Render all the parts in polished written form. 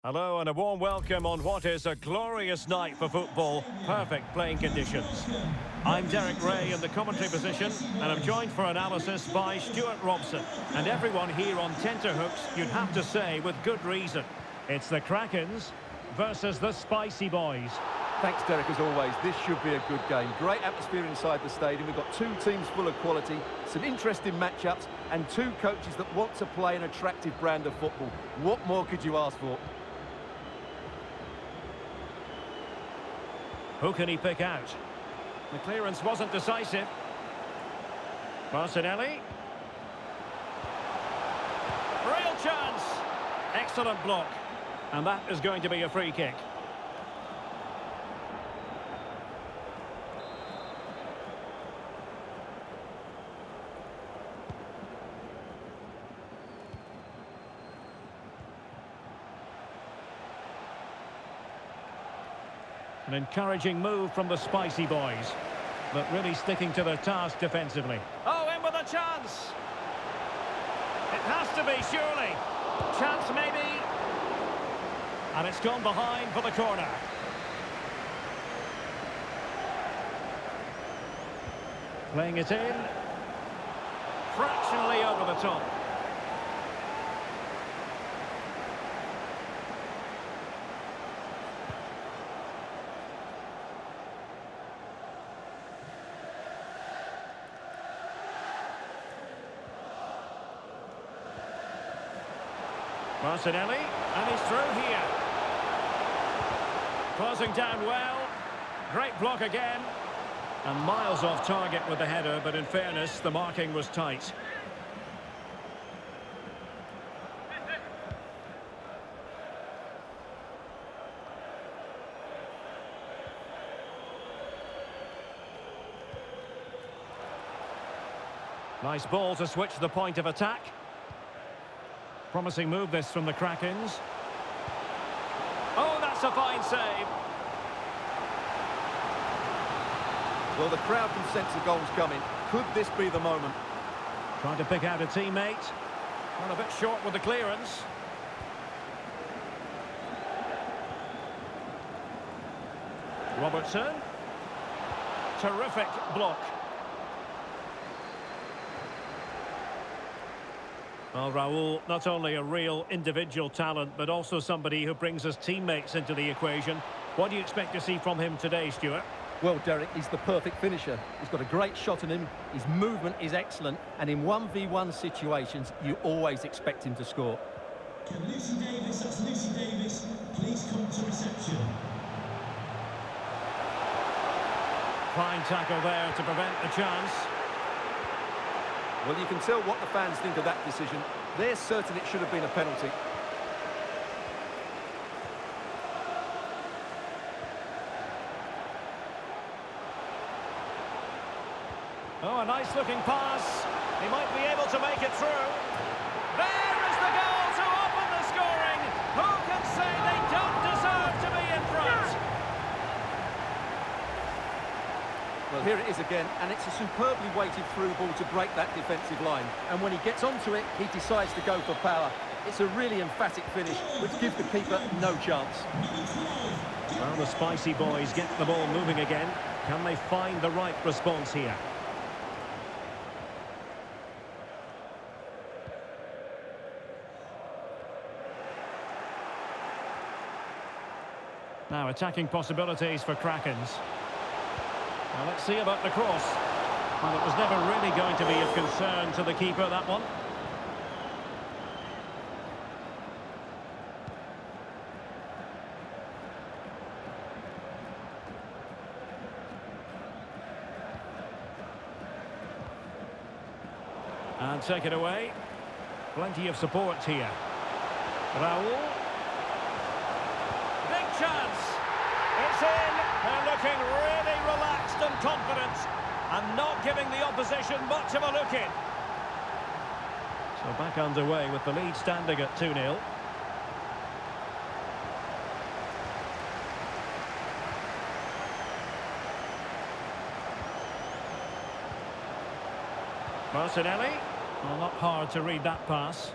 Hello and a warm welcome on what is a glorious night for football. Perfect playing conditions. I'm Derek Ray in the commentary position and I'm joined for analysis by Stuart Robson. And everyone here on tenterhooks, you'd have to say with good reason. It's the Krakens versus the Spicy Boys. Thanks, Derek, as always. This should be a good game. Great atmosphere inside the stadium. We've got two teams full of quality, some interesting matchups, and two coaches that want to play an attractive brand of football. What more could you ask for? Who can he pick out? The clearance wasn't decisive. Martinelli. Real chance. Excellent block. And that is going to be a free kick. An encouraging move from the Spicy Boys, but really sticking to their task defensively. Oh, in with a chance! It has to be, surely. Chance maybe. And it's gone behind for the corner. Playing it in. Fractionally over the top. Martinelli, and he's through here. Closing down well. Great block again. And miles off target with the header, but in fairness, the marking was tight. Nice ball to switch the point of attack. Promising move this from the Krakens. Oh, that's a fine save. Well, the crowd can sense the goals coming. Could this be the moment? Trying to pick out a teammate. Got a bit short with the clearance. Robertson. Terrific block. Well, Raul, not only a real individual talent, but also somebody who brings his teammates into the equation. What do you expect to see from him today, Stuart? Well, Derek, he's the perfect finisher. He's got a great shot in him, his movement is excellent, and in 1v1 situations, you always expect him to score. Can Lucy Davis, that's Lucy Davis, please come to reception. Fine tackle there to prevent the chance. Well, you can tell what the fans think of that decision. They're certain it should have been a penalty. Oh, a nice-looking pass. He might be able to make it through. There is the goal to open the scoring. Who can say they don't deserve to be in front? Well, here it is again, and it's a superbly weighted through ball to break that defensive line. And when he gets onto it, he decides to go for power. It's a really emphatic finish, which gives the keeper no chance. Well, the Spicy Boys get the ball moving again. Can they find the right response here? Now attacking possibilities for Krakens. Now let's see about the cross. Well, it was never really going to be of concern to the keeper, that one. And take it away. Plenty of support here. Raul. Big chance. It's in. They're looking really relaxed and confident and not giving the opposition much of a look in. So back underway with the lead standing at 2-0. Martinelli. Well, not hard to read that pass.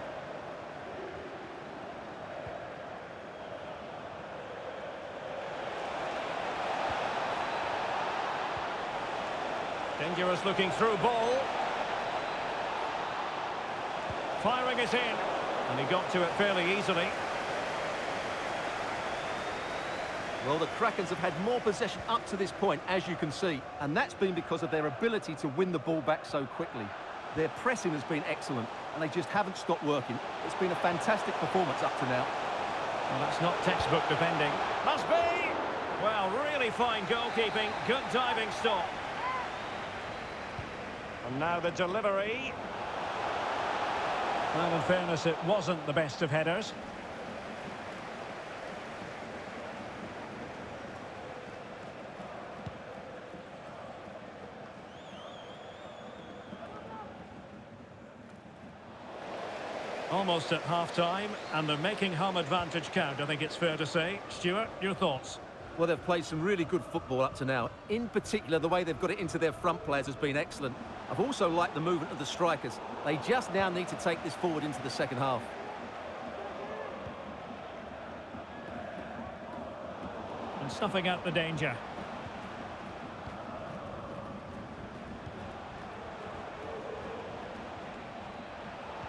Dangerous looking through ball. Firing it in. And he got to it fairly easily. Well, the Krakens have had more possession up to this point, as you can see, and that's been because of their ability to win the ball back so quickly. Their pressing has been excellent, and they just haven't stopped working. It's been a fantastic performance up to now. Well, that's not textbook defending. Must be! Well, really fine goalkeeping. Good diving stop. And now the delivery. Well, in fairness, it wasn't the best of headers. Almost at half-time, and they're making home advantage count, I think it's fair to say. Stuart, your thoughts? Well, they've played some really good football up to now. In particular, the way they've got it into their front players has been excellent. I've also liked the movement of the strikers. They just now need to take this forward into the second half. And snuffing out the danger.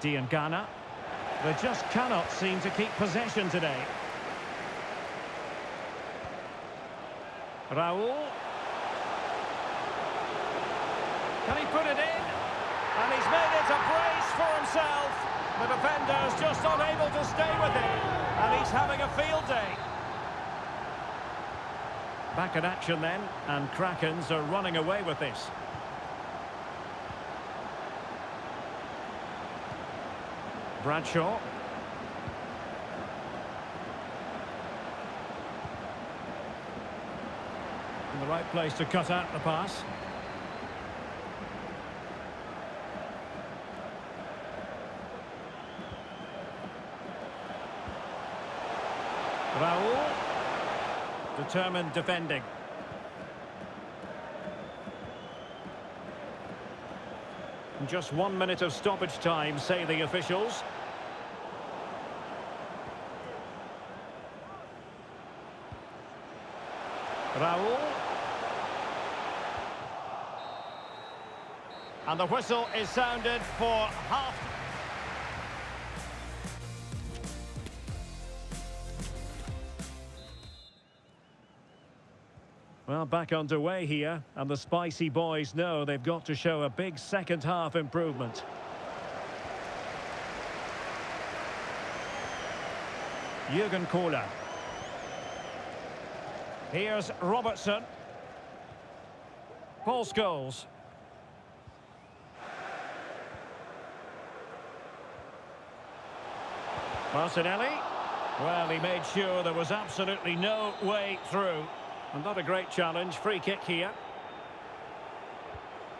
Diangana. They just cannot seem to keep possession today. Raul. Can he put it in? And he's made it a brace for himself. The defender's just unable to stay with him. And he's having a field day. Back in action then, and Krakens are running away with this. Bradshaw. In the right place to cut out the pass. Raul. Determined defending. Just 1 minute of stoppage time, say the officials. Raul. And the whistle is sounded for half. Well, back underway here, and the Spicy Boys know they've got to show a big second-half improvement. Jürgen Kohler. Here's Robertson. Paul Scholes. Martinelli. Well, he made sure there was absolutely no way through. And not a great challenge. Free kick here.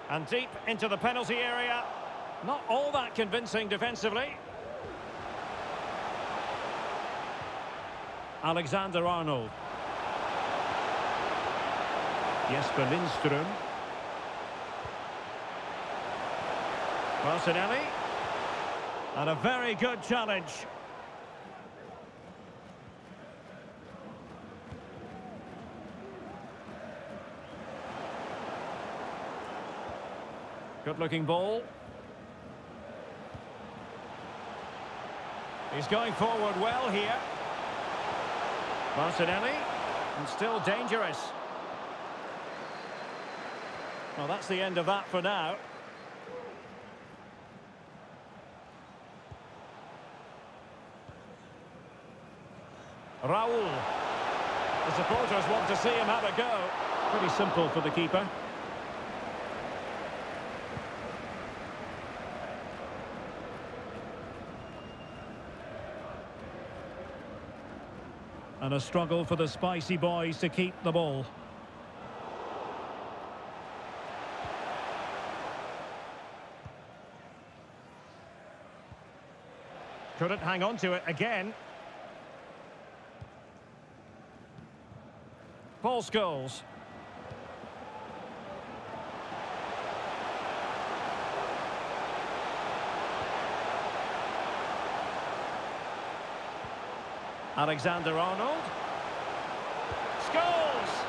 And deep into the penalty area. Not all that convincing defensively. Alexander-Arnold. Jesper Lindström. Martinelli. And a very good challenge. Good-looking ball. He's going forward well here. Martinelli. And still dangerous. Well, that's the end of that for now. Raul. The supporters want to see him have a go. Pretty simple for the keeper. And a struggle for the Spicy Boys to keep the ball. Couldn't hang on to it again. Paul Scholes. Alexander-Arnold. Scholes!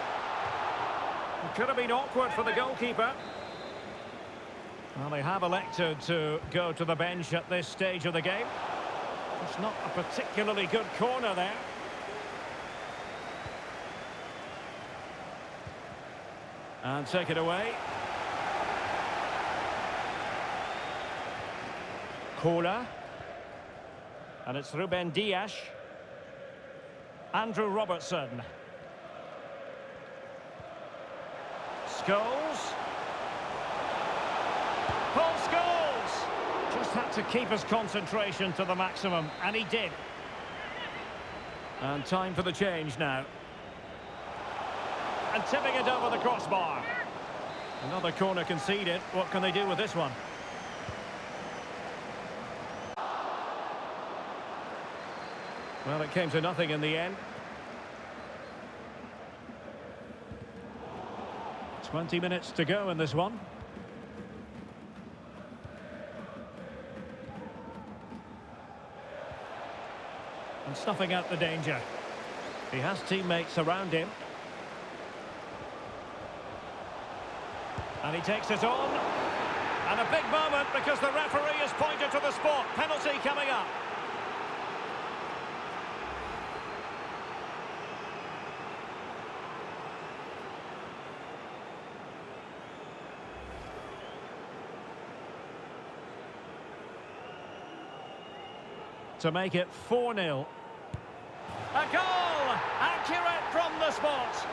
It could have been awkward for the goalkeeper. Well, they have elected to go to the bench at this stage of the game. It's not a particularly good corner there. And take it away. Kohler. And it's Ruben Dias. Andrew Robertson. Scholes. Paul Scholes! Just had to keep his concentration to the maximum, and he did. And time for the change now. And tipping it over the crossbar. Another corner conceded. What can they do with this one? Well, it came to nothing in the end. 20 minutes to go in this one. And snuffing out the danger. He has teammates around him. And he takes it on. And a big moment because the referee has pointed to the spot. Penalty coming up. To make it 4-0. A goal! Accurate from the spot.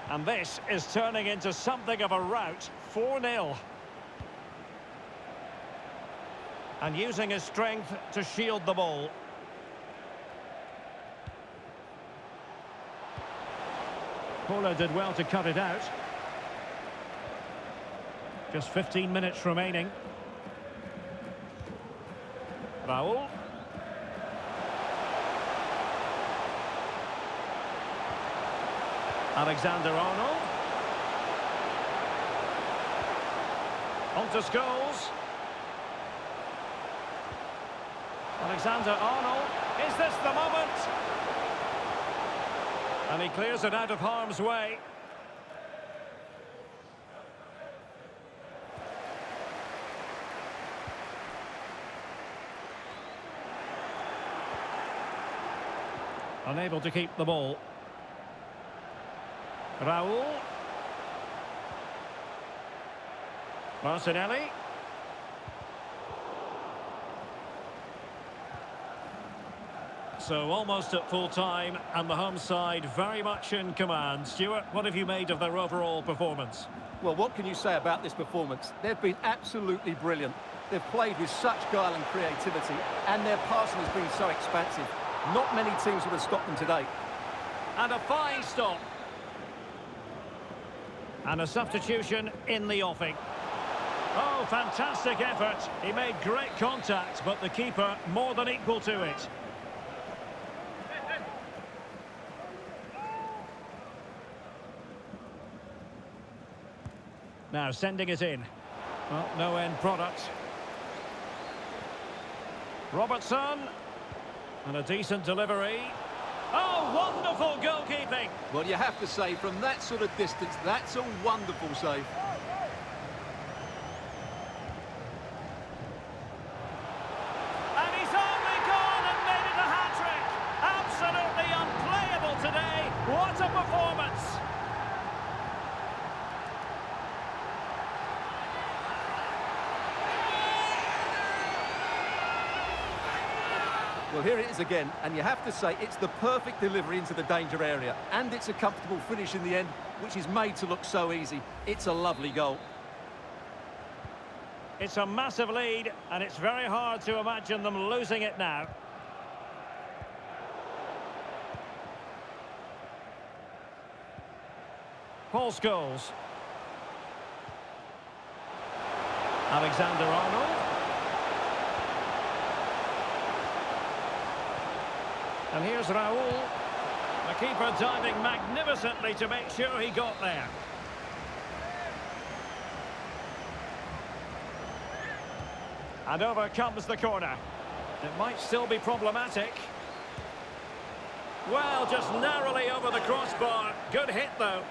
And this is turning into something of a rout. 4-0. And using his strength to shield the ball. Kohler did well to cut it out. Just 15 minutes remaining. Raul. Alexander-Arnold. On to Scholes. Alexander-Arnold. Is this the moment? And he clears it out of harm's way. Unable to keep the ball. Raul. Martinelli. So almost at full time, and the home side very much in command. Stuart, what have you made of their overall performance? Well, what can you say about this performance? They've been absolutely brilliant. They've played with such guile and creativity, and their passing has been so expansive. Not many teams would have stopped them today. And a fine stop. And a substitution in the offing. Oh, fantastic effort. He made great contact, but the keeper more than equal to it. Now sending it in. Well, no end product. Robertson. And a decent delivery. Oh, wonderful goalkeeping. Well, you have to say, from that sort of distance, that's a wonderful save. And he's only gone and made it a hat-trick. Absolutely unplayable today. What a performance. Well, here it is again, and you have to say it's the perfect delivery into the danger area, and it's a comfortable finish in the end, which is made to look so easy. It's a lovely goal. It's a massive lead, and it's very hard to imagine them losing it now. Paul Scholes. Alexander-Arnold. And here's Raul. The keeper diving magnificently to make sure he got there. And over comes the corner. It might still be problematic. Well, just narrowly over the crossbar. Good hit, though.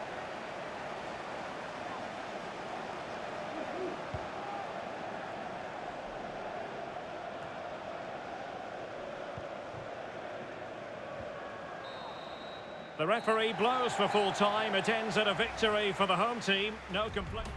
The referee blows for full time. It ends in a victory for the home team. No complaint.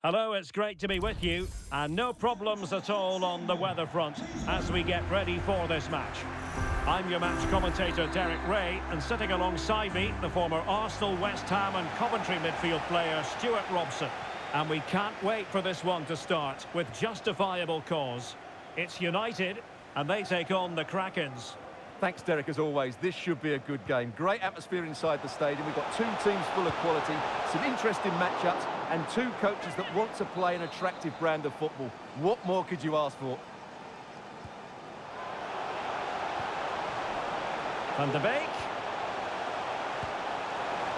Hello, it's great to be with you, and no problems at all on the weather front as we get ready for this match. I'm your match commentator, Derek Ray, and sitting alongside me, the former Arsenal, West Ham and Coventry midfield player, Stuart Robson. And we can't wait for this one to start, with justifiable cause. It's United, and they take on the Krakens. Thanks, Derek, as always. This should be a good game. Great atmosphere inside the stadium. We've got two teams full of quality, some interesting matchups, and two coaches that want to play an attractive brand of football. What more could you ask for? Van de Beek.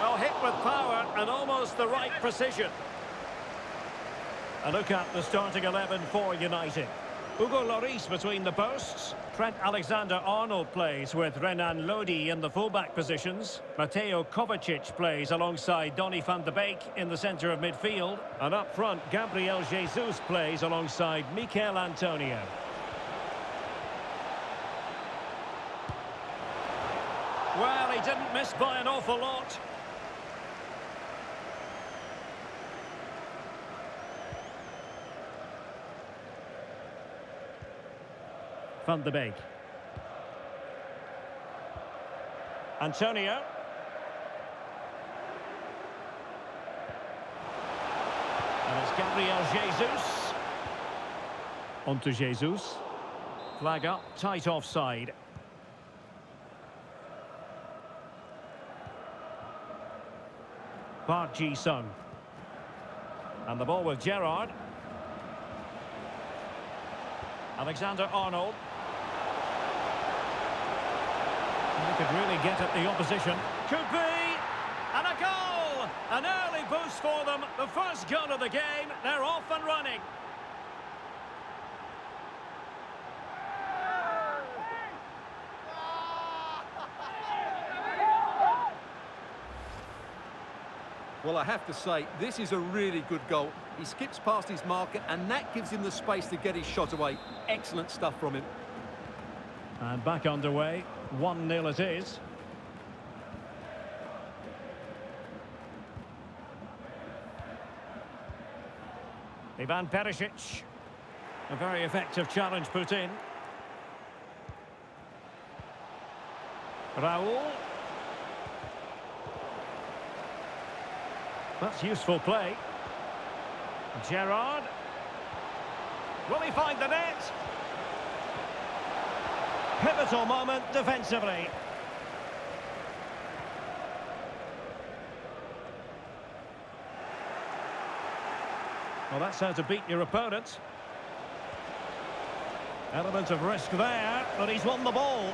Well, hit with power and almost the right precision. A look at the starting 11 for United. Hugo Lloris between the posts. Trent Alexander-Arnold plays with Renan Lodi in the fullback positions. Mateo Kovacic plays alongside Donny van de Beek in the centre of midfield. And up front, Gabriel Jesus plays alongside Mikel Antonio. Well, he didn't miss by an awful lot. Van de Beek. Antonio. And it's Gabriel Jesus. On to Jesus. Flag up, tight offside. Park Ji-sung. And the ball with Gerrard. Alexander-Arnold. He could really get at the opposition. Could be! And a goal! An early boost for them. The first goal of the game. They're off and running. Well, I have to say, this is a really good goal. He skips past his marker, and that gives him the space to get his shot away. Excellent stuff from him. And back underway. 1-0 it is. Ivan Perisic. A very effective challenge put in. Raul. That's useful play. Gerrard. Will he find the net? Pivotal moment defensively. Well, that's how to beat your opponent. Element of risk there, but he's won the ball.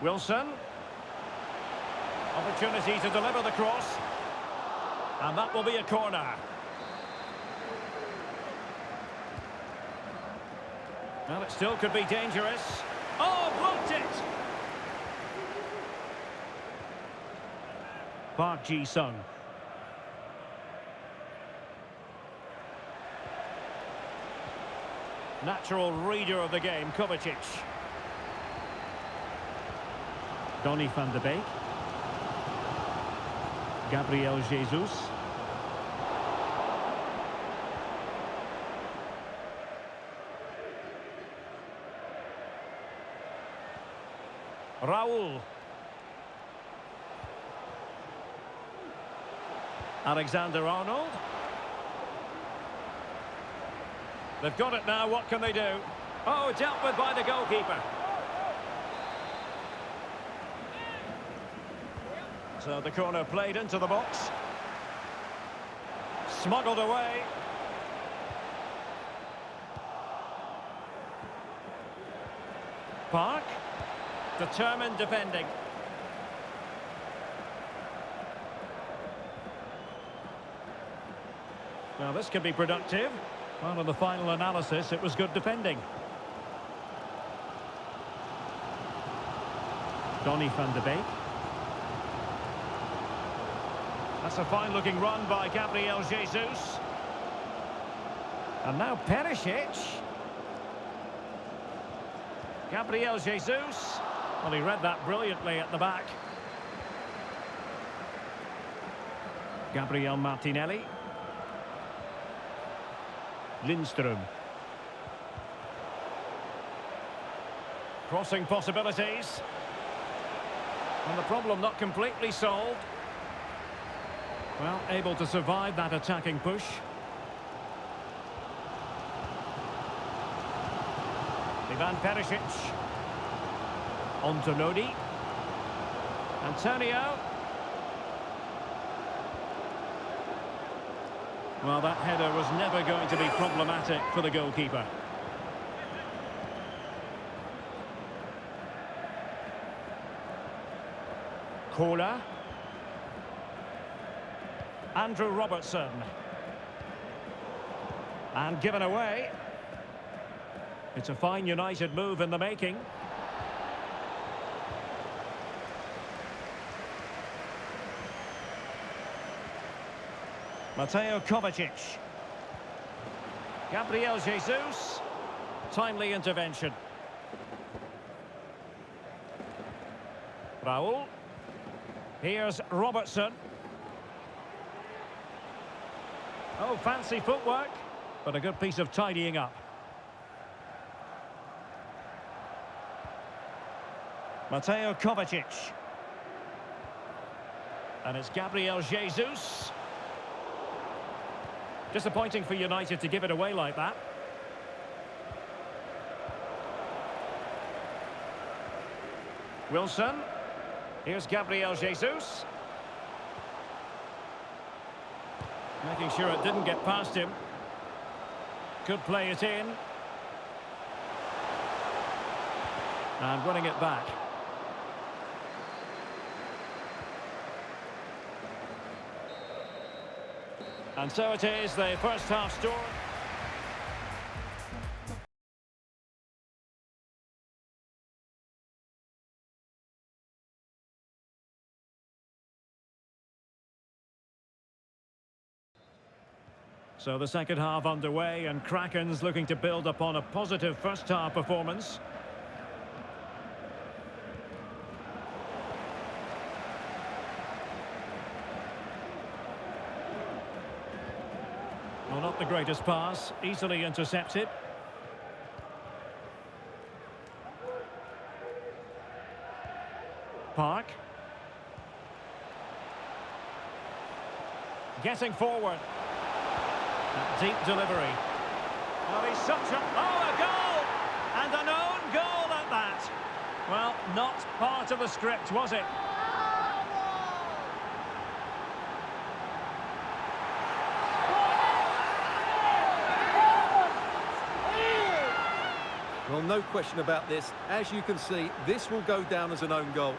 Wilson. Opportunity to deliver the cross. And that will be a corner. Well, it still could be dangerous. Oh, blocked it! Park Ji-sung. Natural reader of the game, Kovacic. Donny van de Beek. Gabriel Jesus. Raul. Alexander-Arnold. They've got it now, what can they do? Oh, dealt with by the goalkeeper. So the corner played into the box. Smuggled away. Park. Determined defending. Well, this could be productive. Well, in the final analysis, it was good defending. Donny van de Beek. That's a fine-looking run by Gabriel Jesus. And now Perisic. Gabriel Jesus. Well, he read that brilliantly at the back. Gabriel Martinelli. Lindström. Crossing possibilities. And the problem not completely solved. Well, able to survive that attacking push. Ivan Perisic. Antonodi. Antonio. Well, that header was never going to be problematic for the goalkeeper. Kohler. Andrew Robertson. And given away. It's a fine United move in the making. Mateo Kovacic. Gabriel Jesus. Timely intervention. Raul. Here's Robertson. Oh, fancy footwork, but a good piece of tidying up. Mateo Kovacic. And it's Gabriel Jesus. Disappointing for United to give it away like that. Wilson. Here's Gabriel Jesus. Making sure it didn't get past him. Could play it in. And winning it back. And so it is, the first half score. So the second half underway, and Kraken's looking to build upon a positive first half performance. Well, not the greatest pass, easily intercepted. Park. Getting forward. That deep delivery. Well, he's such a... Oh, a goal! And an own goal at that. Well, not part of the script, was it? Well, no question about this. As you can see, this will go down as an own goal.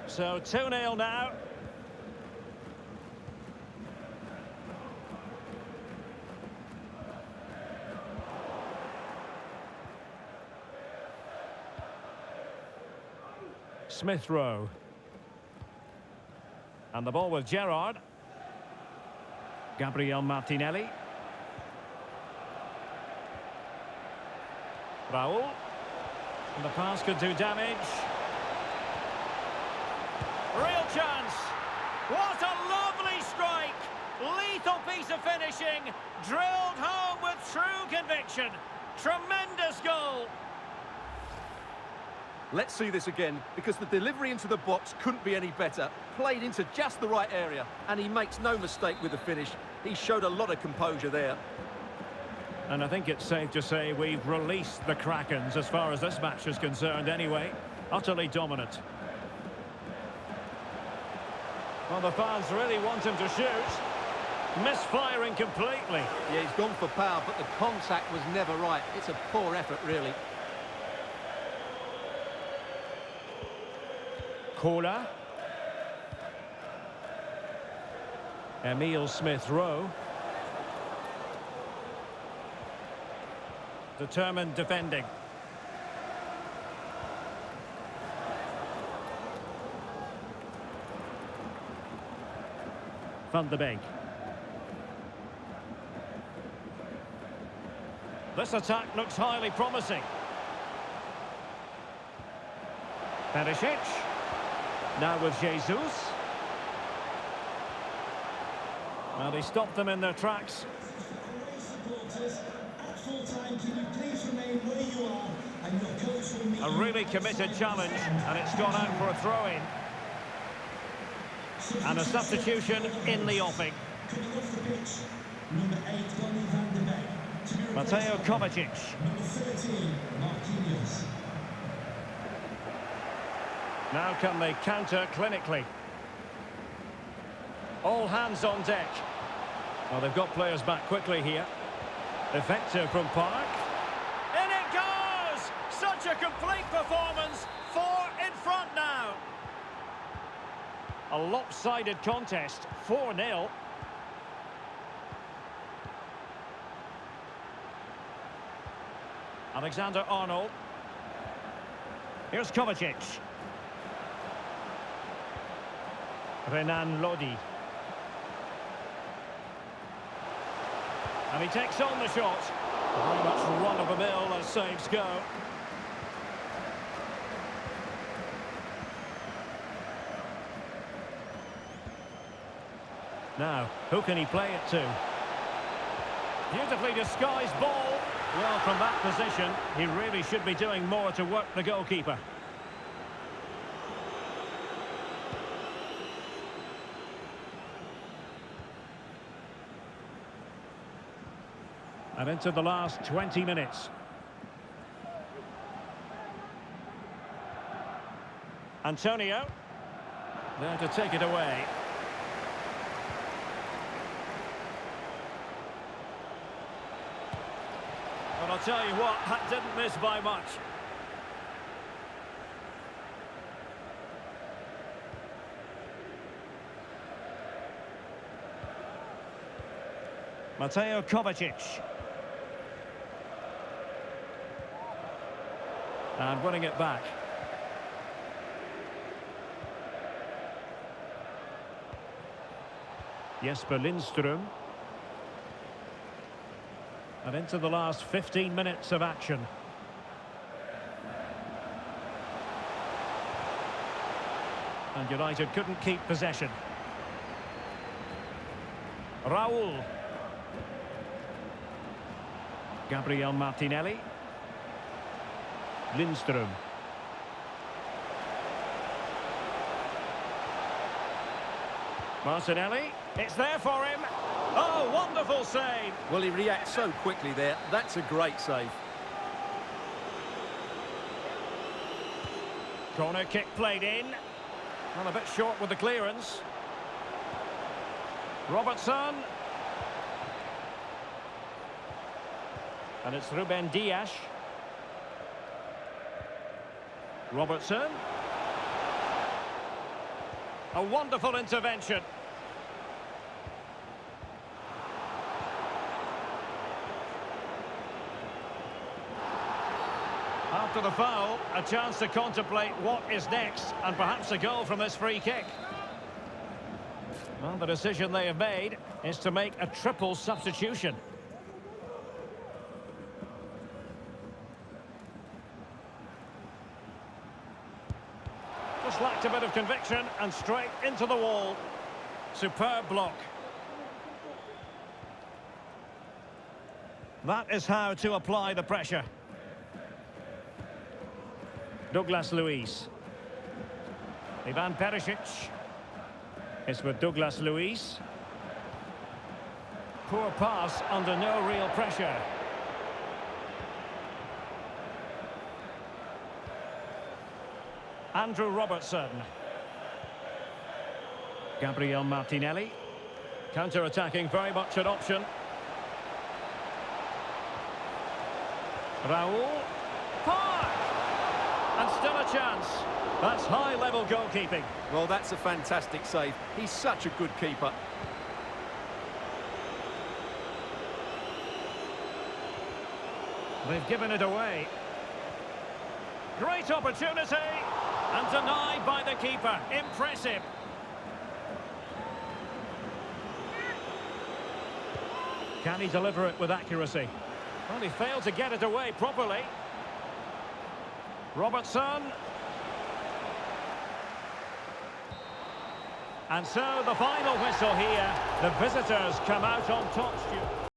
So 2-0 now. Smith Rowe. And the ball with Gerrard. Gabriel Martinelli. Raul. And the pass could do damage. Real chance. What a lovely strike. Lethal piece of finishing. Drilled home with true conviction. Tremendous goal. Let's see this again, because the delivery into the box couldn't be any better. Played into just the right area, and he makes no mistake with the finish. He showed a lot of composure there. And I think it's safe to say we've released the Krakens as far as this match is concerned anyway. Utterly dominant. Well, the fans really want him to shoot. Misfiring completely. Yeah, he's gone for power, but the contact was never right. It's a poor effort, really. Corner. Emile Smith Rowe. Determined defending. Van de Beek. This attack looks highly promising. Perisic. Now with Jesus. Well, he stopped them in their tracks. A really committed challenge, and it's gone out for a throw-in. And a substitution in the offing. Mateo Kovacic. Now can they counter clinically? All hands on deck. Well, they've got players back quickly here. Effective from Park. In it goes! Such a complete performance. 4 in front now. A lopsided contest. 4-0. Alexander-Arnold. Here's Kovacic. Renan Lodi. And he takes on the shot. Very much run-of-the-mill as saves go. Now, who can he play it to? Beautifully disguised ball. Well, from that position, he really should be doing more to work the goalkeeper. And into the last 20 minutes. Antonio. There to take it away. Well, I'll tell you what, that didn't miss by much. Mateo Kovacic. And winning it back. Jesper Lindström. And into the last 15 minutes of action. And United couldn't keep possession. Raul. Gabriel Martinelli. Lindström. Martinelli. It's there for him. Oh, wonderful save. Well, he reacts so quickly there. That's a great save. Corner kick played in. Well, a bit short with the clearance. Robertson. And it's Ruben Dias. Robertson. A wonderful intervention. After the foul, a chance to contemplate what is next, and perhaps a goal from this free kick. Well, the decision they have made is to make a triple substitution. Just lacked a bit of conviction, and straight into the wall. Superb block. That is how to apply the pressure. Douglas Luiz. Ivan Perisic. It's with Douglas Luiz. Poor pass under no real pressure. Andrew Robertson. Gabriel Martinelli. Counter-attacking, very much an option. Raul. Park! And still a chance. That's high-level goalkeeping. Well, that's a fantastic save. He's such a good keeper. They've given it away. Great opportunity. And denied by the keeper. Impressive. Can he deliver it with accuracy? Well, he failed to get it away properly. Robertson. And so the final whistle here. The visitors come out on top, Stuart.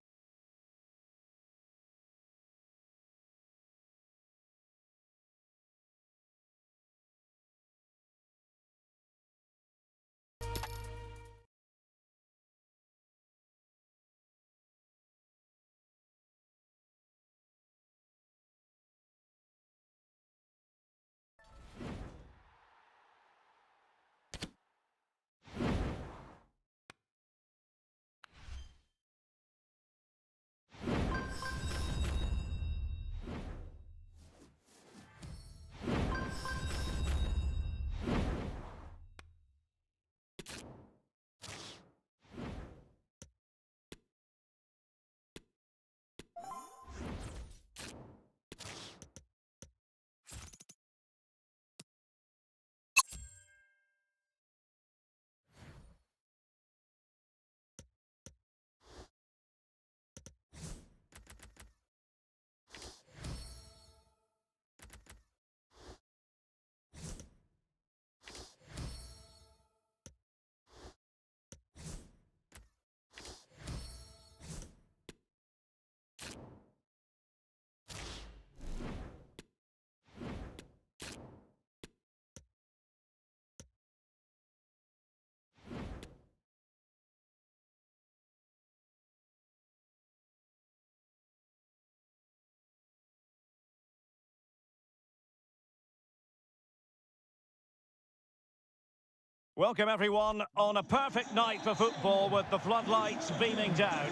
Welcome everyone on a perfect night for football with the floodlights beaming down.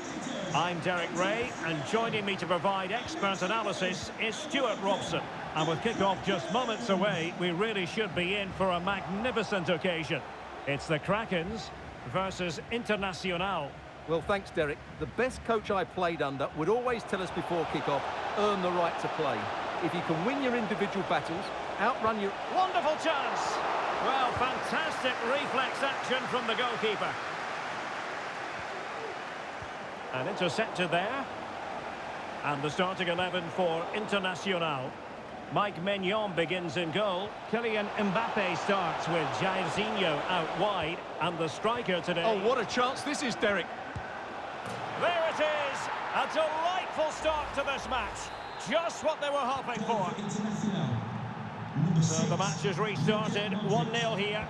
I'm Derek Ray, and joining me to provide expert analysis is Stuart Robson. And with kick-off just moments away, we really should be in for a magnificent occasion. It's the Krakens versus Internacional. Well, thanks, Derek. The best coach I played under would always tell us before kick-off, earn the right to play. If you can win your individual battles, outrun your... Wonderful chance! Well, fantastic reflex action from the goalkeeper. And intercepted there. And the starting 11 for Internacional. Mike Maignan begins in goal. Kylian Mbappe starts with Jairzinho out wide. And the striker today... Oh, what a chance this is, Derek. There it is! A delightful start to this match. Just what they were hoping for. Internacional. Number 6. So the match has restarted. 1-0 here.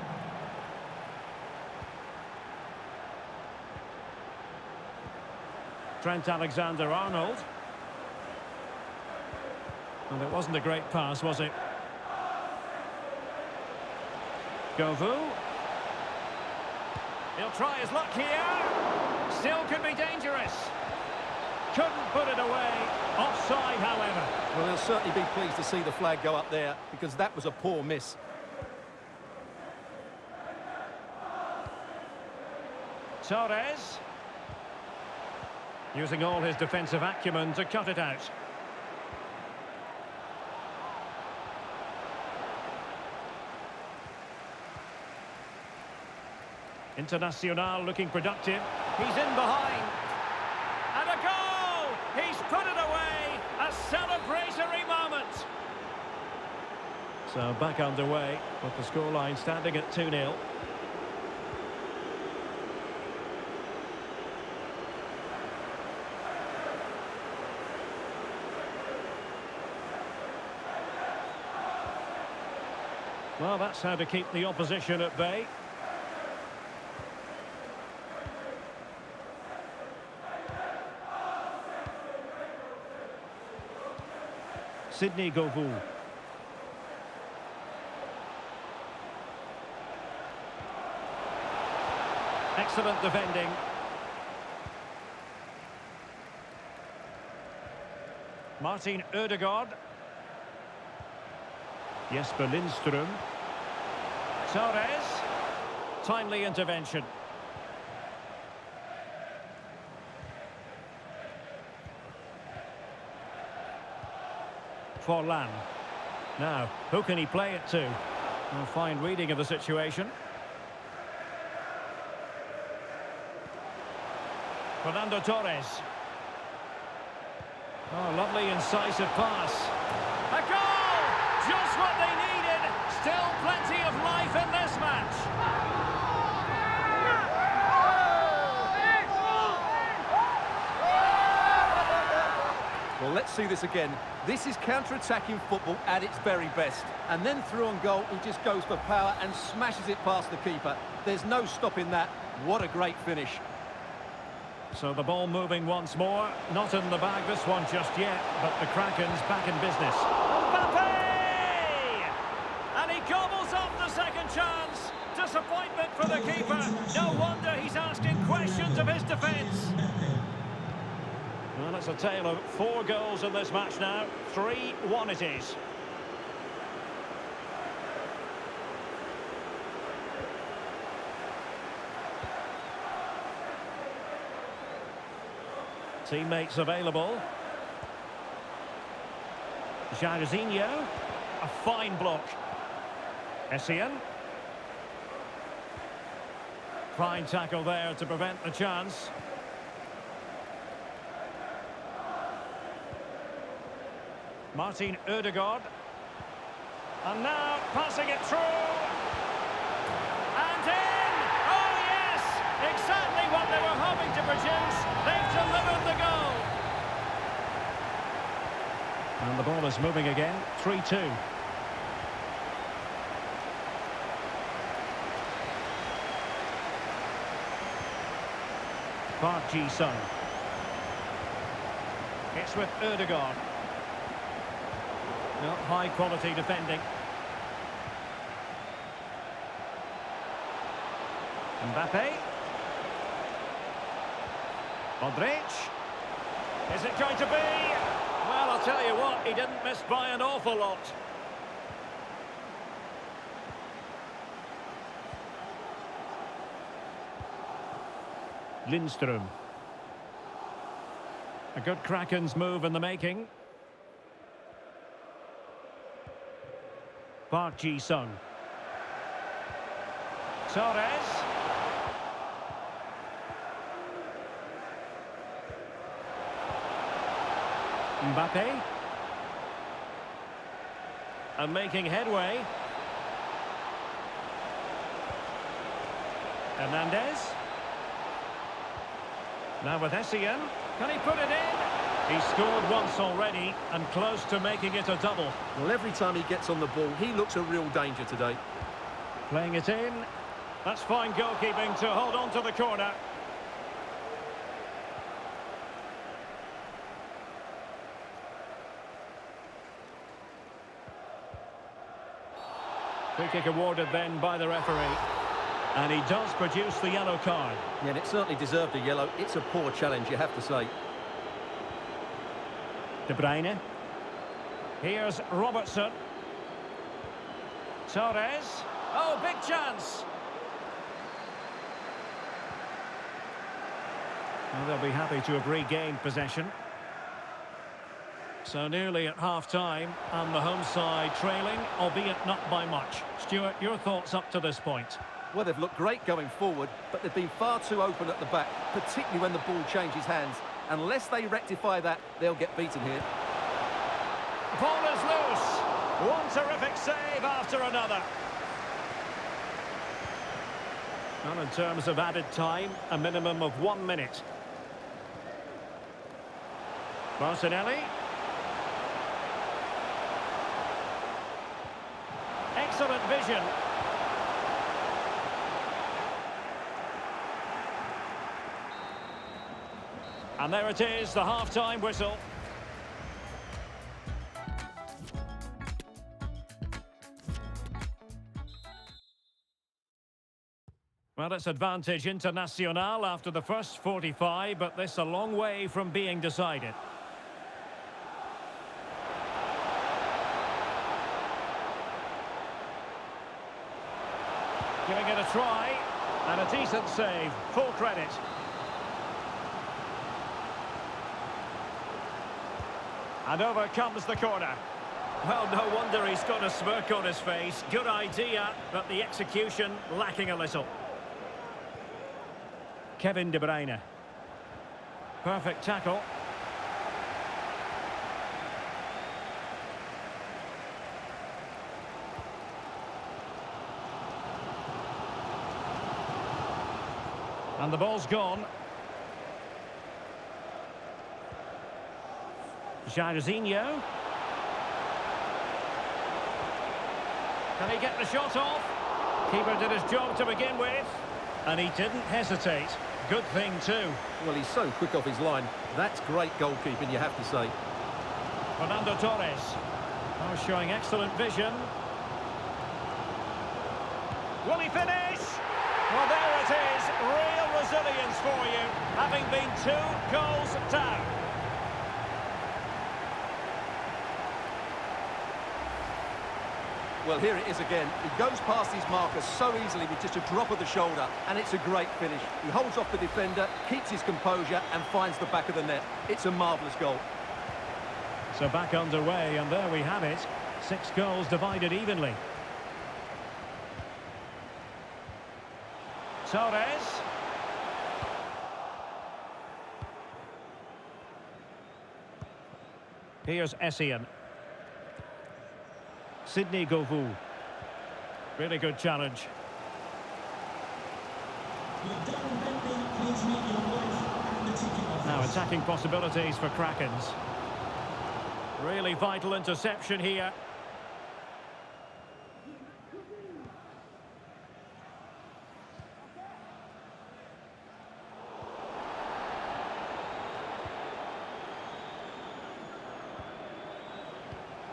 Trent Alexander-Arnold. And it wasn't a great pass, was it? Govou. He'll try his luck here. Still could be dangerous. Couldn't put it away. Offside, however. Well, they'll certainly be pleased to see the flag go up there, because that was a poor miss. Torres. Using all his defensive acumen to cut it out. Internacional looking productive. He's in behind. And a goal! He's put it away. A celebratory moment. So back underway, with the scoreline standing at 2-0. Well, that's how to keep the opposition at bay. Sydney Govou. Excellent defending. Martin Ødegaard. Jesper Lindström. Torres. Timely intervention. Forlan. Now, who can he play it to? A fine reading of the situation. Fernando Torres. Oh, lovely incisive pass. A goal! Just what they needed. Still plenty of life in this match. Well, let's see this again. This is counter-attacking football at its very best. And then through on goal, he just goes for power and smashes it past the keeper. There's no stopping that. What a great finish. So the ball moving once more. Not in the bag this one just yet, but the Kraken's back in business. Mbappe! And he gobbles up the second chance. Disappointment for the keeper. No wonder he's asking questions of his defence. Well, it's a tale of 4 goals in this match now. 3-1 it is. Teammates available. Jairzinho. A fine block. Essien. Fine tackle there to prevent the chance. Martin Ødegaard. And now passing it through. And in! Oh yes! Exactly what they were hoping to produce. They've delivered the goal. And the ball is moving again. 3-2. Park Ji-sung. It's with Ødegaard. No, high quality defending. Mbappe. Modric. Is it going to be? Well, I'll tell you what, he didn't miss by an awful lot. Lindström. A good Kraken's move in the making. Park Ji-sung. Torres. Mbappe. And making headway. Hernandez. Now with Essien. Can he put it in? He's scored once already and close to making it a double. Well, every time he gets on the ball, he looks a real danger today. Playing it in. That's fine goalkeeping to hold on to the corner. Free kick awarded then by the referee. And he does produce the yellow card. Yeah, and it certainly deserved a yellow. It's a poor challenge, you have to say. De Bruyne. Here's Robertson. Torres. Oh, big chance. Well, they'll be happy to have regained possession. So nearly at half-time, and the home side trailing, albeit not by much. Stuart, your thoughts up to this point? Well, they've looked great going forward, but they've been far too open at the back, particularly when the ball changes hands. Unless they rectify that, they'll get beaten here. Ball is loose. One terrific save after another. Well, in terms of added time, a minimum of 1 minute. Martinelli. Excellent vision. And there it is, the half-time whistle. Well, it's advantage Internacional after the first 45, but this a long way from being decided. Giving it a try, and a decent save, full credit. And over comes the corner. Well, no wonder he's got a smirk on his face. Good idea, but the execution lacking a little. Kevin De Bruyne. Perfect tackle. And the ball's gone. Jairzinho. Can he get the shot off? Keeper did his job to begin with. And he didn't hesitate. Good thing too. Well, he's so quick off his line. That's great goalkeeping, you have to say. Fernando Torres. Oh, showing excellent vision. Will he finish? Well, there it is. Real resilience for you, having been 2 goals down. Well, here it is again. He goes past his marker so easily with just a drop of the shoulder, and it's a great finish. He holds off the defender, keeps his composure, and finds the back of the net. It's a marvellous goal. So back underway, and there we have it. 6 goals divided evenly. Torres. Here's Essien. Sydney Govou. Really good challenge. Now attacking possibilities for Krakens. Really vital interception here.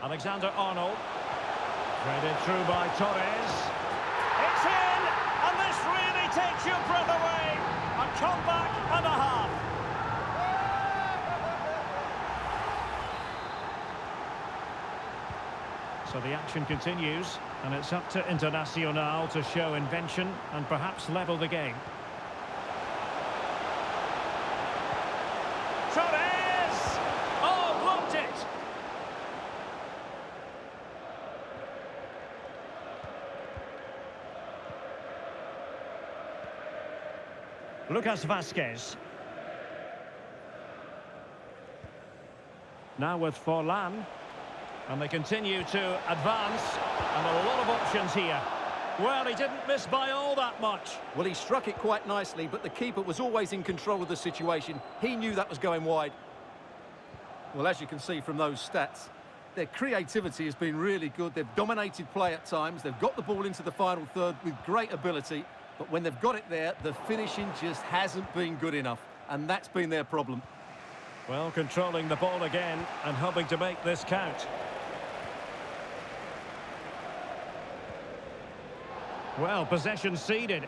Alexander-Arnold. Threaded through by Torres. It's in! And this really takes your breath away. A comeback and a half. So the action continues, and it's up to Internacional to show invention and perhaps level the game. Torres! Oh, blocked it! Lucas Vázquez. Now with Forlan. And they continue to advance. And a lot of options here. Well, he didn't miss by all that much. Well, he struck it quite nicely, but the keeper was always in control of the situation. He knew that was going wide. Well, as you can see from those stats, their creativity has been really good. They've dominated play at times. They've got the ball into the final third with great ability. But when they've got it there, the finishing just hasn't been good enough. And that's been their problem. Well, controlling the ball again and hoping to make this count. Well, possession ceded.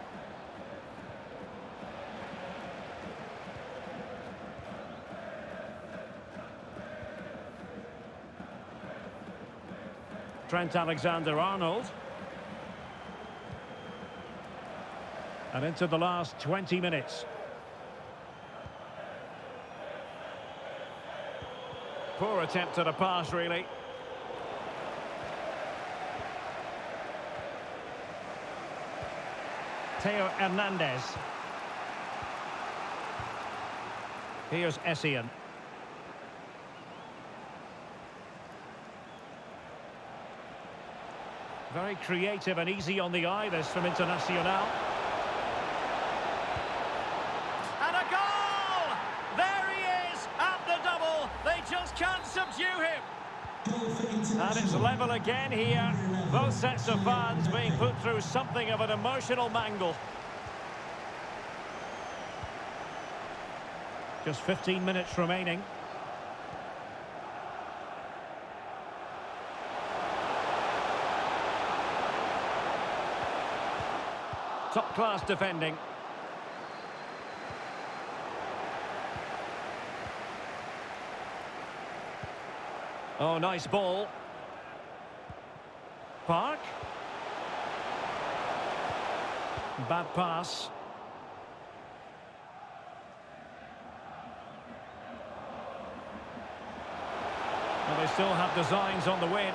Trent Alexander-Arnold. And into the last 20 minutes. Poor attempt at a pass, really. Theo Hernandez. Here's Essien. Very creative and easy on the eye, this from Internacional. And a goal! There he is, at the double. They just can't subdue him. And it's level again here. Both sets of fans being put through something of an emotional mangle. Just 15 minutes remaining. Top-class defending. Oh, nice ball. Park. Bad pass. Well, they still have designs on the win.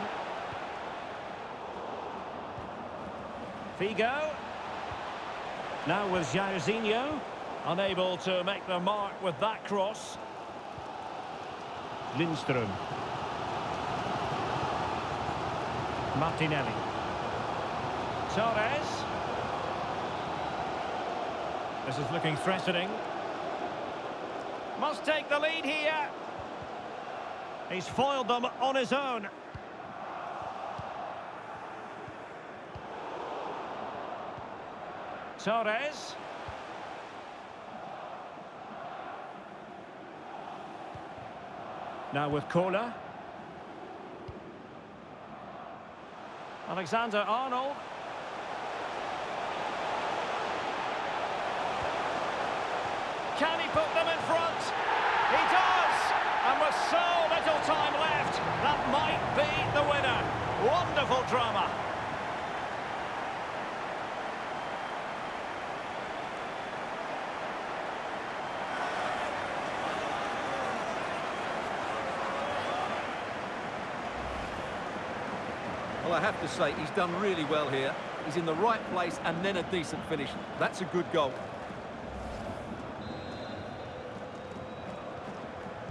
Figo. Now with Jairzinho. Unable to make the mark with that cross. Lindström. Martinelli. Torres. This is looking threatening. Must take the lead here. He's foiled them on his own. Torres. Now with Kohler. Alexander-Arnold. Can he put them in front? He does! And with so little time left, that might be the winner. Wonderful drama. Well, I have to say, he's done really well here. He's in the right place and then a decent finish. That's a good goal.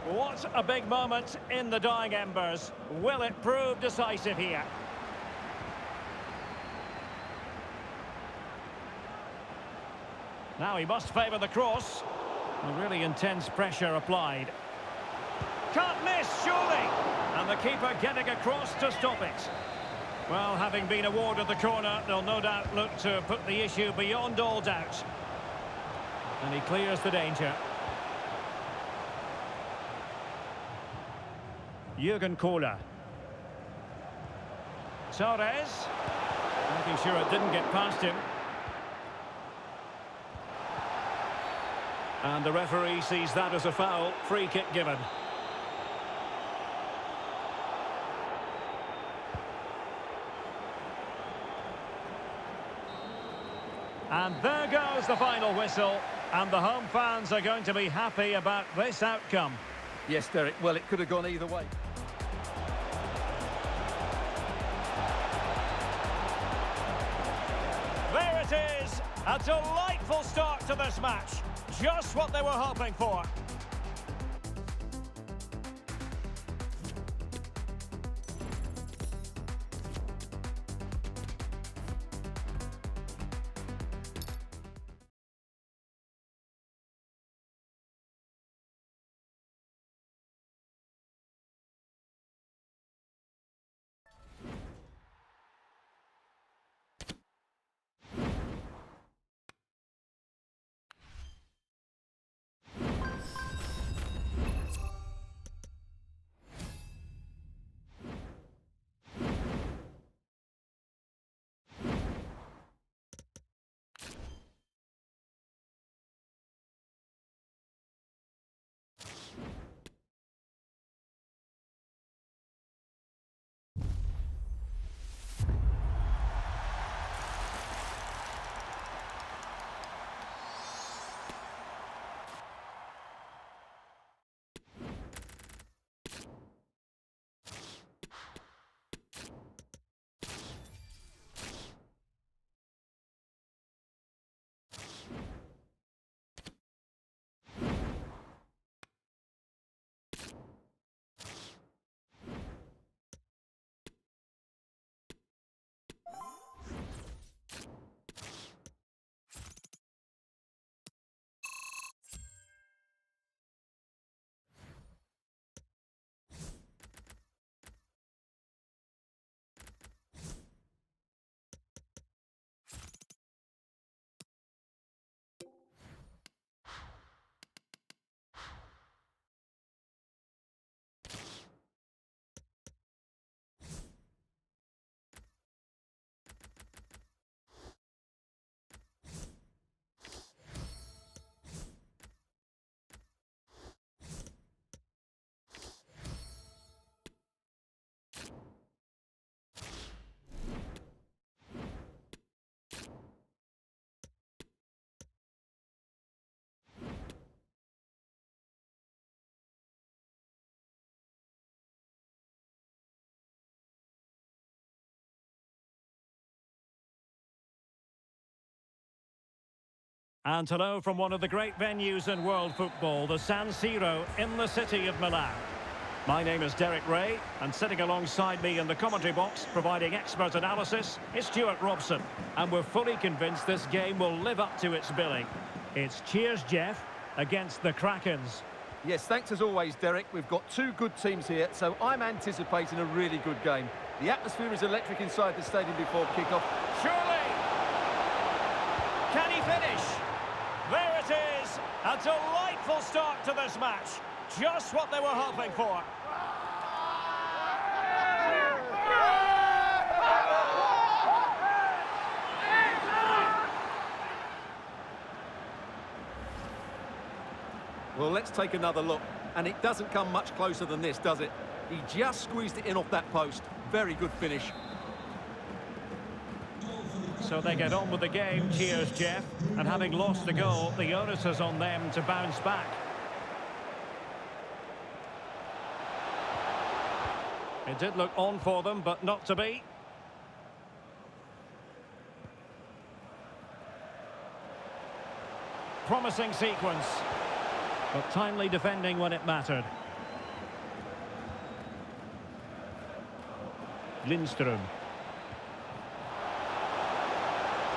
What a big moment in the dying embers. Will it prove decisive here? Now he must favour the cross. A really intense pressure applied. Can't miss, surely! And the keeper getting across to stop it. Well, having been awarded the corner, they'll no doubt look to put the issue beyond all doubt. And he clears the danger. Jürgen Kohler. Torres. Making sure it didn't get past him. And the referee sees that as a foul. Free kick given. And there goes the final whistle. And the home fans are going to be happy about this outcome. Yes, Derek, well, it could have gone either way. There it is. A delightful start to this match. Just what they were hoping for. And hello from one of the great venues in world football, the San Siro in the city of Milan. My name is Derek Ray, and sitting alongside me in the commentary box, providing expert analysis, is Stuart Robson. And we're fully convinced this game will live up to its billing. It's Cheers Jeff against the Krakens. Yes, thanks as always, Derek. We've got two good teams here, so I'm anticipating a really good game. The atmosphere is electric inside the stadium before kick-off. Surely! Can he finish? There it is! A delightful start to this match. Just what they were hoping for. Well, let's take another look. And it doesn't come much closer than this, does it? He just squeezed it in off that post. Very good finish. So they get on with the game, cheers Jeff. And having lost the goal, the onus is on them to bounce back. It did look on for them, but not to be. Promising sequence, but timely defending when it mattered. Lindström.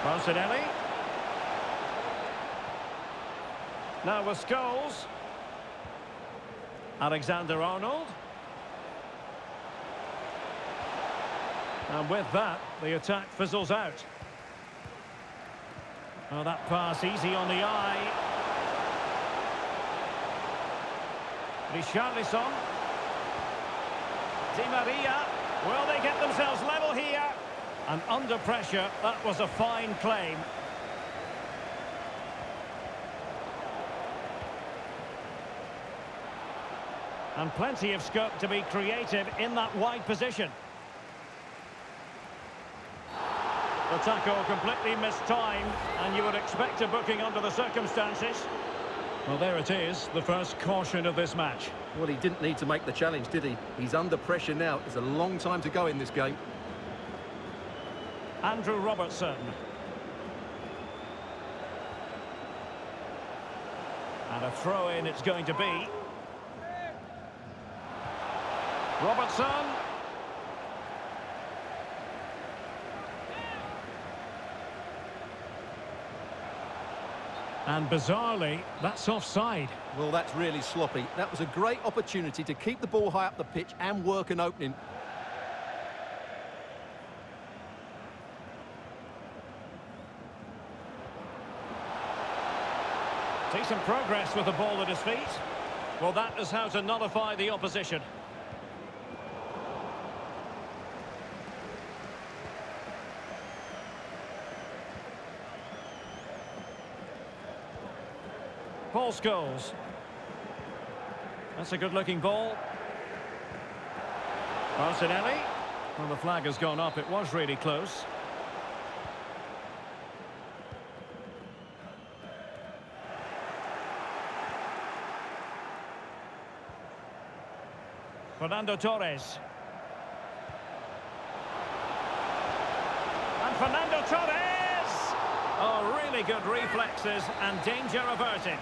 Martinelli. Now with Scholes. Alexander-Arnold. And with that, the attack fizzles out. Oh, that pass easy on the eye. Richarlison. Di Maria. Will they get themselves level here? And under pressure, that was a fine claim. And plenty of scope to be creative in that wide position. The tackle completely mistimed, and you would expect a booking under the circumstances. Well, there it is, the first caution of this match. Well, he didn't need to make the challenge, did he? He's under pressure now. There's a long time to go in this game. Andrew Robertson. And a throw-in it's going to be. Robertson. And bizarrely, that's offside. Well, that's really sloppy. That was a great opportunity to keep the ball high up the pitch and work an opening. Decent progress with the ball at his feet. Well, that is how to nullify the opposition. Paul Scholes. That's a good-looking ball. Martinelli. Well, the flag has gone up. It was really close. Fernando Torres. And Fernando Torres! Oh, really good reflexes and danger averted.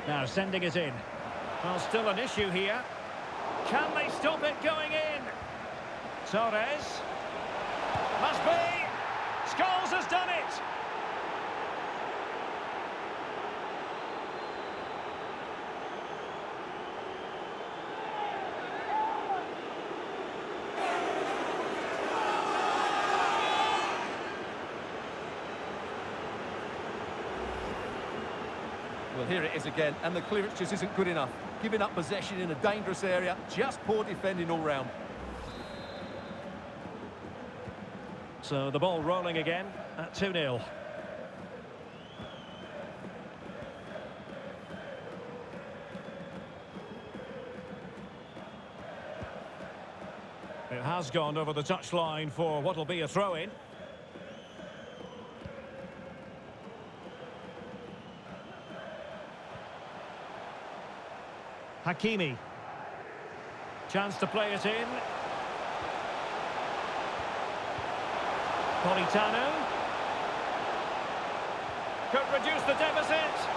Now sending it in. Well, still an issue here. Can they stop it going in? Torres. Must be. Scholes has done it. Well, here it is again, and the clearance just isn't good enough. Giving up possession in a dangerous area, just poor defending all round. So the ball rolling again at 2-0. It has gone over the touchline for what will be a throw-in. Hakimi. Chance to play it in. Politano. Could reduce the deficit.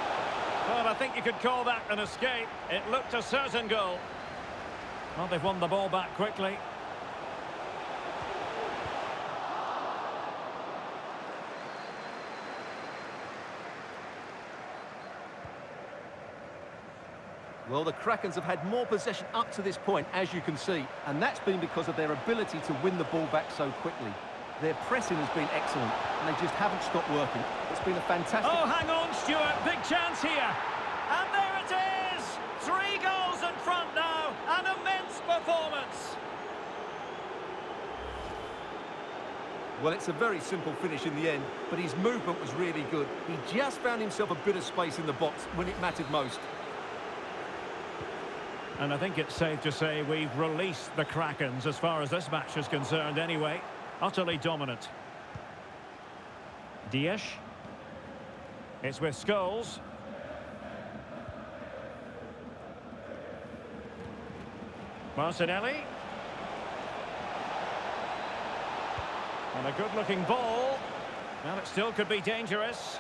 Well, I think you could call that an escape. It looked a certain goal. Well, they've won the ball back quickly. Well, the Krakens have had more possession up to this point, as you can see, and that's been because of their ability to win the ball back so quickly. Their pressing has been excellent, and they just haven't stopped working. It's been a fantastic... Oh, hang on, Stuart. Big chance here. And there it is! 3 goals in front now. An immense performance. Well, it's a very simple finish in the end, but his movement was really good. He just found himself a bit of space in the box when it mattered most. And I think it's safe to say we've released the Krakens as far as this match is concerned anyway. Utterly dominant. Dias. It's with Scholes. Martinelli. And a good-looking ball. Well, it still could be dangerous.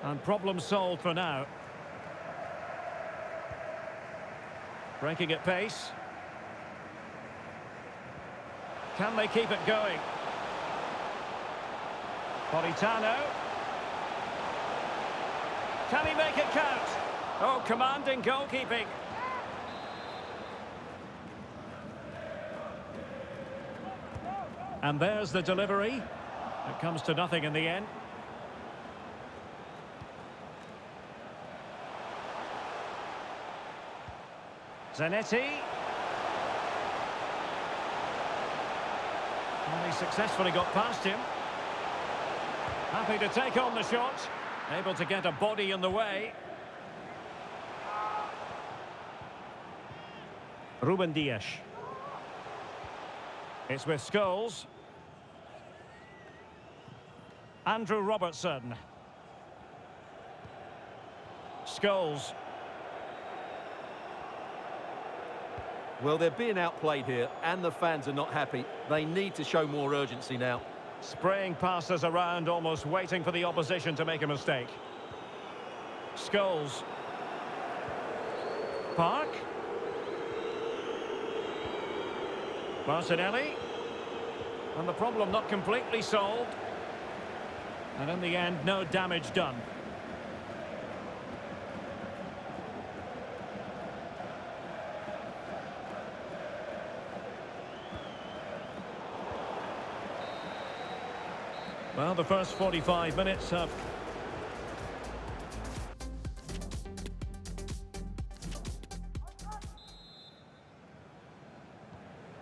And problem solved for now. Breaking at pace. Can they keep it going? Politano. Can he make it count? Oh, commanding goalkeeping. And there's the delivery. It comes to nothing in the end. Zanetti. And he successfully got past him. Happy to take on the shot. Able to get a body in the way. Ruben Dias. It's with Scholes. Andrew Robertson. Scholes. Well, they're being outplayed here, and the fans are not happy. They need to show more urgency now. Spraying passes around, almost waiting for the opposition to make a mistake. Scholes. Park. Martinelli. And the problem not completely solved. And in the end, no damage done. Well, the first 45 minutes have...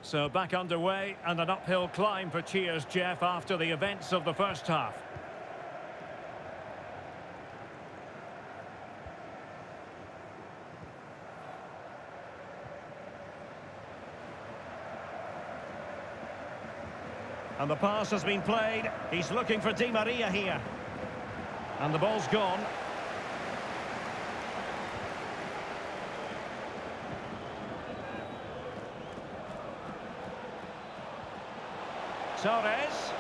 So back underway and an uphill climb for cheers, Jeff, after the events of the first half. And the pass has been played. He's looking for Di Maria here. And the ball's gone. Torres.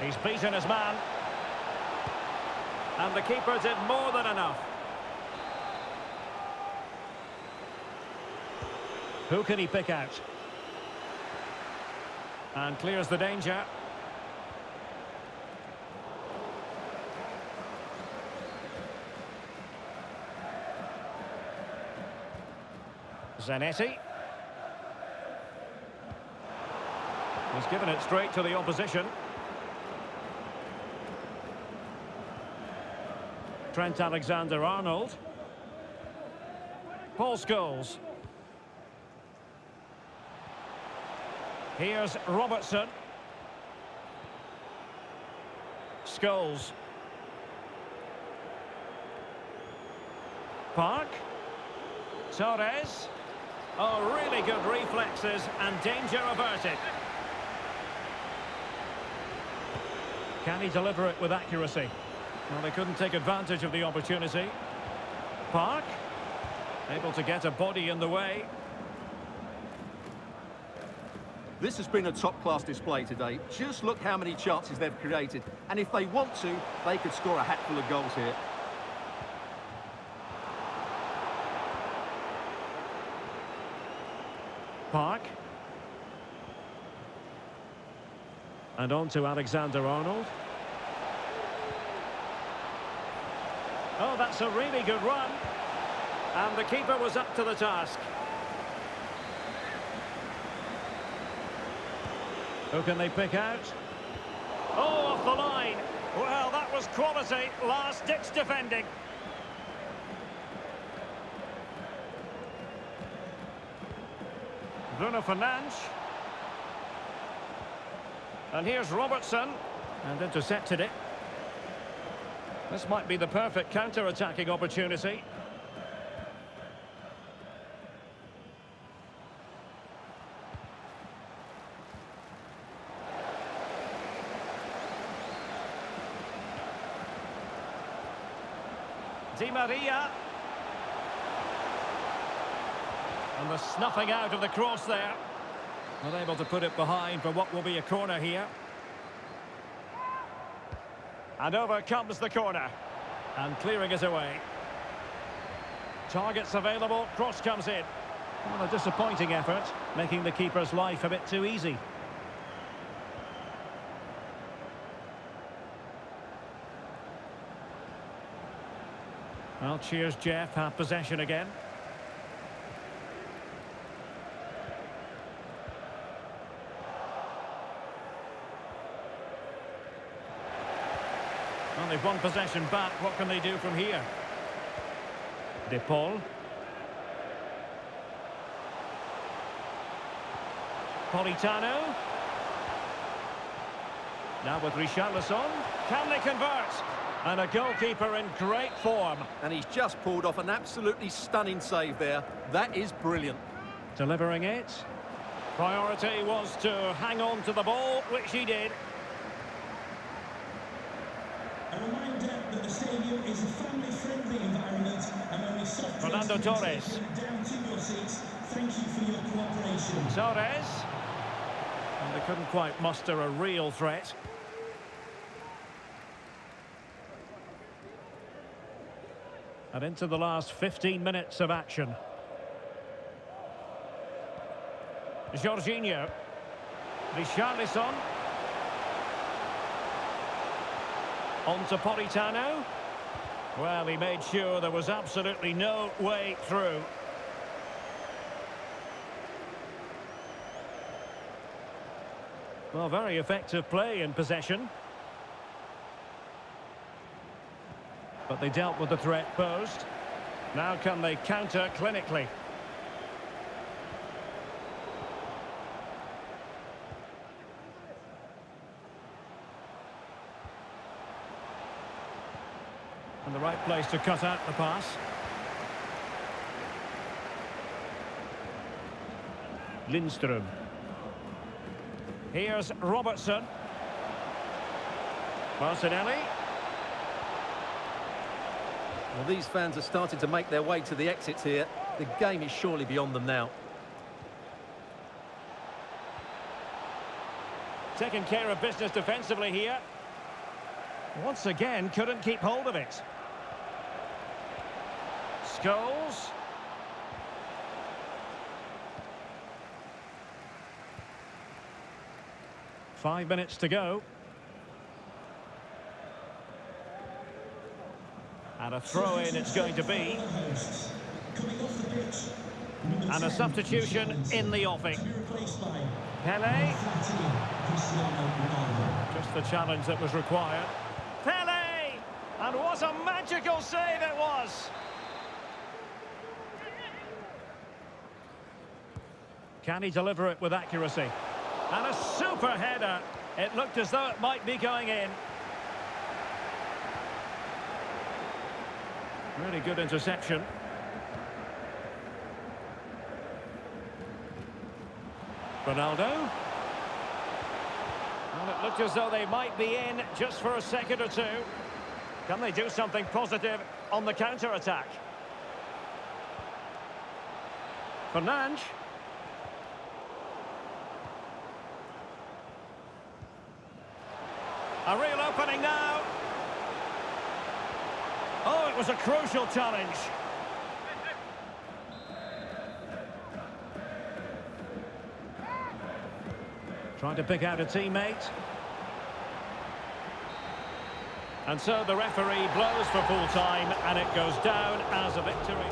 He's beaten his man. And the keeper did more than enough. Who can he pick out? And clears the danger. Zanetti. He's given it straight to the opposition. Trent Alexander-Arnold. Paul Scholes. Here's Robertson. Scholes. Park. Torres. Oh, really good reflexes and danger averted. Can he deliver it with accuracy? Well, they couldn't take advantage of the opportunity. Park. Able to get a body in the way. This has been a top-class display today. Just look how many chances they've created. And if they want to, they could score a hatful of goals here. Park. And on to Alexander-Arnold. Oh, that's a really good run. And the keeper was up to the task. Who can they pick out? Oh, off the line. Well, that was quality. Last-ditch defending. Bruno Fernandes. And here's Robertson. And intercepted it. This might be the perfect counter-attacking opportunity. Di Maria. And the snuffing out of the cross there. Not able to put it behind for what will be a corner here. And over comes the corner. And clearing it away. Targets available, cross comes in. Well, a disappointing effort, making the keeper's life a bit too easy. Well, cheers, Jeff. Have possession again. Well, they've won possession back. What can they do from here? De Paul. Politano. Now with Richarlison. Can they convert? And a goalkeeper in great form. And he's just pulled off an absolutely stunning save there. That is brilliant. Delivering it. Priority was to hang on to the ball, which he did. A reminder that the stadium is a family-friendly environment and only soft drinks Fernando Torres. down to your seats. Thank you for your cooperation. Torres. And they couldn't quite muster a real threat. And into the last 15 minutes of action. Jorginho. Richarlison. On to Politano. Well, he made sure there was absolutely no way through. Well, very effective play in possession. But they dealt with the threat posed. Now can they counter clinically? And the right place to cut out the pass. Lindström. Here's Robertson. Martinelli. Well, these fans are starting to make their way to the exits here. The game is surely beyond them now. Taking care of business defensively here. Once again, couldn't keep hold of it. Scholes. Five minutes to go. And a throw-in it's going to be. And a substitution in the offing. Pele. Just the challenge that was required. Pele! And what a magical save it was! Can he deliver it with accuracy? And a super header. It looked as though it might be going in. Really good interception. Ronaldo. Well, it looked as though they might be in just for a second or two. Can they do something positive on the counter-attack? Fernandes. A real opening now. Oh, it was a crucial challenge. Trying to pick out a teammate. And so the referee blows for full time, and it goes down as a victory.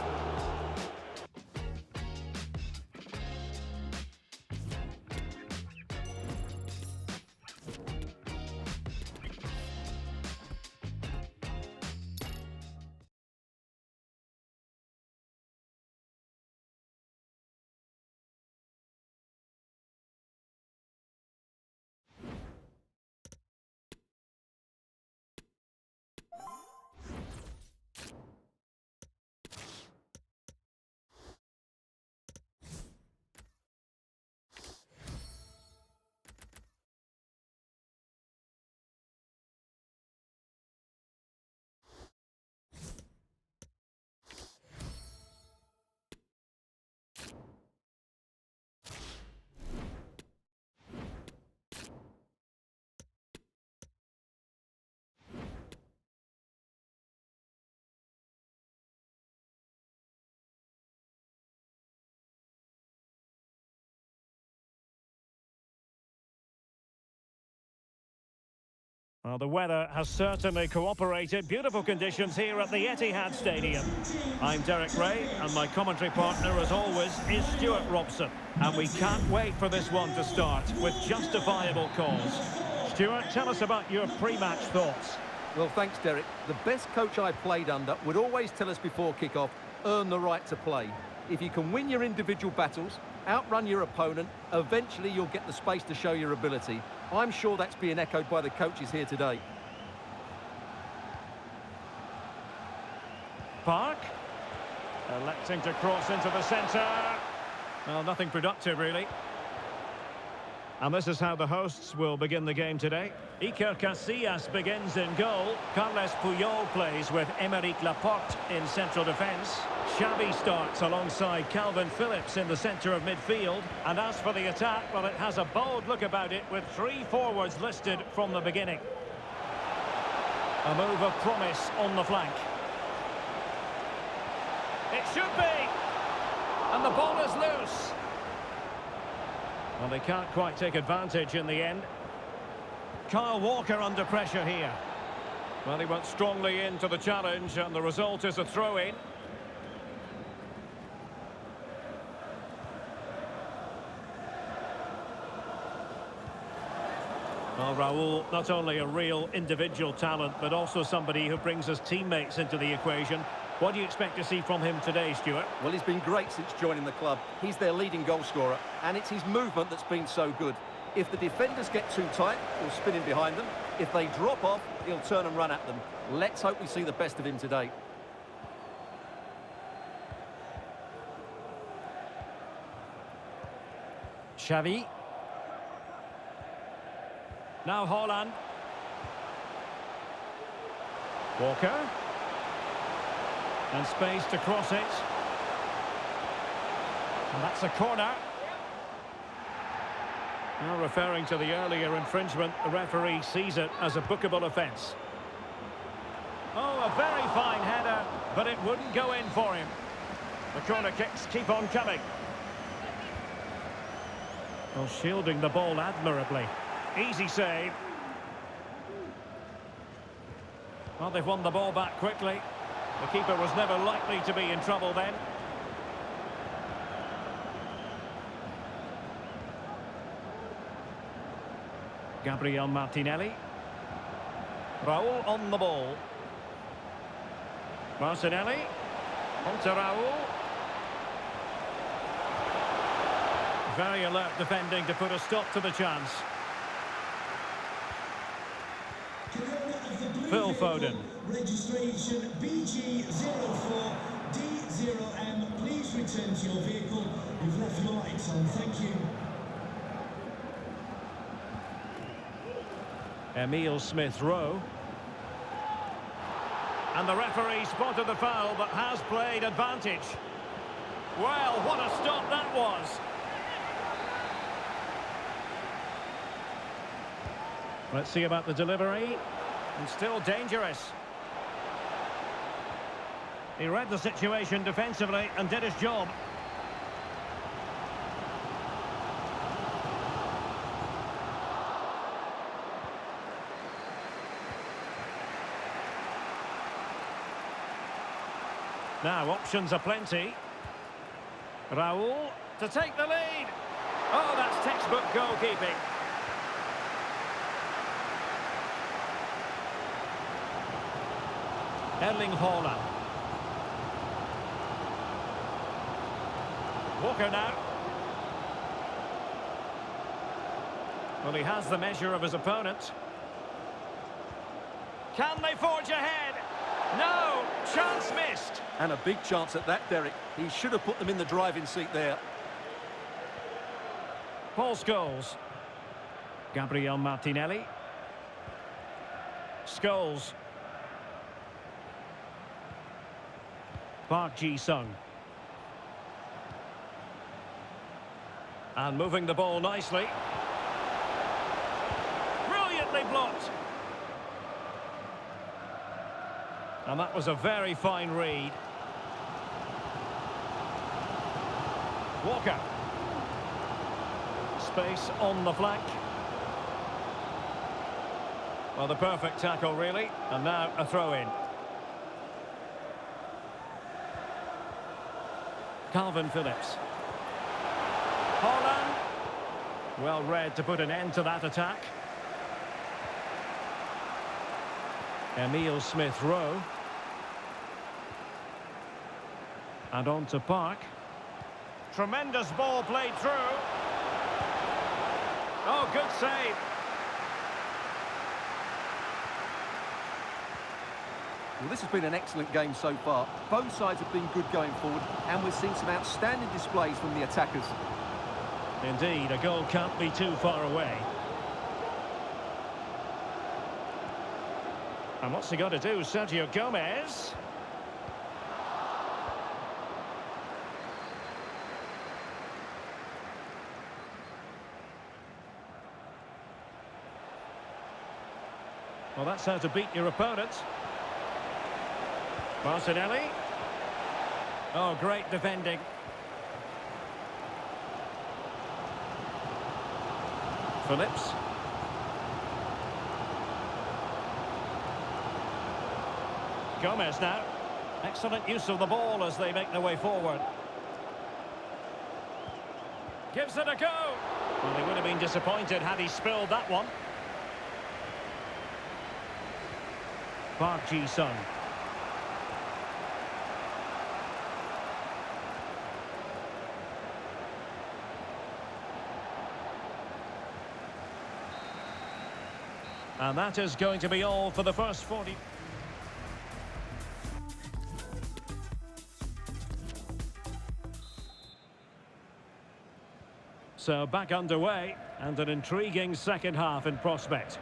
Well, the weather has certainly cooperated. Beautiful conditions here at the Etihad Stadium. I'm Derek Ray, and my commentary partner, as always, is Stuart Robson. And we can't wait for this one to start with justifiable cause. Stuart, tell us about your pre-match thoughts. Well, thanks, Derek. The best coach I played under would always tell us before kick-off, earn the right to play. If you can win your individual battles, outrun your opponent, eventually you'll get the space to show your ability. I'm sure that's being echoed by the coaches here today. Park, electing to cross into the centre. Well, nothing productive, really. And this is how the hosts will begin the game today. Iker Casillas begins in goal. Carles Puyol plays with Aymeric Laporte in central defence. Xavi starts alongside Calvin Phillips in the centre of midfield. And as for the attack, well, it has a bold look about it with 3 forwards listed from the beginning. A move of promise on the flank. It should be! And the ball is loose. Well, they can't quite take advantage in the end. Kyle Walker under pressure here. Well, he went strongly into the challenge, and the result is a throw-in. Well, Raul, not only a real individual talent, but also somebody who brings his teammates into the equation. What do you expect to see from him today, Stuart? Well, he's been great since joining the club. He's their leading goal scorer, and it's his movement that's been so good. If the defenders get too tight, he'll spin in behind them. If they drop off, he'll turn and run at them. Let's hope we see the best of him today. Xavi. Now Haaland. Walker. And space to cross it. And that's a corner. Now referring to the earlier infringement, the referee sees it as a bookable offence. Oh, a very fine header, but it wouldn't go in for him. The corner kicks keep on coming. Well, shielding the ball admirably. Easy save. Well, they've won the ball back quickly. The keeper was never likely to be in trouble then. Gabriel Martinelli. Raul on the ball. Martinelli. On to Raul. Very alert defending to put a stop to the chance. Phil Foden. Registration BG04D0M. Please return to your vehicle. You've left your lights on. Thank you. Emile Smith-Rowe. And the referee spotted the foul but has played advantage. Well, what a stop that was. Let's see about the delivery. And still dangerous. He read the situation defensively and did his job. Now, options are plenty. Raul to take the lead. Oh, that's textbook goalkeeping. Erling Haaland. Walker now. Well, he has the measure of his opponent. Can they forge ahead? No! Chance missed! And a big chance at that, Derek. He should have put them in the driving seat there. Paul Scholes. Gabriel Martinelli. Scholes. Park Ji-sung. And moving the ball nicely. Brilliantly blocked. And that was a very fine read. Walker. Space on the flank. Well, the perfect tackle, really. And now a throw-in. Calvin Phillips. Haaland. Well read to put an end to that attack. Emile Smith-Rowe. And on to Park. Tremendous ball played through. Oh, good save. Well, this has been an excellent game so far. Both sides have been good going forward, and we're seeing some outstanding displays from the attackers. Indeed, a goal can't be too far away. And what's he got to do, Sergio Gomez? Well, that's how to beat your opponent. Martinelli. Oh, great defending. Phillips. Gomez now. Excellent use of the ball as they make their way forward. Gives it a go. Well, he would have been disappointed had he spilled that one. Park Ji-sung. And that is going to be all for the first 40. So back underway, and an intriguing second half in prospect.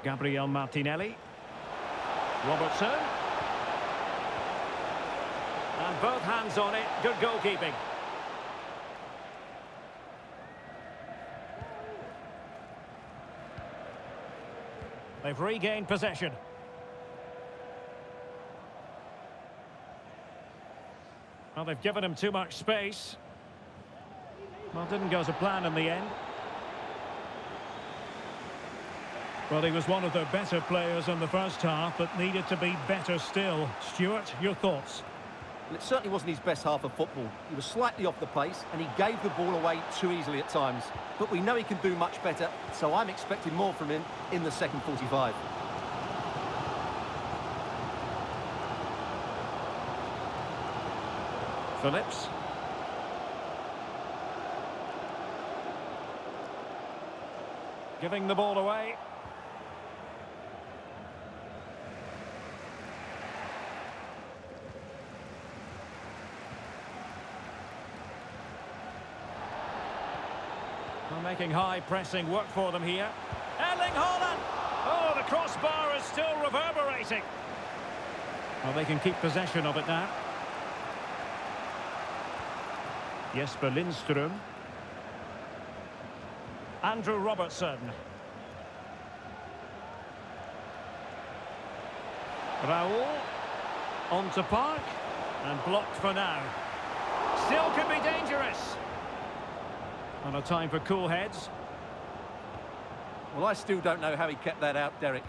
Gabriel Martinelli. Robertson. And both hands on it. Good goalkeeping. They've regained possession. Well, they've given him too much space. Well, didn't go to plan in the end. Well, he was one of their better players in the first half, but needed to be better still. Stuart, your thoughts? Well, it certainly wasn't his best half of football. He was slightly off the pace, and he gave the ball away too easily at times. But we know he can do much better, so I'm expecting more from him in the second 45. Phillips. Giving the ball away. Well, making high pressing work for them here. Erling Haaland! Oh, the crossbar is still reverberating. Well, they can keep possession of it now. Jesper Lindström. Andrew Robertson. Raul. On to Park. And blocked for now. Still could be dangerous. And a time for cool heads. Well, I still don't know how he kept that out, Derek.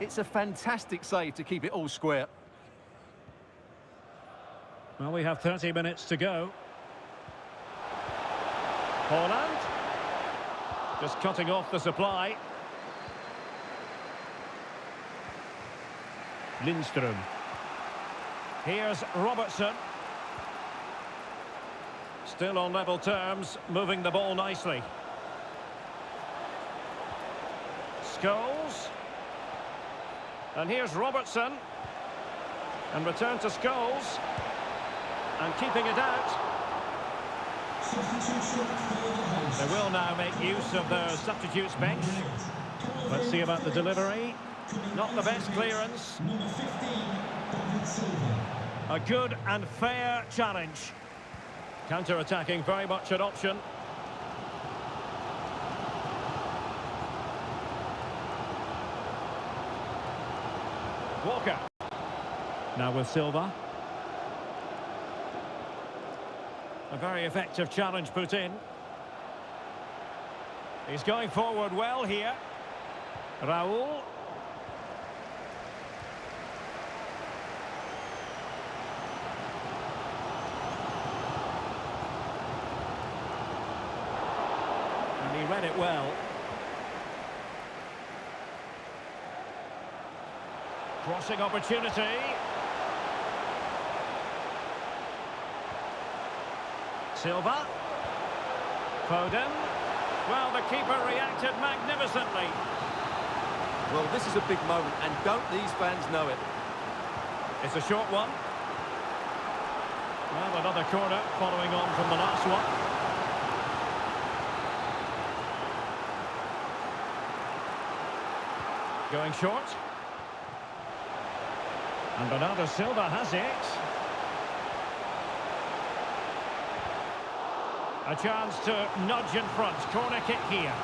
It's a fantastic save to keep it all square. Well, we have 30 minutes to go. Holland. Just cutting off the supply. Lindström. Here's Robertson. Still on level terms, moving the ball nicely. Scholes. And here's Robertson. And return to Scholes. And keeping it out. They will now make use of their substitutes bench. Let's see about the delivery. Not the best clearance. A good and fair challenge. Counter-attacking very much an option. Walker. Now with Silva. A very effective challenge put in. He's going forward well here. Raul. And he read it well. Crossing opportunity. Silva. Foden. Well, the keeper reacted magnificently. Well, this is a big moment, and don't these fans know it? It's a short one. Well, another corner following on from the last one. Going short. And Bernardo Silva has it. A chance to nudge in front. Corner kick here.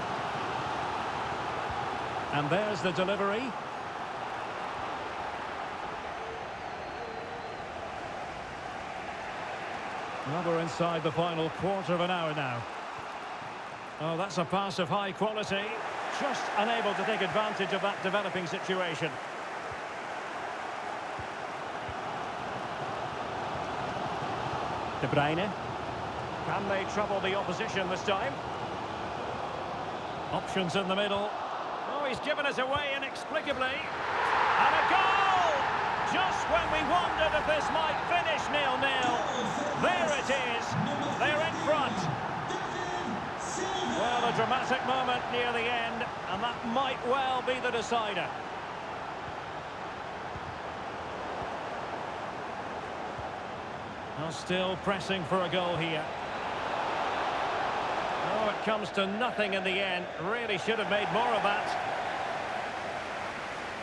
And there's the delivery. Well, we're inside the final quarter of an hour now. Oh, that's a pass of high quality. Just unable to take advantage of that developing situation. De Bruyne. Can they trouble the opposition this time? Options in the middle. Oh, he's given us away inexplicably. And a goal! Just when we wondered if this might finish 0-0. There it is. They're in front. Well, a dramatic moment near the end, and that might well be the decider. Well, still pressing for a goal here. Oh, it comes to nothing in the end. Really should have made more of that.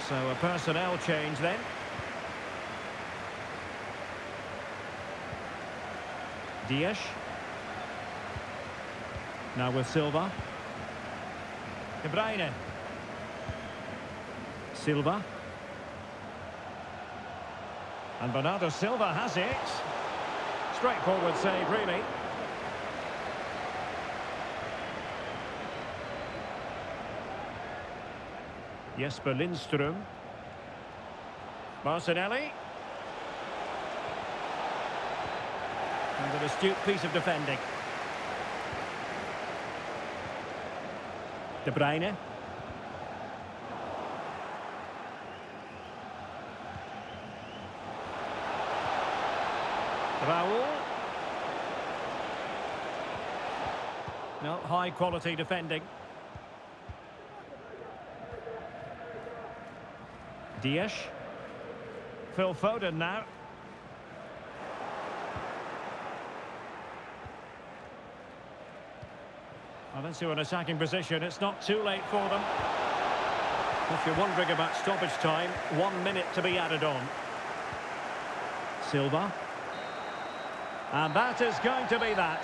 So a personnel change then. Dias. Now with Silva. De Bruyne. Silva. And Bernardo Silva has it. Straightforward save, really. Jesper Lindström. Martinelli. And an astute piece of defending. De Bruyne. Raul. No, high quality defending. Dias. Phil Foden now. Well, into an attacking position. It's not too late for them. If you're wondering about stoppage time, 1 minute to be added on. Silva. And that is going to be that.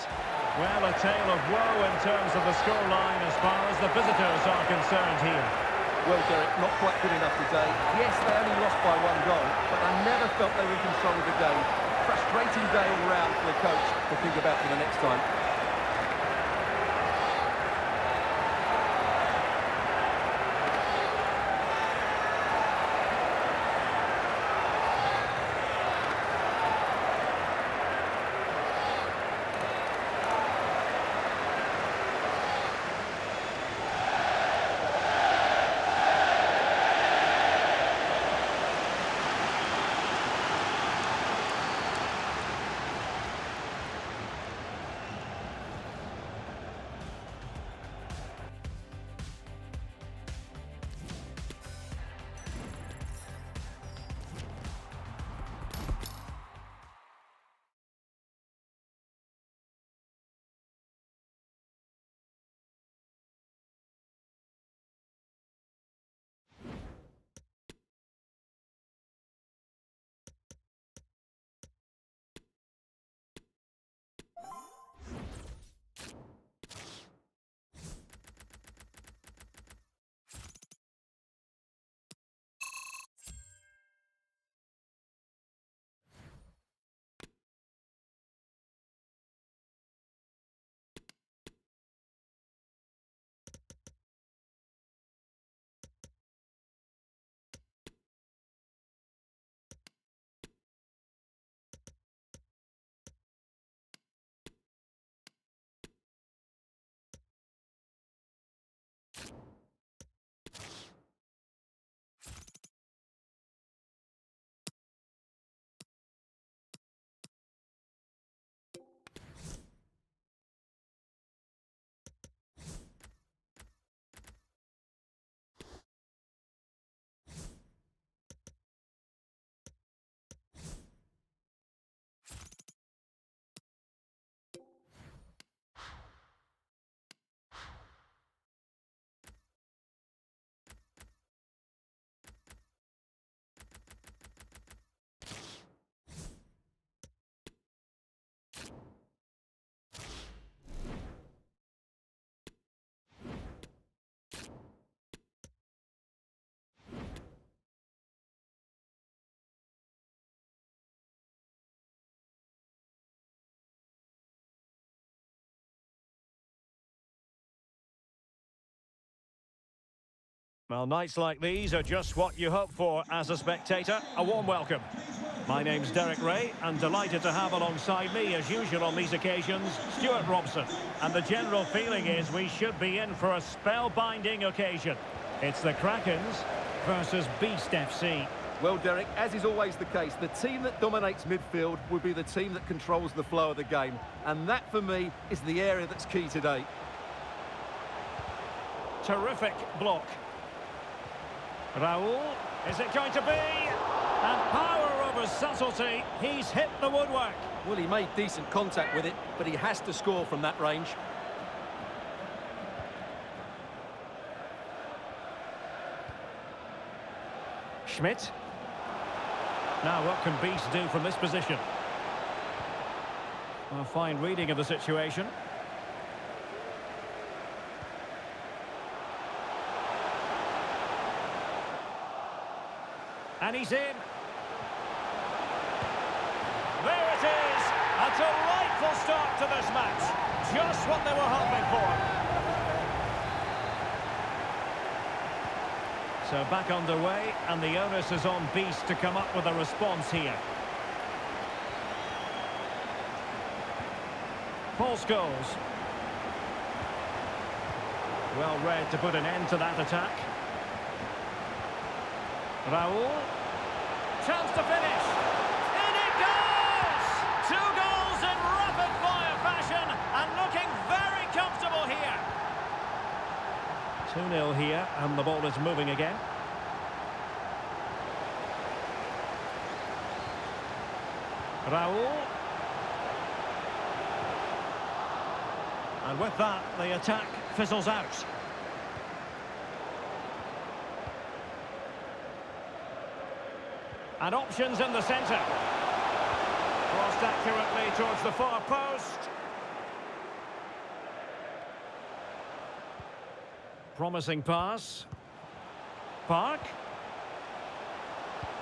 Well, a tale of woe in terms of the scoreline as far as the visitors are concerned here. Well, Derek, not quite good enough today. Yes, they only lost by 1 goal, but I never felt they were in control of the game. Frustrating day all round for the coach to think about for the next time. Well, nights like these are just what you hope for as a spectator. A warm welcome. My name's Derek Ray, and delighted to have alongside me, as usual on these occasions, Stuart Robson. And the general feeling is we should be in for a spellbinding occasion. It's the Krakens versus Beast FC. Well, Derek, as is always the case, the team that dominates midfield will be the team that controls the flow of the game. And that, for me, is the area that's key today. Terrific block. Raul, is it going to be? And power over subtlety, he's hit the woodwork. Well, he made decent contact with it, but he has to score from that range. Schmidt. Now, what can Beast do from this position? A fine reading of the situation. And he's in. There it is. A delightful start to this match. Just what they were hoping for. So back underway, and the onus is on Beast to come up with a response here. Paul Scholes. Well read to put an end to that attack. Raul. Chance to finish. In it goes! 2 goals in rapid-fire fashion, and looking very comfortable here. 2-0 here, and the ball is moving again. Raul. And with that, the attack fizzles out. And options in the centre. Crossed accurately towards the far post. Promising pass. Park.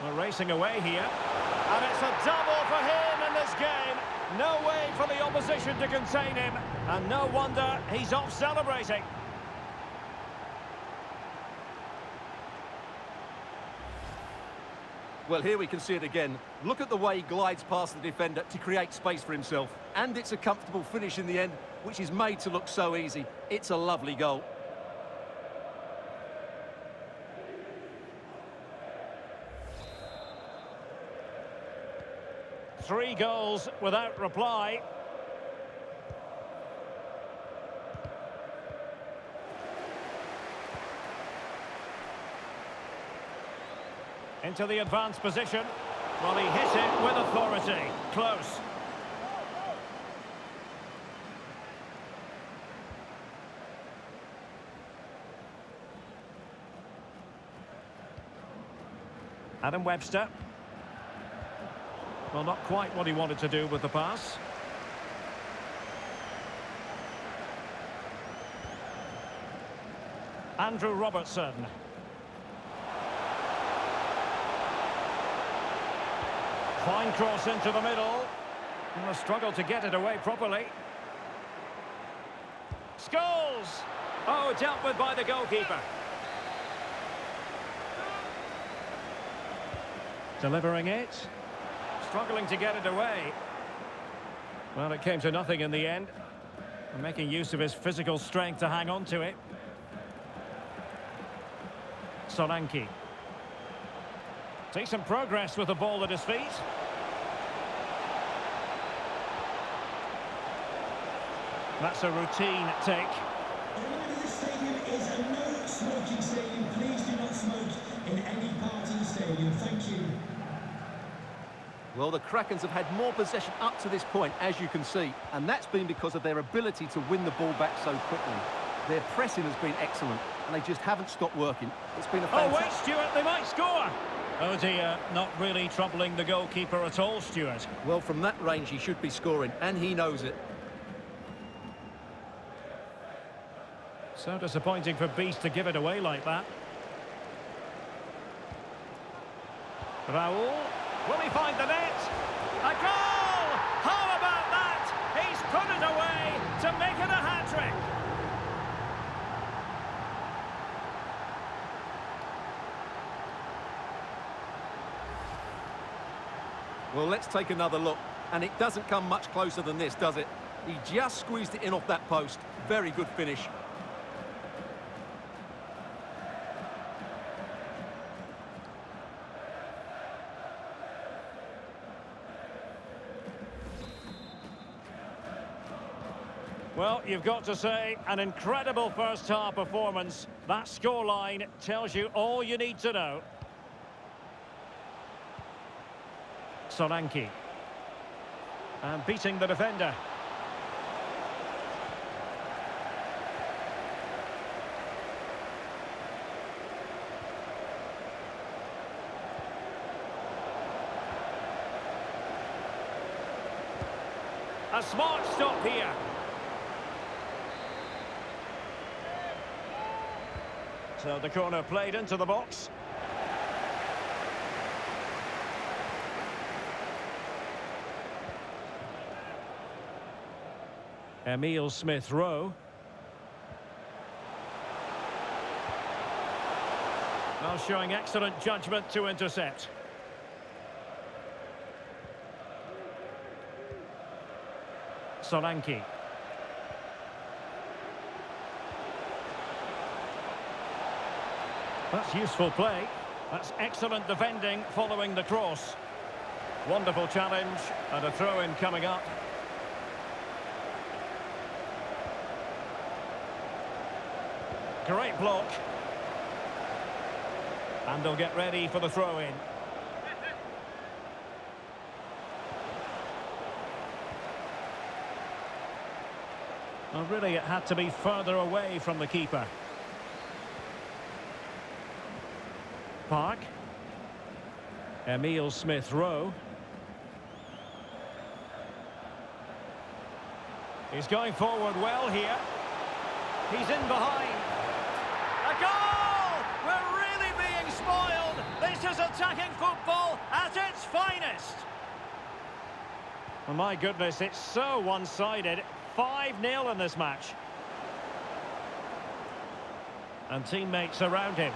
We're racing away here. And it's a double for him in this game. No way for the opposition to contain him. And no wonder he's off celebrating. Well, here we can see it again. Look at the way he glides past the defender to create space for himself. And it's a comfortable finish in the end, which is made to look so easy. It's a lovely goal. Three goals without reply. Into the advanced position. Well, he hit it with authority. Close. Adam Webster. Well, not quite what he wanted to do with the pass. Andrew Robertson. Fine cross into the middle. And a struggle to get it away properly. Scholes! Oh, dealt with by the goalkeeper. Delivering it. Struggling to get it away. Well, it came to nothing in the end. Making use of his physical strength to hang on to it. Solanke. Decent progress with the ball at his feet. That's a routine take. The reminder, this stadium is a no-smoking stadium. Please do not smoke in any part of the stadium. Thank you. Well, the Krakens have had more possession up to this point, as you can see, and that's been because of their ability to win the ball back so quickly. Their pressing has been excellent, and they just haven't stopped working. It's been a fantastic... Oh, wait, Stuart, they might score! Oh dear, not really troubling the goalkeeper at all, Stuart. Well, from that range, he should be scoring, and he knows it. So disappointing for Beast to give it away like that. Raul. Will he find the net? A goal! How about that? He's put it away to make it a hat-trick. Well, let's take another look. And it doesn't come much closer than this, does it? He just squeezed it in off that post. Very good finish. Well, you've got to say, an incredible first-half performance. That scoreline tells you all you need to know. Solanke. And beating the defender. A smart stop here. So the corner played into the box. Emile Smith-Rowe. Well, showing excellent judgment to intercept. Solanke. That's useful play. That's excellent defending following the cross. Wonderful challenge and a throw-in coming up. Great block. And they'll get ready for the throw-in. Well, really, it had to be further away from the keeper. Park. Emile Smith-Rowe. He's going forward well here. He's in behind. A goal! We're really being spoiled. This is attacking football at its finest. Oh my goodness, it's so one-sided. 5-0 in this match. And teammates around him.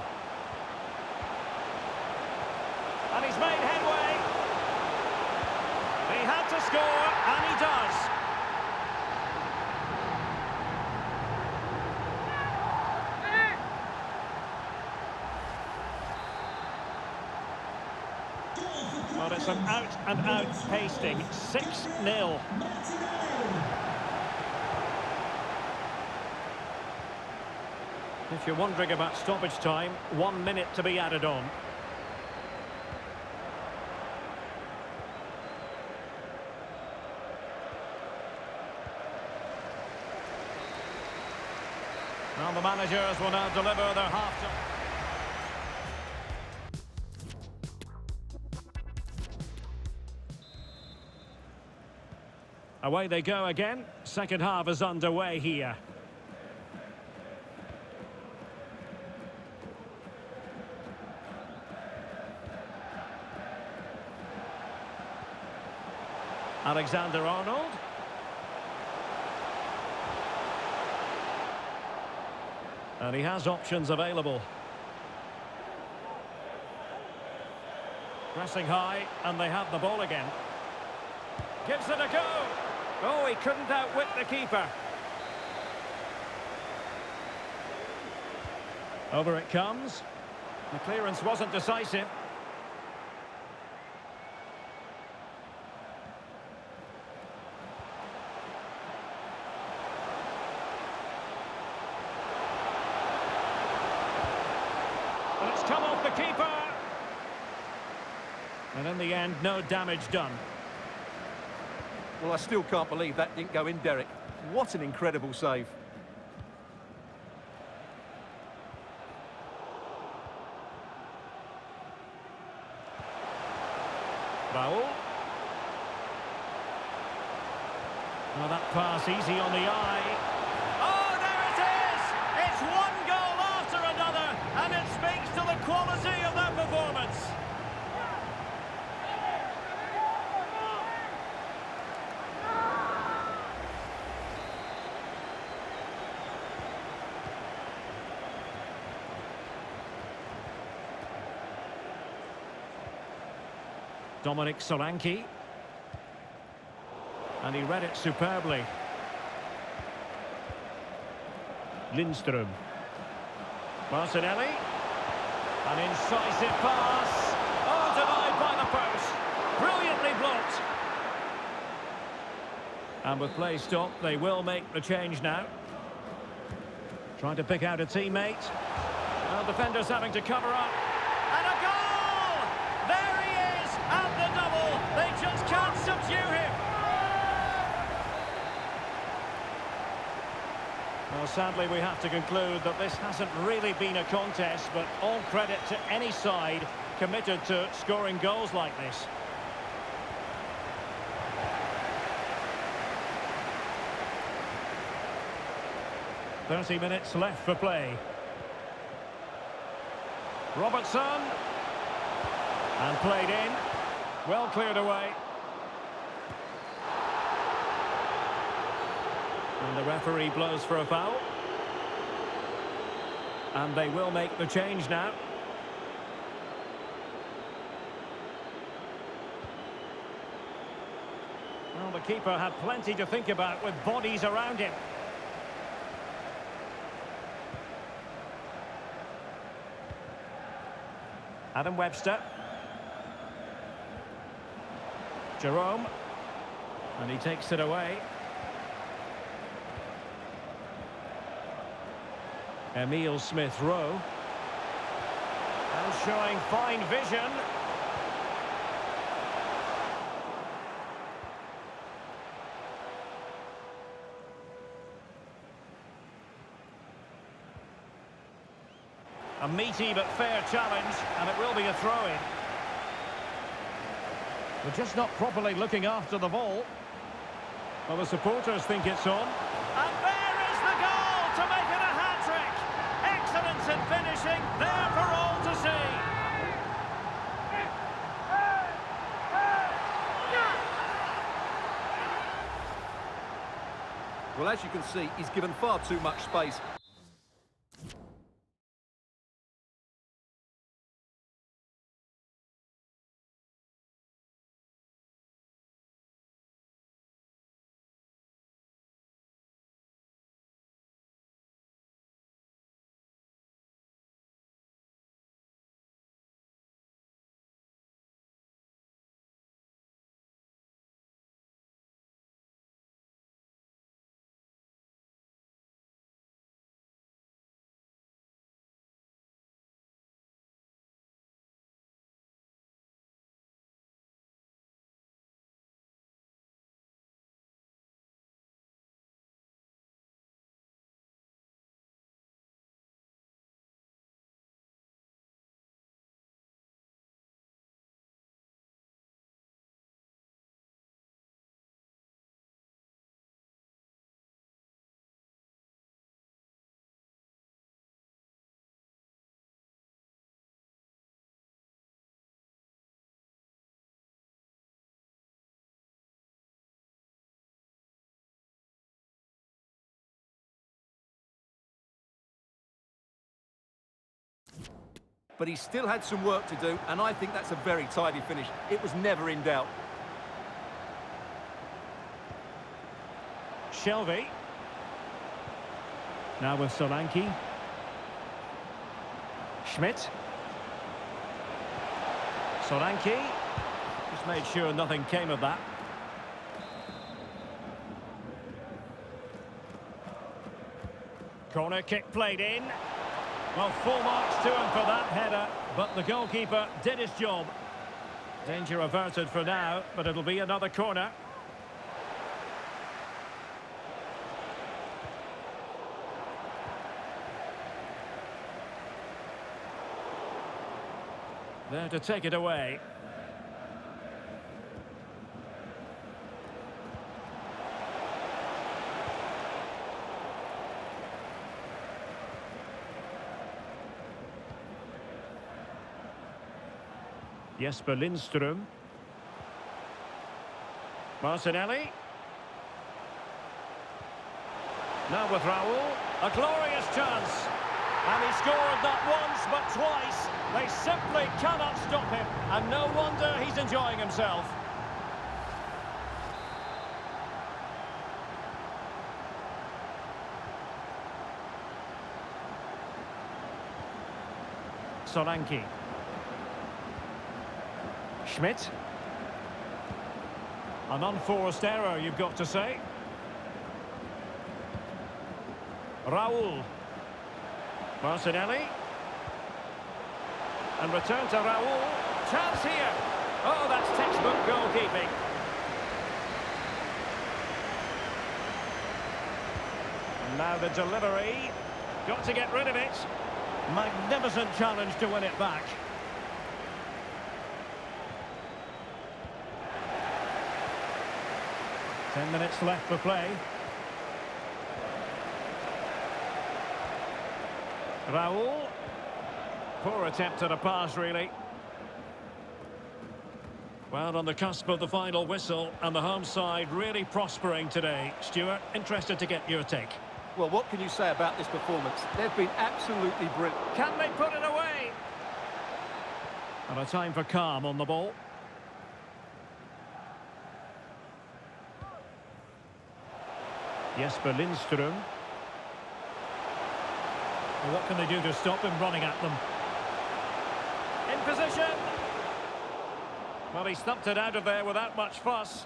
And he's made headway. He had to score, and he does. Well, it's an out-and-out pasting. 6-0. If you're wondering about stoppage time, 1 minute to be added on. Now the managers will now deliver their half-time. Away they go again. Second half is underway here. Alexander-Arnold. And he has options available. Pressing high, and they have the ball again. Gives it a go. Oh, he couldn't outwit the keeper. Over it comes. The clearance wasn't decisive. And it's come off the keeper. And in the end, no damage done. Well, I still can't believe that didn't go in, Derek. What an incredible save. Raul. Well, that pass easy on the eye. Oh, there it is! It's one goal after another, and it speaks to the quality of their performance. Dominic Solanke. And he read it superbly. Lindström. Martinelli. An incisive pass. Oh, denied by the post. Brilliantly blocked. And with play stopped, they will make the change now. Trying to pick out a teammate. Well, defenders having to cover up. And a goal! There he is at the double. They just can't subdue him. Well, sadly, we have to conclude that this hasn't really been a contest, but all credit to any side committed to scoring goals like this. "30 minutes left for play. Robertson. And played in. Well cleared away. And the referee blows for a foul. And they will make the change now. Well, the keeper had plenty to think about with bodies around him. Adam Webster. Jerome. And he takes it away. Emile Smith-Rowe. And showing fine vision. A meaty but fair challenge, and it will be a throw-in. They're just not properly looking after the ball. Well, the supporters think it's on. And there is the goal to make it a hat-trick. Excellence in finishing, there for all to see. Well, as you can see, he's given far too much space. But he still had some work to do, and I think that's a very tidy finish. It was never in doubt. Shelby. Now with Solanke. Schmidt. Solanke. Just made sure nothing came of that. Corner kick played in. Well, full marks to him for that header, but the goalkeeper did his job. Danger averted for now, but it'll be another corner. There to take it away. Jesper Lindström. Martinelli. Now with Raul. A glorious chance. And he scored not once but twice. They simply cannot stop him. And no wonder he's enjoying himself. Solanke. Schmidt. An unforced error, you've got to say. Raul. Martinelli. And return to Raul. Chance here. Oh, that's textbook goalkeeping. And now the delivery. Got to get rid of it. Magnificent challenge to win it back. Ten minutes left for play. Raul. Poor attempt at a pass, really. Well, on the cusp of the final whistle, and the home side really prospering today. Stuart, interested to get your take. Well, what can you say about this performance? They've been absolutely brilliant. Can they put it away? And a time for calm on the ball. Jesper Lindström. Well, what can they do to stop him running at them? In position. Well, he stumped it out of there without much fuss.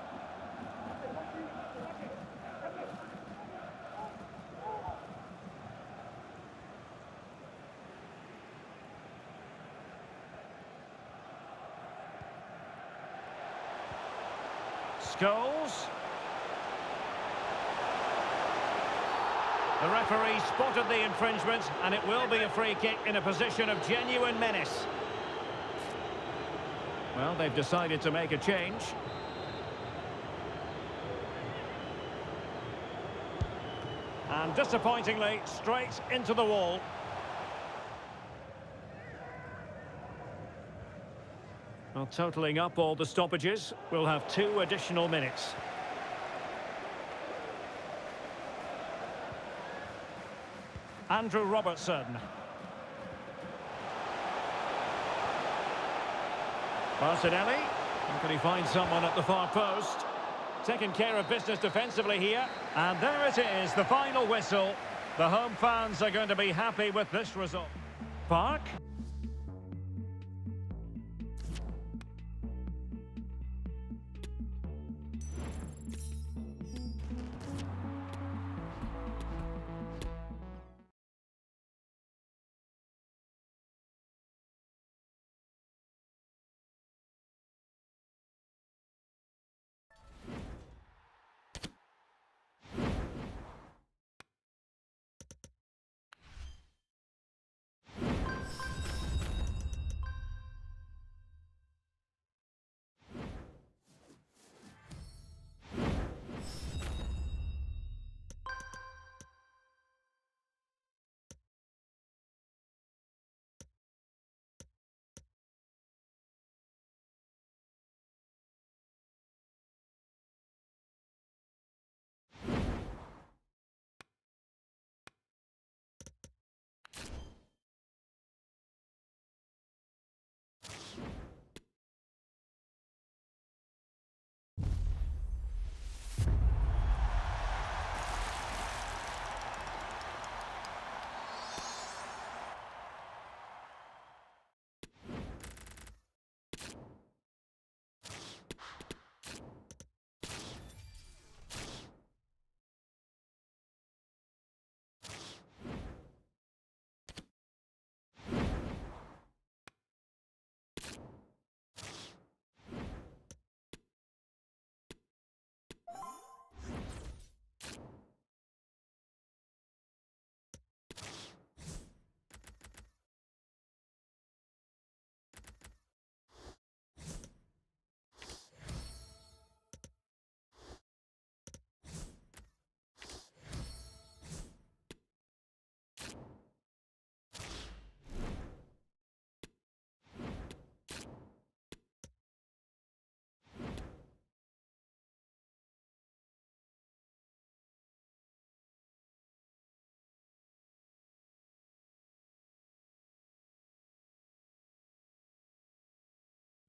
Scholes. The referee spotted the infringement, and it will be a free kick in a position of genuine menace. Well, they've decided to make a change. And disappointingly, straight into the wall. Well, totalling up all the stoppages, we'll have 2 additional minutes. Andrew Robertson. Martinelli. And can he find someone at the far post? Taking care of business defensively here. And there it is, the final whistle. The home fans are going to be happy with this result. Park.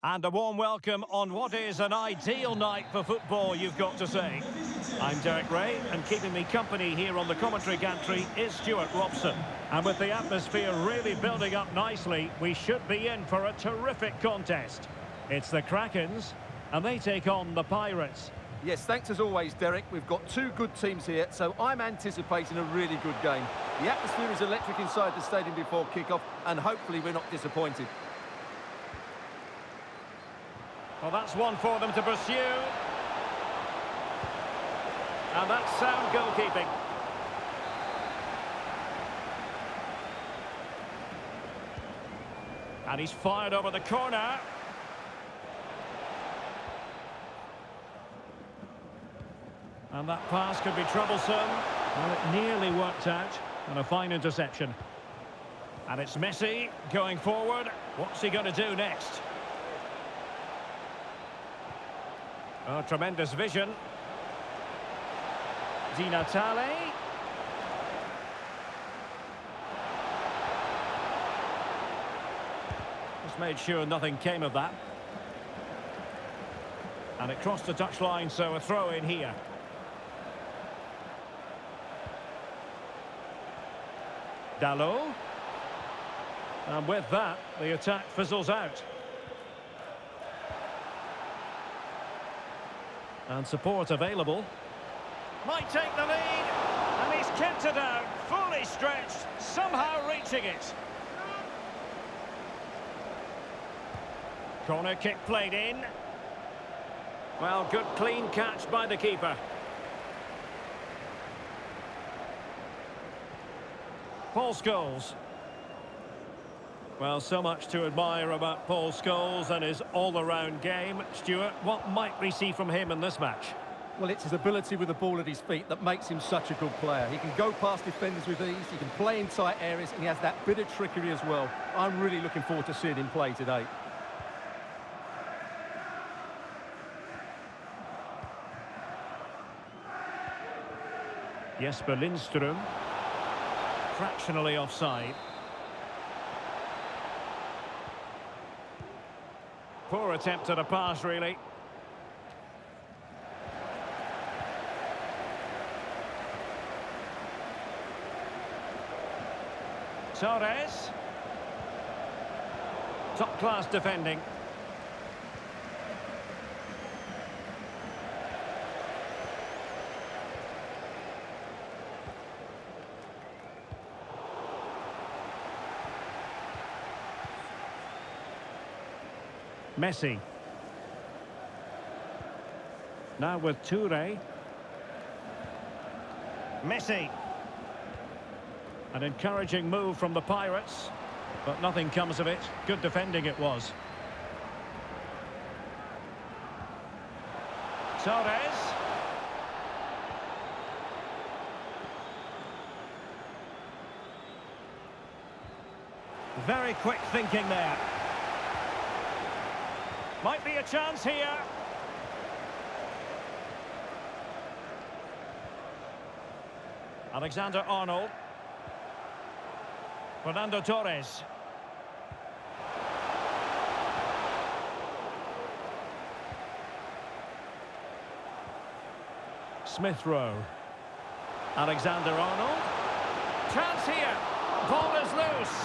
And a warm welcome on what is an ideal night for football, you've got to say. I'm Derek Ray, and keeping me company here on the commentary gantry is Stuart Robson. And with the atmosphere really building up nicely, we should be in for a terrific contest. It's the Krakens, and they take on the Pirates. Yes, thanks as always, Derek. We've got 2 good teams here, so I'm anticipating a really good game. The atmosphere is electric inside the stadium before kick-off, and hopefully we're not disappointed. Well, that's one for them to pursue. And that's sound goalkeeping. And he's fired over the corner. And that pass could be troublesome. Well, it nearly worked out. And a fine interception. And it's Messi going forward. What's he going to do next? Oh, tremendous vision. Di Natale. Just made sure nothing came of that. And it crossed the touchline, so a throw in here. Dalot. And with that, the attack fizzles out. And support available. Might take the lead. And he's kept it out. Fully stretched. Somehow reaching it. Corner kick played in. Well, good clean catch by the keeper. Paul Scholes. Well, so much to admire about Paul Scholes and his all-around game. Stuart, what might we see from him in this match? Well, it's his ability with the ball at his feet that makes him such a good player. He can go past defenders with ease, he can play in tight areas, and he has that bit of trickery as well. I'm really looking forward to seeing him play today. Jesper Lindström. Fractionally offside. Poor attempt at a pass, really. Torres. Top-class defending. Messi. Now with Toure. Messi. An encouraging move from the Pirates, but nothing comes of it. Good defending it was. Torres. Very quick thinking there. Might be a chance here. Alexander-Arnold. Fernando Torres. Smith Rowe. Alexander-Arnold. Chance here. Ball is loose.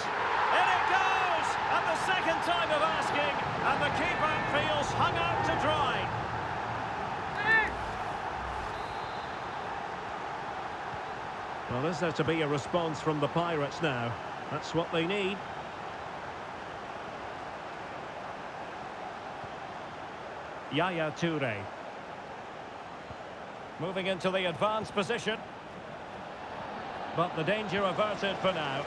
In it goes! At the second time of asking, and the keeper feels hung out to dry. Well, is there to be a response from the Pirates now? That's what they need. Yaya Toure. Moving into the advanced position. But the danger averted for now.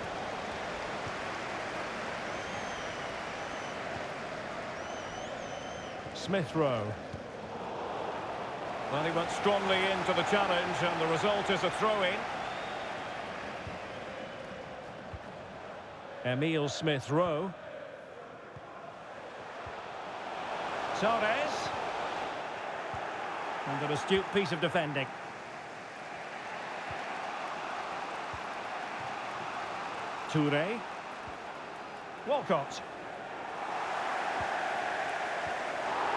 Smith Rowe. Well, he went strongly into the challenge, and the result is a throw-in. Emile Smith Rowe. Torres. And an astute piece of defending. Toure. Walcott.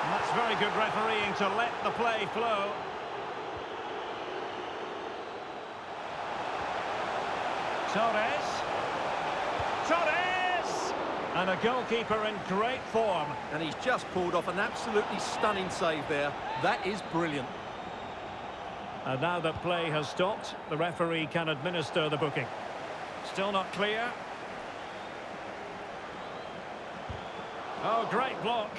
And that's very good refereeing to let the play flow. Torres. Torres! And a goalkeeper in great form. And he's just pulled off an absolutely stunning save there. That is brilliant. And now that play has stopped, the referee can administer the booking. Still not clear. Oh, great block.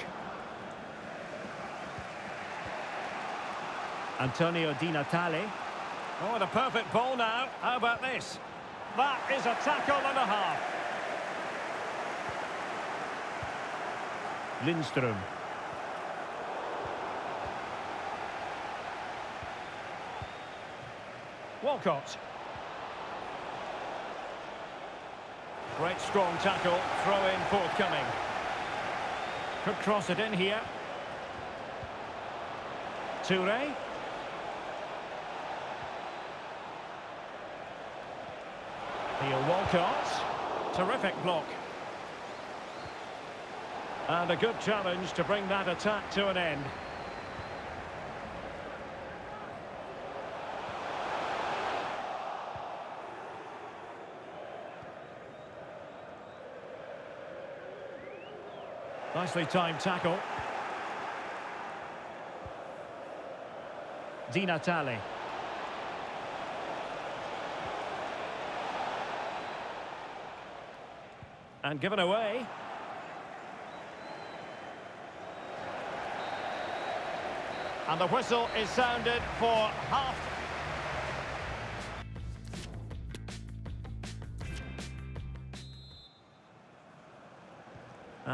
Antonio Di Natale. Oh, and a perfect ball now. How about this? That is a tackle and a half. Lindström. Walcott. Great strong tackle, throw in forthcoming. Could cross it in here. Toure. Theo Walcott. Terrific block. And a good challenge to bring that attack to an end. Nicely timed tackle. Di Natale. And given away. And the whistle is sounded for half.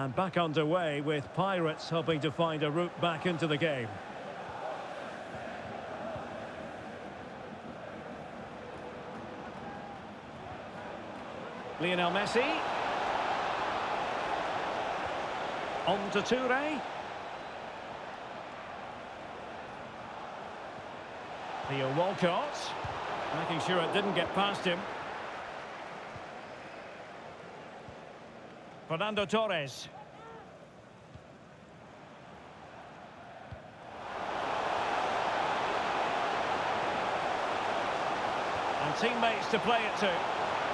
And back underway with Pirates hoping to find a route back into the game. Lionel Messi. On to Toure. Theo Walcott. Making sure it didn't get past him. Fernando Torres. And teammates to play it to.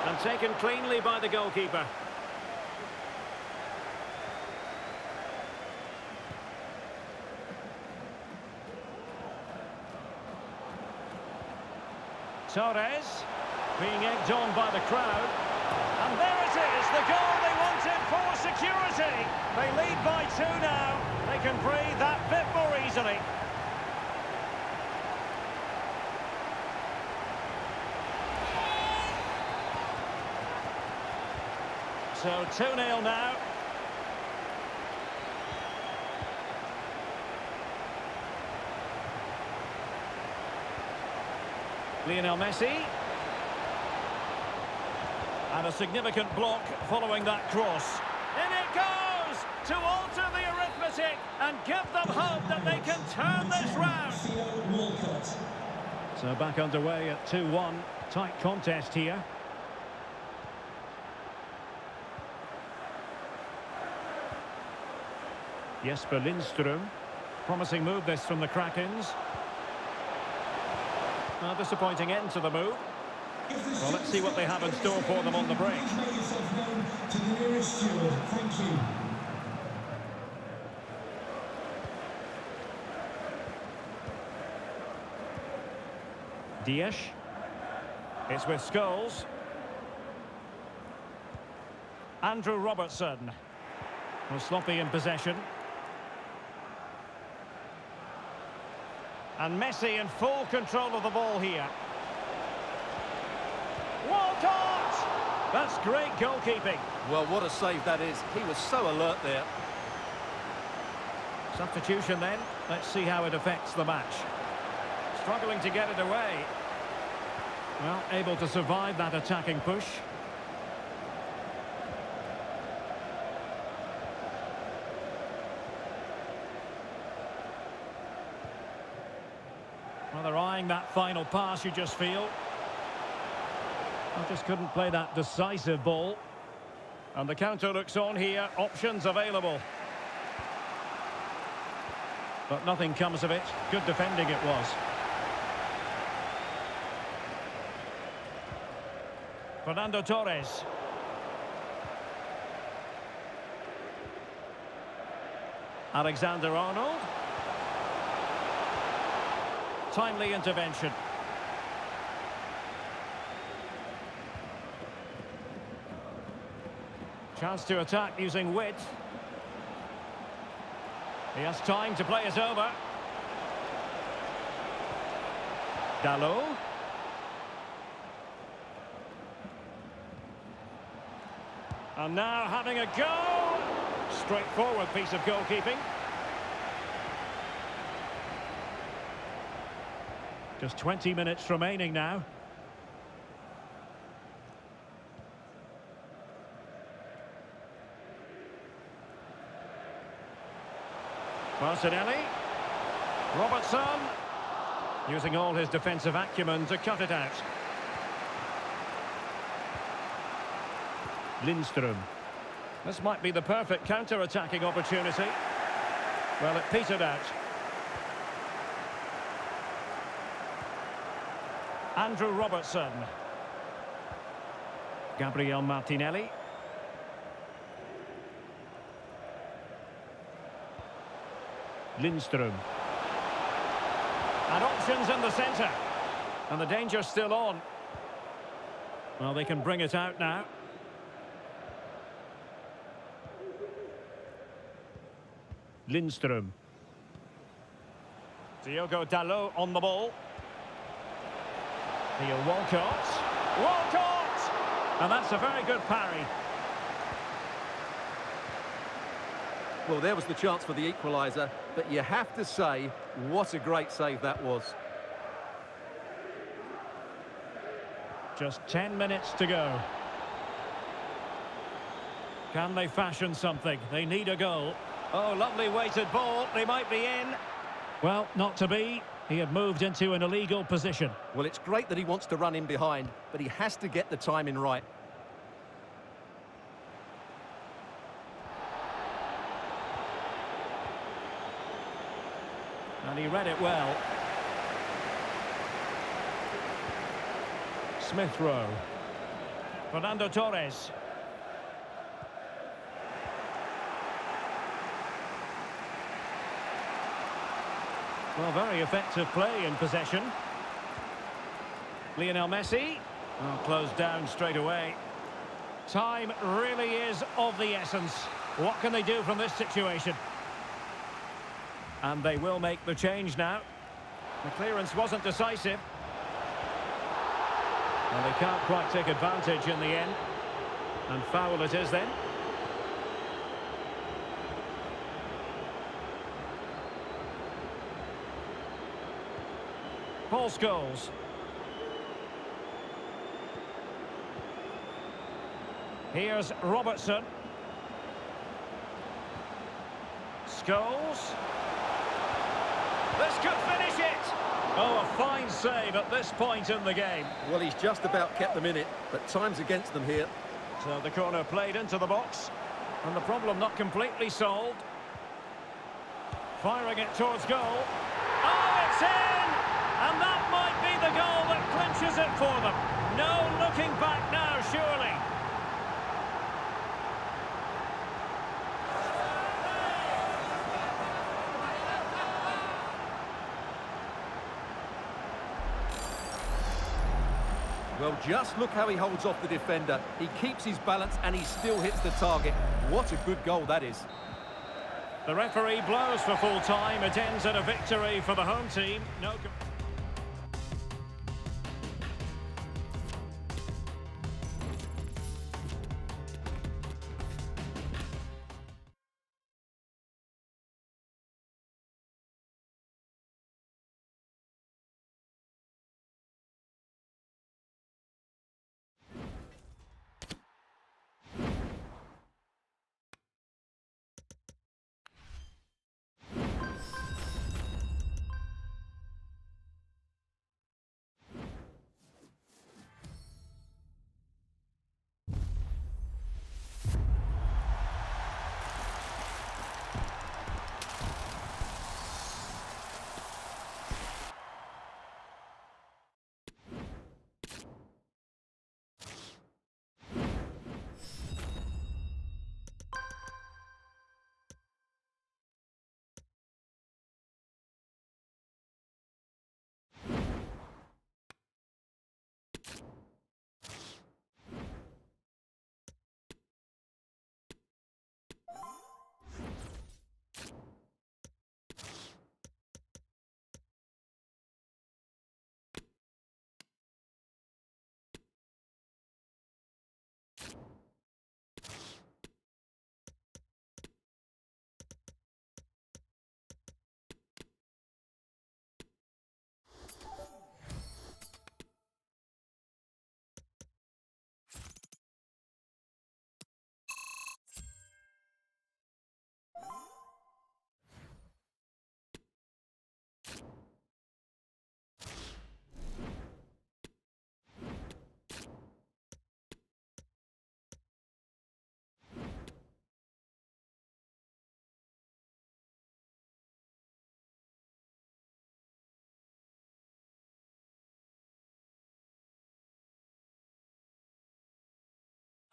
And taken cleanly by the goalkeeper. Torres being egged on by the crowd. And there it is, the goal they wanted for security. They lead by 2 now. They can breathe that bit more easily. So 2-0 now. Lionel Messi. And a significant block following that cross. In it goes to alter the arithmetic and give them hope that they can turn this round. So back underway at 2-1. Tight contest here. Jesper Lindström. Promising move this from the Krakens. A disappointing end to the move. Well, let's see what they have in store for them on the break. Dias. It's with Scholes. Andrew Robertson. Was sloppy in possession. And Messi in full control of the ball here. Walcott! That's great goalkeeping. Well, what a save that is. He was so alert there. Substitution then. Let's see how it affects the match. Struggling to get it away. Well, able to survive that attacking push. Well, they're eyeing that final pass, you just feel. I just couldn't play that decisive ball. And the counter looks on here. Options available. But nothing comes of it. Good defending it was. Fernando Torres. Alexander-Arnold. Timely intervention. Chance to attack using width. He has time to play it over. Dalot. And now having a go. Straightforward piece of goalkeeping. Just 20 minutes remaining now. Martinelli. Robertson. Using all his defensive acumen to cut it out. Lindström. This might be the perfect counter-attacking opportunity. Well, it petered out. Andrew Robertson. Gabriel Martinelli. Lindström. And options in the centre. And the danger's still on. Well, they can bring it out now. Lindström. Diogo Dalot on the ball. Theo Walcott. Walcott! And that's a very good parry. Well, there was the chance for the equaliser, but you have to say, what a great save that was. Just 10 minutes to go. Can they fashion something? They need a goal. Oh, lovely weighted ball. They might be in. Well, not to be. He had moved into an illegal position. Well, it's great that he wants to run in behind, but he has to get the timing right. And he read it well. Smith Rowe. Fernando Torres. Well, very effective play in possession. Lionel Messi. Oh, closed down straight away. Time really is of the essence. What can they do from this situation? And they will make the change now. The clearance wasn't decisive. Well, they can't quite take advantage in the end. And foul it is then. Paul Scholes. Here's Robertson. Scholes. This could finish it. Oh, a fine save at this point in the game. Well, he's just about kept them in it, but time's against them here. So the corner played into the box. And the problem not completely solved. Firing it towards goal. Oh, it's in! And that might be the goal that clinches it for them. No looking back now, surely. Well, just look how he holds off the defender. He keeps his balance and he still hits the target. What a good goal that is. The referee blows for full time. It ends in a victory for the home team.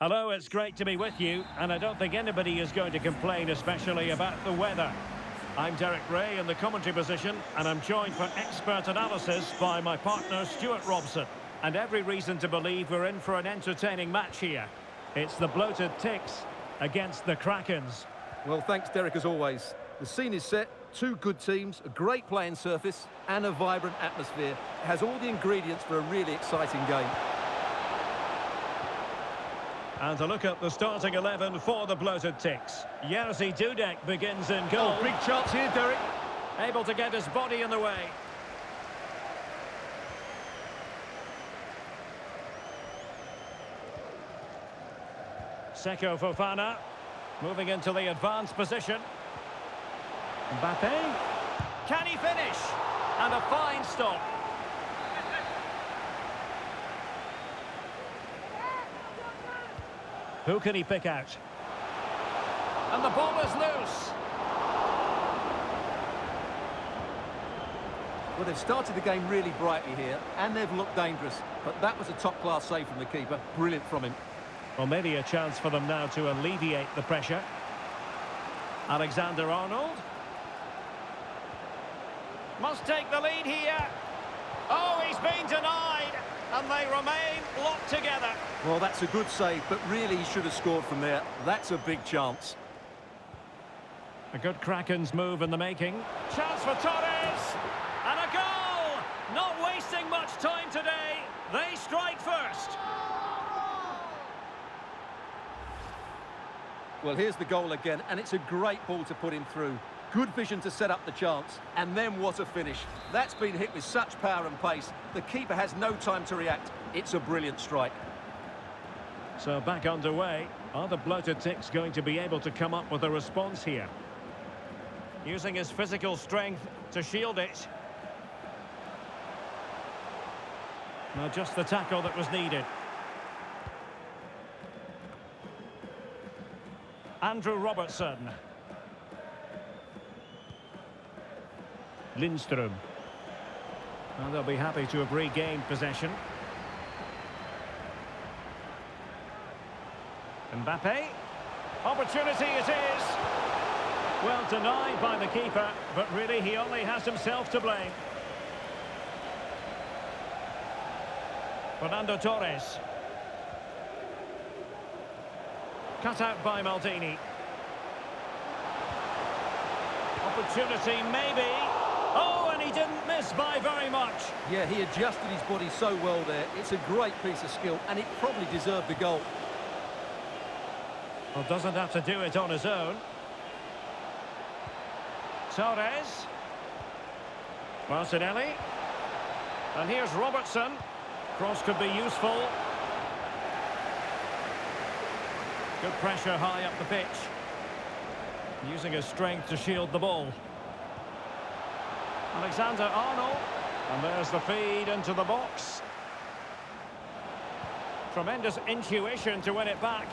Hello, it's great to be with you, and I don't think anybody is going to complain, especially about the weather. I'm Derek Ray in the commentary position, and I'm joined for expert analysis by my partner Stuart Robson. And every reason to believe we're in for an entertaining match here. It's the bloated Ticks against the Krakens. Well, thanks, Derek, as always. The scene is set, two good teams, a great playing surface, and a vibrant atmosphere. It has all the ingredients for a really exciting game. And to look at the starting 11 for the bloated ticks. Jerzy Dudek begins in goal. Oh, big chance here, Derek. Able to get his body in the way. Seko Fofana moving into the advanced position. Mbappe. Can he finish? And a fine stop. Who can he pick out? And the ball is loose. Well, they've started the game really brightly here, and they've looked dangerous. But that was a top-class save from the keeper. Brilliant from him. Well, maybe a chance for them now to alleviate the pressure. Alexander-Arnold. Must take the lead here. Oh, he's been denied. And they remain locked together. Well, that's a good save, but really he should have scored from there. That's a big chance. A good Kraken's move in the making. Chance for Torres. And a goal! Not wasting much time today. They strike first. Well, here's the goal again, and it's a great ball to put him through. Good vision to set up the chance, and then what a finish. That's been hit with such power and pace. The keeper has no time to react. It's a brilliant strike. So back underway. Are the bloated ticks going to be able to come up with a response here? Using his physical strength to shield it. Now just the tackle that was needed. Andrew Robertson. Lindström. And they'll be happy to have regained possession. Mbappe. Opportunity it is. Well denied by the keeper, but really he only has himself to blame. Fernando Torres. Cut out by Maldini. Opportunity maybe. Oh, and he didn't miss by very much. Yeah, he adjusted his body so well there. It's a great piece of skill, and it probably deserved the goal. Well, doesn't have to do it on his own. Torres. Martinelli. And here's Robertson. Cross could be useful. Good pressure high up the pitch. Using his strength to shield the ball. Alexander-Arnold. And there's the feed into the box. Tremendous intuition to win it back.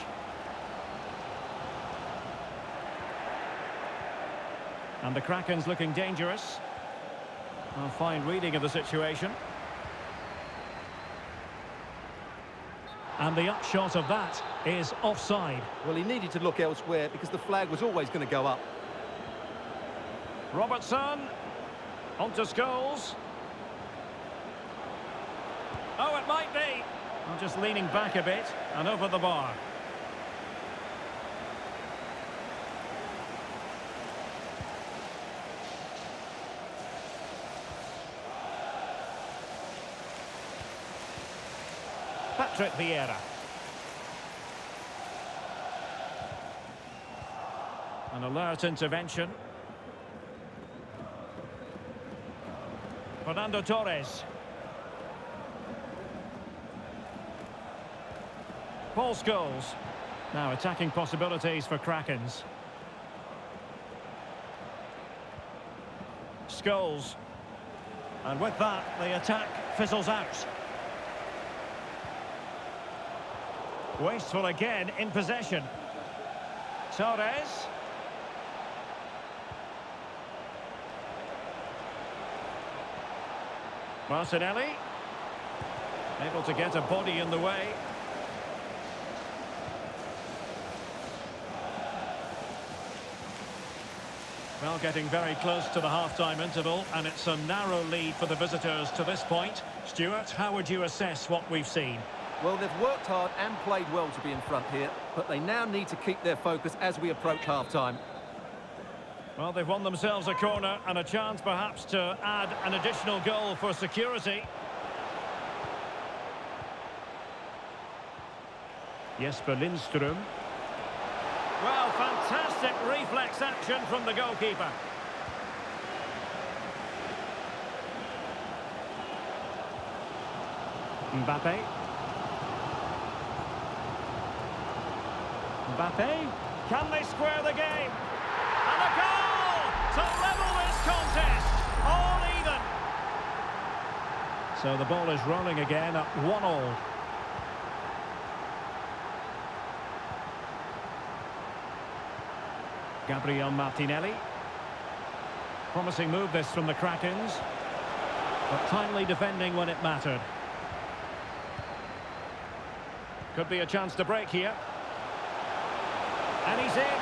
And the Kraken's looking dangerous. A fine reading of the situation. And the upshot of that is offside. Well, he needed to look elsewhere because the flag was always going to go up. Robertson. On to Scholes. Oh, it might be. I'm just leaning back a bit and over the bar. Patrick Vieira. An alert intervention. Fernando Torres. Paul Scholes. Now attacking possibilities for Krakens. Scholes. And with that, the attack fizzles out. Wasteful again in possession. Torres. Martinelli. Able to get a body in the way. Well, getting very close to the half-time interval, and it's a narrow lead for the visitors to this point. Stuart, how would you assess what we've seen? Well, they've worked hard and played well to be in front here, but they now need to keep their focus as we approach half-time. Well, they've won themselves a corner and a chance perhaps to add an additional goal for security. Jesper Lindström. Well, fantastic reflex action from the goalkeeper. Mbappe. Mbappe. Can they square the game? And a goal to level this contest. All even. So the ball is rolling again at 1-1. Gabriel Martinelli. Promising move this from the Krakens. But timely defending when it mattered. Could be a chance to break here. And he's in.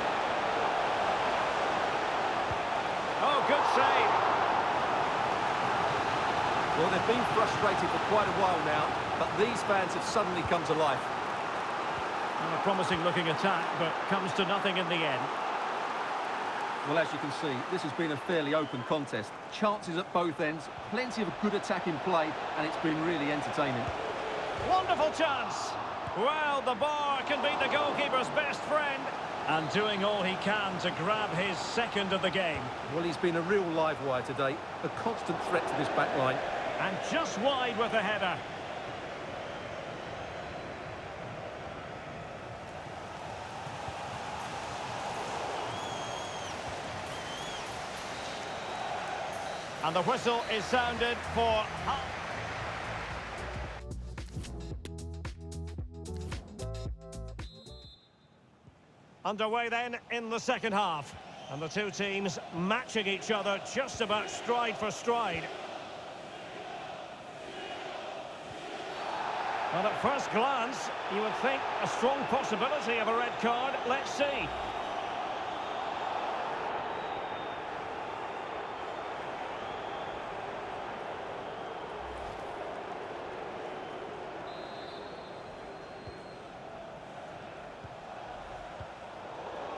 Oh, good save. Well, they've been frustrated for quite a while now, but these fans have suddenly come to life. And a promising looking attack, but comes to nothing in the end. Well, as you can see, this has been a fairly open contest. Chances at both ends, plenty of good attacking play, and it's been really entertaining. Wonderful chance. Well, the bar can be the goalkeeper's best friend. And doing all he can to grab his second of the game. Well, he's been a real live wire today. A constant threat to this back line. And just wide with the header. And the whistle is sounded for... Underway then in the second half. And the two teams matching each other just about stride for stride. And at first glance, you would think a strong possibility of a red card. Let's see.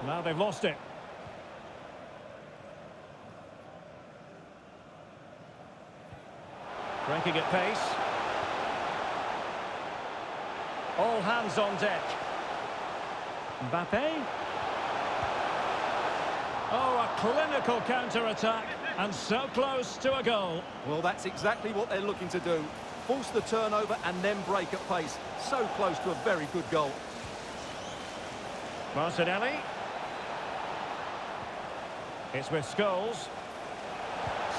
Now they've lost it. Breaking at pace. All hands on deck. Mbappe. Oh, a clinical counter-attack, and so close to a goal. Well, that's exactly what they're looking to do. Force the turnover and then break at pace. So close to a very good goal. Martinelli. It's with Scholes.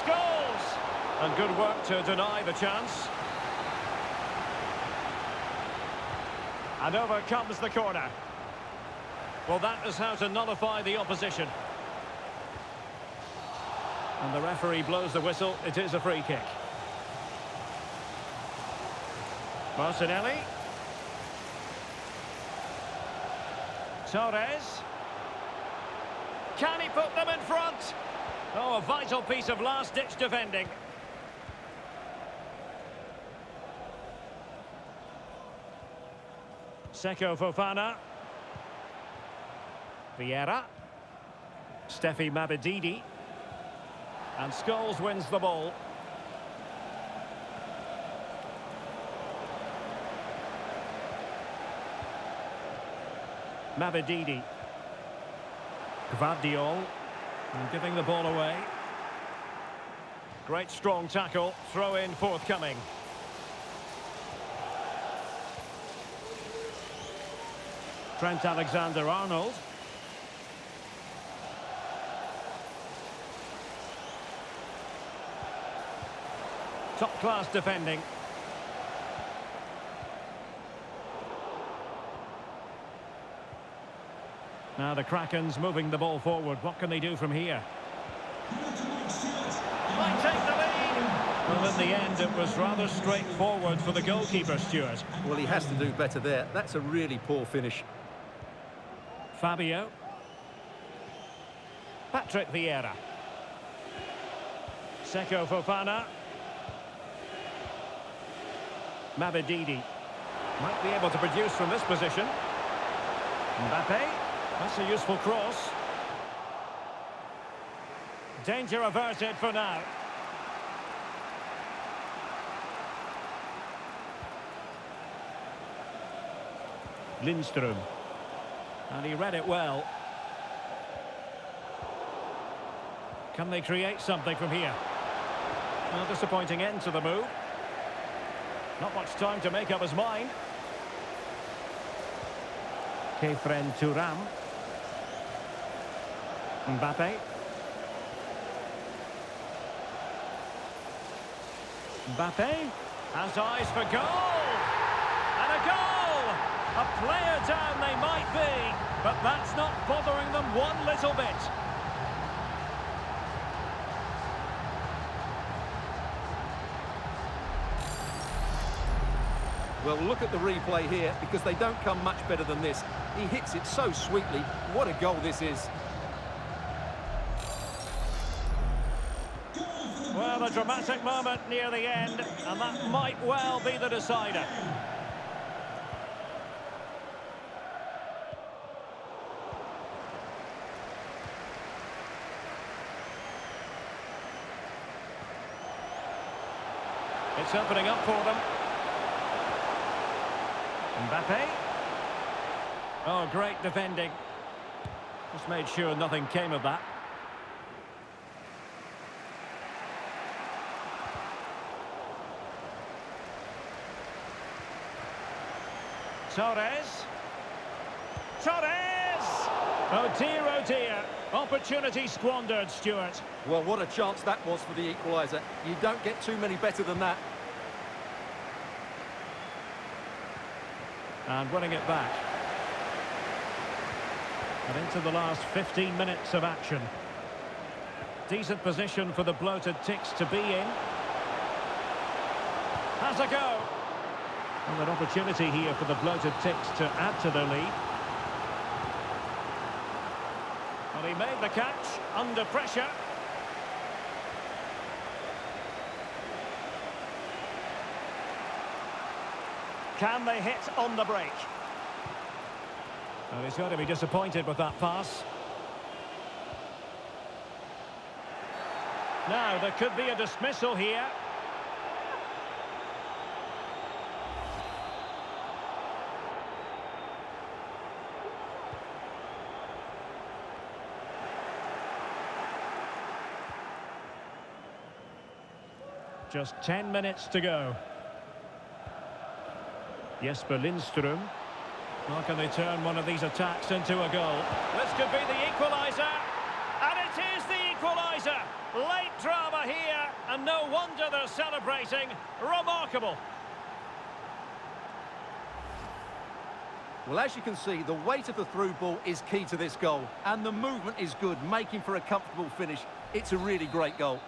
Scholes! And good work to deny the chance. And over comes the corner. Well, that is how to nullify the opposition. And the referee blows the whistle. It is a free kick. Martinelli. Torres. Can he put them in front? Oh, a vital piece of last-ditch defending. Seko Fofana. Vieira. Steffi Mabedidi. And Scholes wins the ball. Mabedidi. Gvardiol. And giving the ball away. Great strong tackle. Throw in forthcoming. Trent Alexander-Arnold. Top-class defending. Now the Krakens moving the ball forward. What can they do from here? Might take the lead. Well, in the end, it was rather straightforward for the goalkeeper, Stuart. Well, he has to do better there. That's a really poor finish. Fabio. Patrick Vieira. Seko Fofana. Mabedidi. Might be able to produce from this position. Mbappe. That's a useful cross. Danger averted for now. Lindström. And he read it well. Can they create something from here? Well, disappointing end to the move. Not much time to make up his mind. Kefren Turam. Mbappe. Mbappe has eyes for goal. And a goal! A player down they might be, but that's not bothering them one little bit. Well, look at the replay here, because they don't come much better than this. He hits it so sweetly. What a goal this is. Well, a dramatic moment near the end, and that might well be the decider. It's opening up for them. Mbappe. Oh, great defending. Just made sure nothing came of that. Torres. Torres! Oh dear, oh dear. Opportunity squandered, Stuart. Well, what a chance that was for the equaliser. You don't get too many better than that. And winning it back. And into the last 15 minutes of action. Decent position for the bloated Ticks to be in. Has a go. And an opportunity here for the bloated Ticks to add to their lead. And he made the catch under pressure. Can they hit on the break? Well, he's going to be disappointed with that pass. Now, there could be a dismissal here. Just 10 minutes to go. Jesper Lindström. How can they turn one of these attacks into a goal? This could be the equaliser. And it is the equaliser. Late drama here, and no wonder they're celebrating. Remarkable. Well, as you can see, the weight of the through ball is key to this goal. And the movement is good, making for a comfortable finish. It's a really great goal.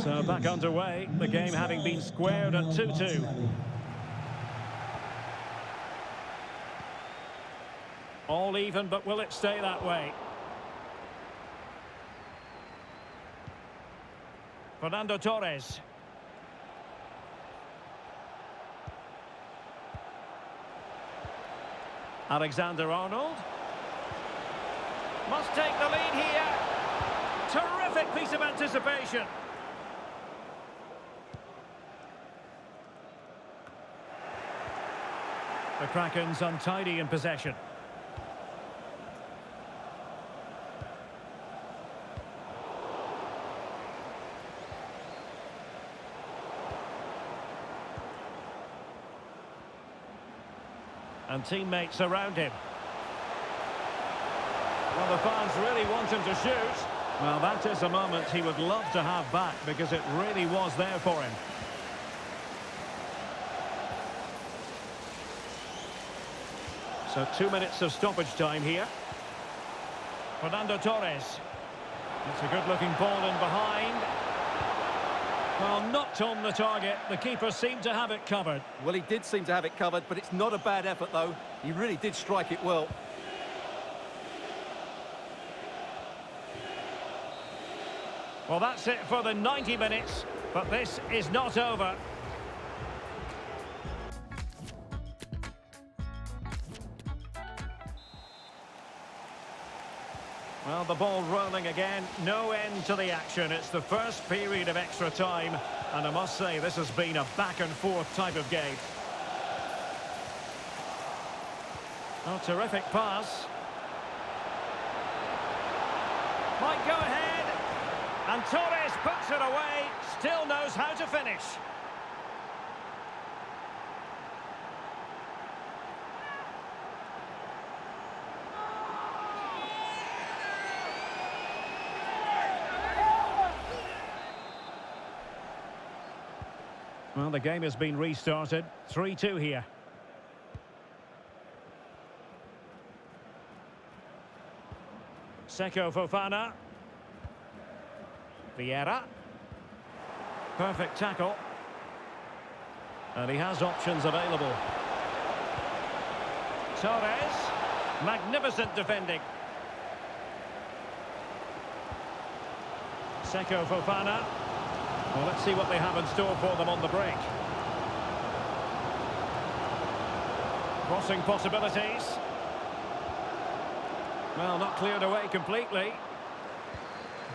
So back underway, the game having been squared at 2-2. All even, but will it stay that way? Fernando Torres. Alexander-Arnold. Must take the lead here. Terrific piece of anticipation. The Kraken's untidy in possession. And teammates around him. Well, the fans really want him to shoot. Well, that is a moment he would love to have back, because it really was there for him. So 2 minutes of stoppage time here. Fernando Torres. It's a good-looking ball in behind. Well, not on the target. The keeper seemed to have it covered. Well, he did seem to have it covered, but it's not a bad effort, though. He really did strike it well. Well, that's it for the 90 minutes, but this is not over. Well, the ball rolling again, no end to the action. It's the first period of extra time, and I must say this has been a back-and-forth type of game. Oh, terrific pass. Might go ahead. And Torres puts it away. Still knows how to finish. Well, the game has been restarted. 3-2 here. Seko Fofana. Vieira. Perfect tackle. And he has options available. Torres. Magnificent defending. Seko Fofana. Well, let's see what they have in store for them on the break. Crossing possibilities. Well, not cleared away completely.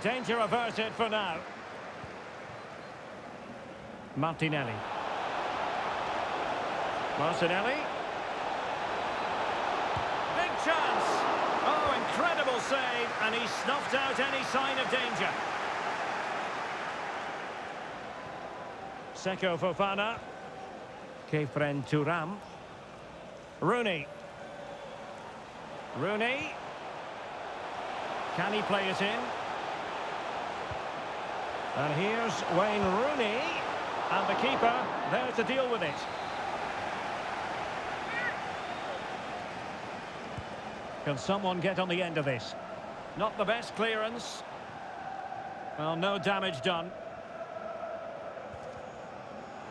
Danger averted for now. Martinelli. Martinelli. Big chance. Oh, incredible save. And he snuffed out any sign of danger. Seko Fofana. Kefren Thuram. Rooney. Rooney. Can he play it in? And here's Wayne Rooney. And the keeper there to deal with it. Can someone get on the end of this? Not the best clearance. Well, no damage done.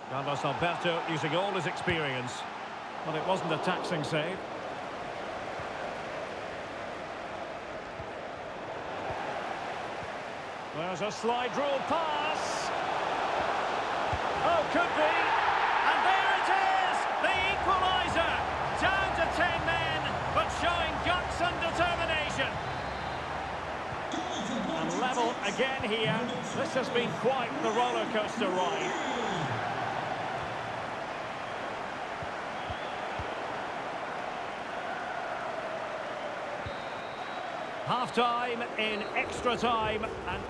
Carlos Alberto using all his experience. But it wasn't a taxing save. There's a slide rule pass. Oh, could be. And there it is! The equaliser! Down to 10 men, but showing guts and determination. And level again here. This has been quite the roller coaster ride. Half-time in extra time, and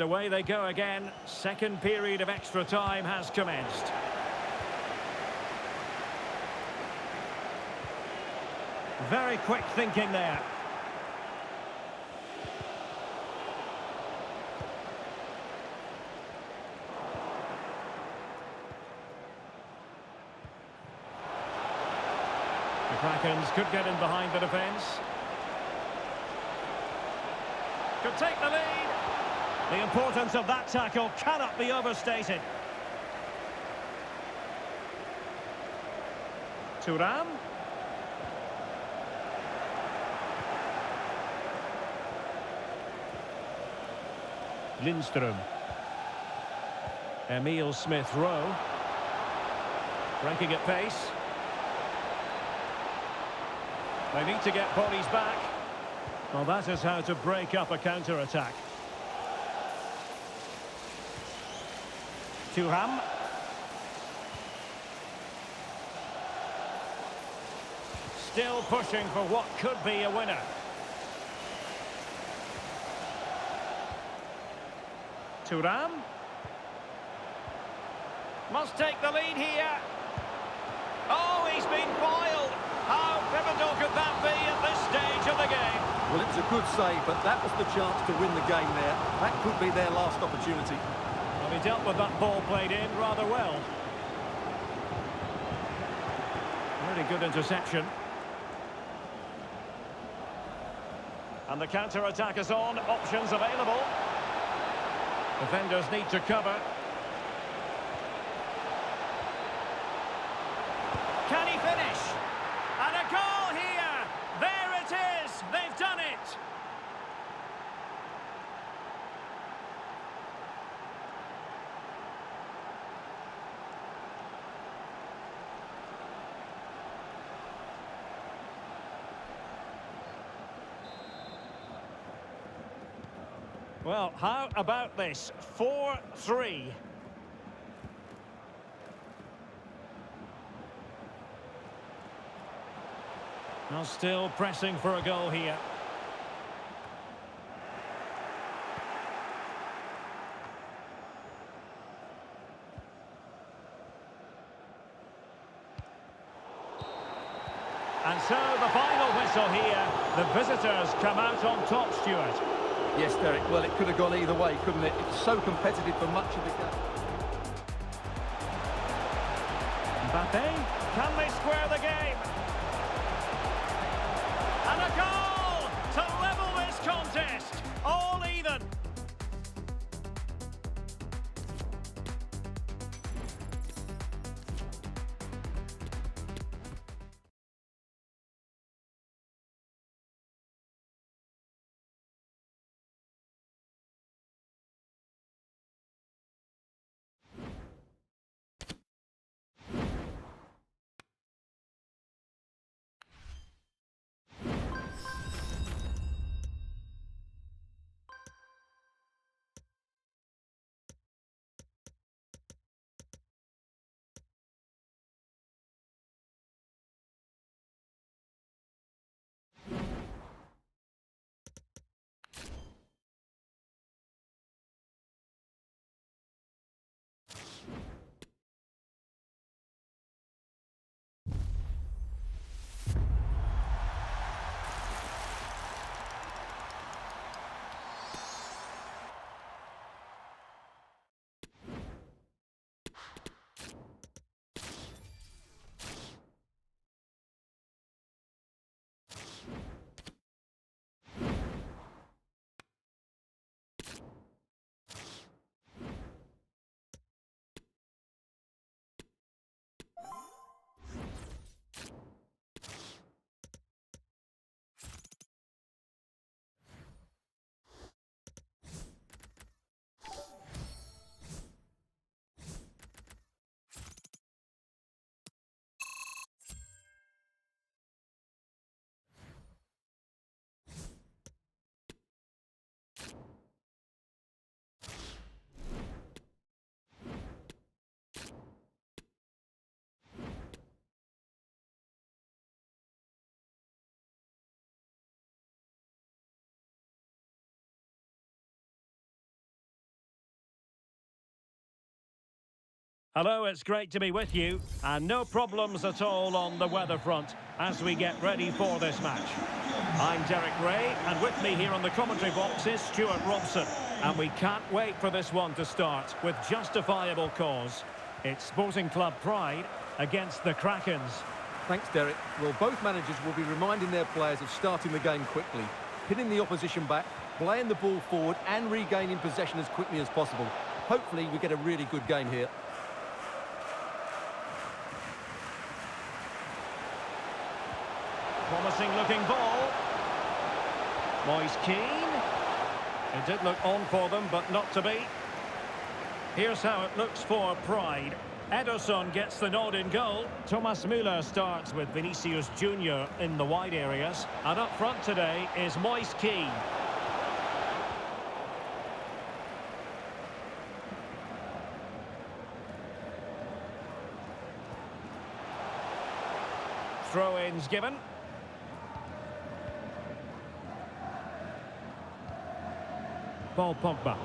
away they go again. Second period of extra time has commenced. Very quick thinking there. The Krakens could get in behind the defence. Could take the lead. The importance of that tackle cannot be overstated. Thuram. Lindström. Emile Smith-Rowe. Breaking at pace. They need to get bodies back. Well, that is how to break up a counter-attack. Thuram. Still pushing for what could be a winner. Thuram. Must take the lead here. Oh, he's been foiled. How pivotal could that be at this stage of the game? Well, it was a good save, but that was the chance to win the game there. That could be their last opportunity. Well, he dealt with that ball played in rather well. Really good interception. And the counter-attack is on. Options available. Defenders need to cover. Can he finish? And a goal here! There it is! They've done it! Well, how about this? 4-3. Well, still pressing for a goal here. And so the final whistle here. The visitors come out on top, Stuart. Yes, Derek, well, it could have gone either way, couldn't it? It was so competitive for much of the game. Mbappe, can they square the game? And a goal to level this contest. All even. Hello, it's great to be with you, and no problems at all on the weather front as we get ready for this match. I'm Derek Ray, and with me here on the commentary box is Stuart Robson, and we can't wait for this one to start with justifiable cause. It's Sporting Club Pride against the Krakens. Thanks, Derek. Well, both managers will be reminding their players of starting the game quickly, pinning the opposition back, playing the ball forward and regaining possession as quickly as possible. Hopefully we get a really good game here. Promising looking ball. Moise Keane. It did look on for them, but not to be. Here's how it looks for Pride. Ederson gets the nod in goal. Thomas Müller starts with Vinicius Junior in the wide areas. And up front today is Moise Keane. Throw-ins given. Paul Pogba.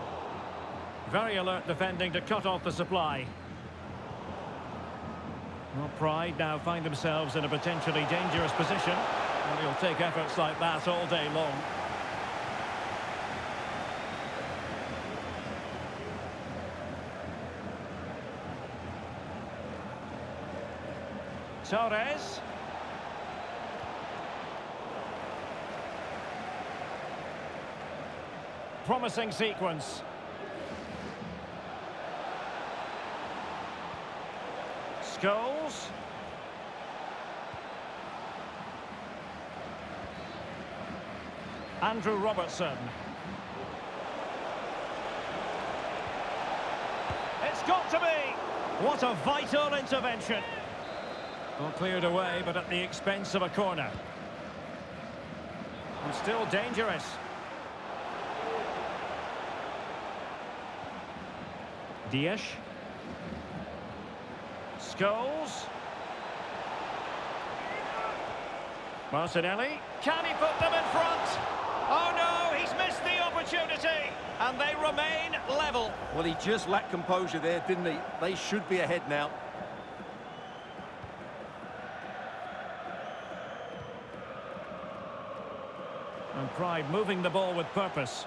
Very alert defending to cut off the supply. Well, Pride now find themselves in a potentially dangerous position. And he'll take efforts like that all day long. Torres. Promising sequence. Scholes. Andrew Robertson. It's got to be! What a vital intervention. Well, cleared away, but at the expense of a corner. And still dangerous. Dias. Scholes. Martinelli. Can he put them in front? Oh no, he's missed the opportunity. And they remain level. Well, he just lacked composure there, didn't he? They should be ahead now. And Pride moving the ball with purpose.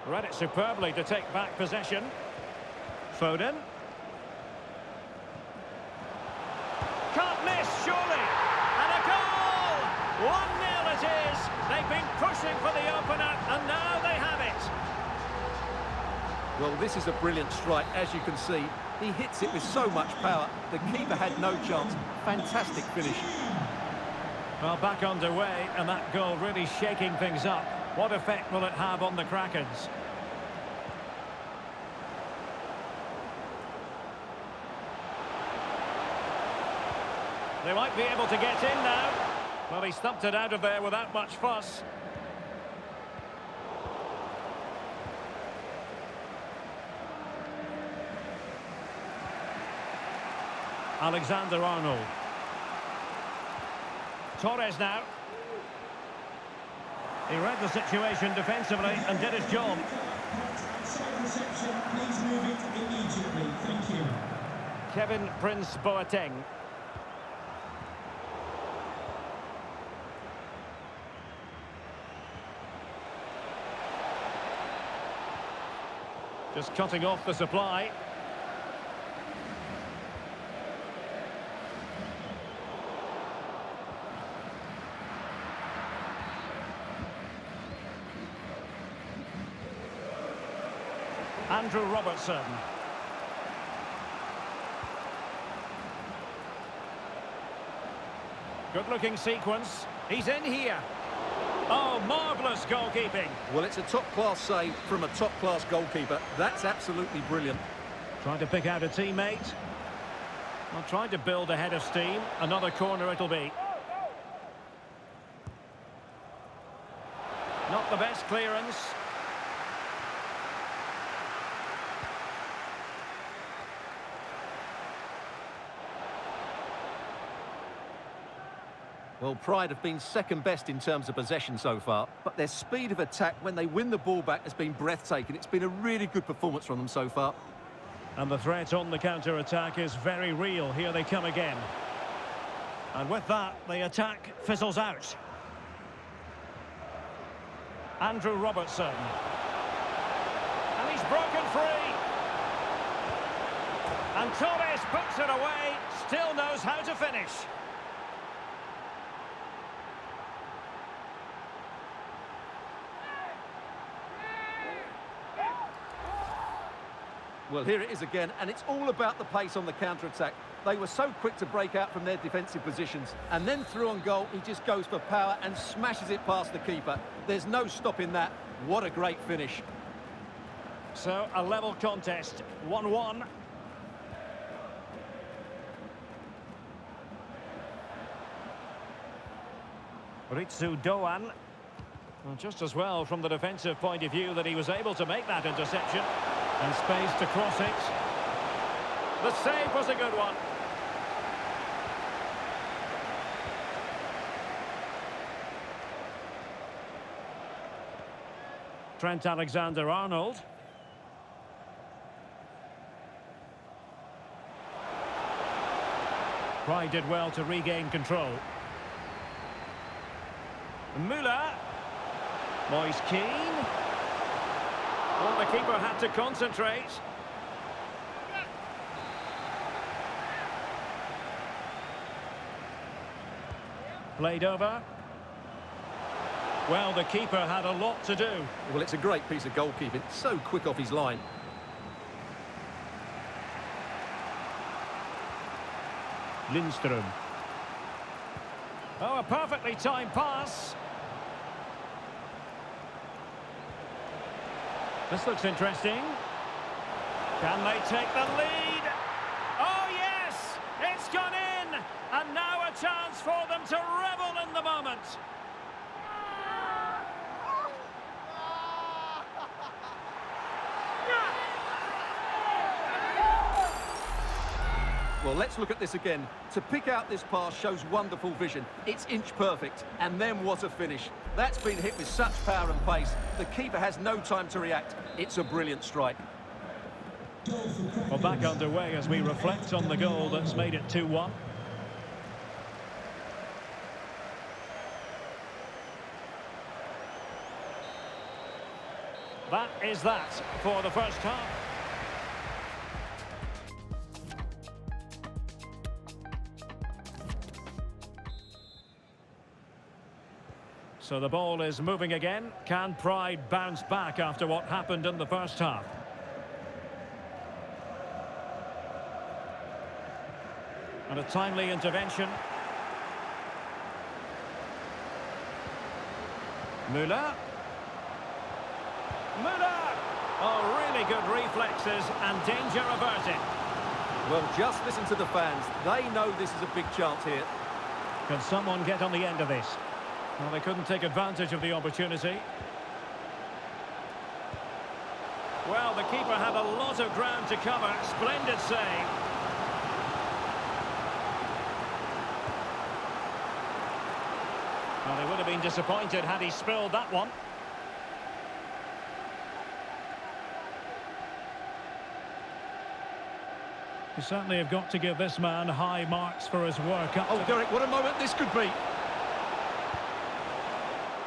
Read it superbly to take back possession. Foden. Can't miss, surely. And a goal! 1-0 it is. They've been pushing for the opener, and now they have it. Well, this is a brilliant strike, as you can see. He hits it with so much power. The keeper had no chance. Fantastic finish. Well, back underway, and that goal really shaking things up. What effect will it have on the Krakens? They might be able to get in now. Well, he stumped it out of there without much fuss. Alexander-Arnold. Torres now. He read the situation defensively and did his job. Outside reception, please move it immediately. Thank you. Kevin Prince Boateng. Just cutting off the supply. Andrew Robertson. Good-looking sequence. He's in here. Oh, marvellous goalkeeping. Well, it's a top-class save from a top-class goalkeeper. That's absolutely brilliant. Trying to pick out a teammate. Well, trying to build a head of steam. Another corner it'll be. Not the best clearance. Well, Pride have been second best in terms of possession so far, but their speed of attack when they win the ball back has been breathtaking. It's been a really good performance from them so far. And the threat on the counter-attack is very real. Here they come again. And with that, the attack fizzles out. Andrew Robertson. And he's broken free. And Torres puts it away, still knows how to finish. Well, here it is again, and it's all about the pace on the counter-attack. They were so quick to break out from their defensive positions, and then through on goal, he just goes for power and smashes it past the keeper. There's no stopping that. What a great finish. So, a level contest, 1-1. Ritsu Doan. Well, just as well from the defensive point of view that he was able to make that interception. And space to cross it. The save was a good one. Trent Alexander-Arnold. Pride did well to regain control. Müller. Moise Keane. Well, the keeper had to concentrate. Played over. Well, the keeper had a lot to do. Well, it's a great piece of goalkeeping. So quick off his line. Lindström. Oh, a perfectly timed pass. This looks interesting. Can they take the lead? Oh, yes! It's gone in! And now a chance for them to revel in the moment. Well, let's look at this again. To pick out this pass shows wonderful vision. It's inch perfect, and then what a finish. That's been hit with such power and pace. The keeper has no time to react. It's a brilliant strike. Well, back underway as we reflect on the goal that's made it 2-1. That is that for the first half. So the ball is moving again. Can Pride bounce back after what happened in the first half? And a timely intervention. Müller. Müller! Oh, really good reflexes and danger averted. Well, just listen to the fans. They know this is a big chance here. Can someone get on the end of this? Well, they couldn't take advantage of the opportunity. Well, the keeper had a lot of ground to cover. Splendid save. Well, they would have been disappointed had he spilled that one. You certainly have got to give this man high marks for his work. Oh, Derek, what a moment this could be.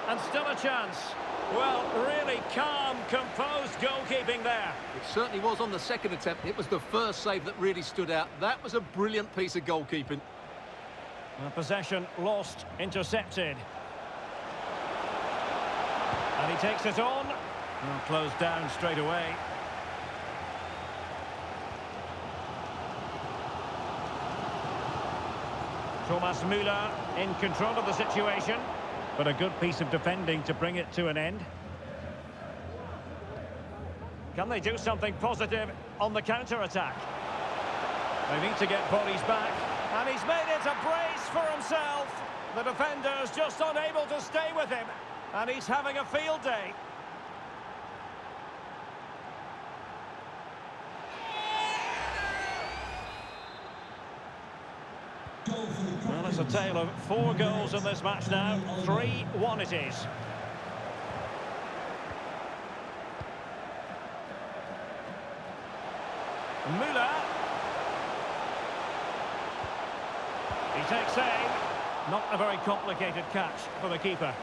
And still a chance. Well, really calm, composed goalkeeping there. It certainly was on the second attempt. It was the first save that really stood out. That was a brilliant piece of goalkeeping. Well, possession lost, intercepted. And he takes it on. Well, closed down straight away. Thomas Müller in control of the situation. But a good piece of defending to bring it to an end. Can they do something positive on the counter-attack? They need to get bodies back. And he's made it a brace for himself. The defender's just unable to stay with him. And he's having a field day. Well, it's a tale of 4 goals in this match now. 3-1 it is. Müller. He takes aim. Not a very complicated catch for the keeper.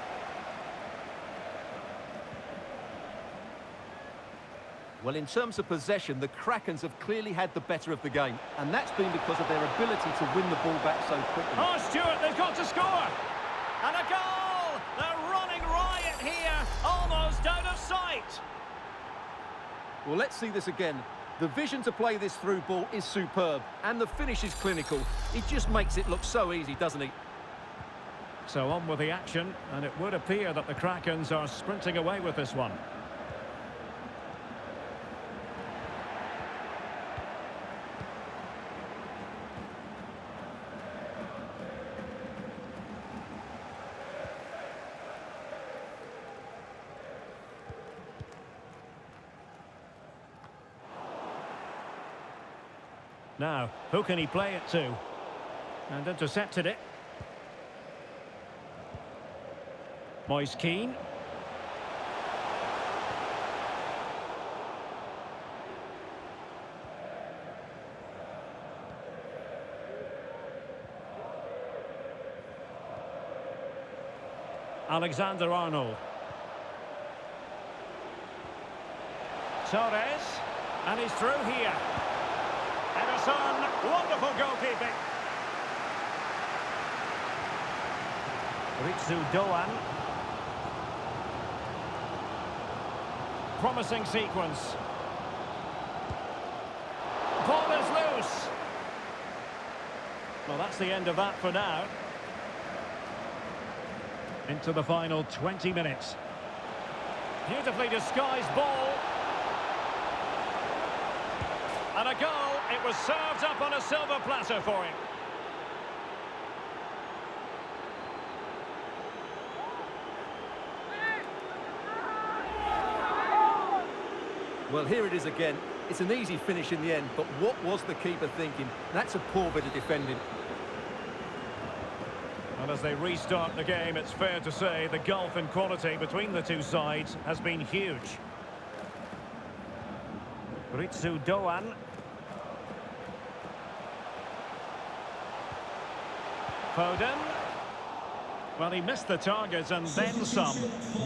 Well, in terms of possession, the Krakens have clearly had the better of the game, and that's been because of their ability to win the ball back so quickly. Oh, Stuart, they've got to score! And a goal! They're running riot here, almost out of sight! Well, let's see this again. The vision to play this through ball is superb, and the finish is clinical. He just makes it look so easy, doesn't he? So on with the action, and it would appear that the Krakens are sprinting away with this one. Now, who can he play it to? And intercepted it. Moise Keane. Alexander-Arnold. Torres. And he's through here. Ederson, wonderful goalkeeping. Ritsu Doan. Promising sequence. Ball is loose. Well, that's the end of that for now. Into the final 20 minutes. Beautifully disguised ball. And a goal. It was served up on a silver platter for him. Well, here it is again. It's an easy finish in the end, but what was the keeper thinking? That's a poor bit of defending. And as they restart the game, it's fair to say the gulf in quality between the two sides has been huge. Ritsu Doan. Foden. Well, he missed the target and then some.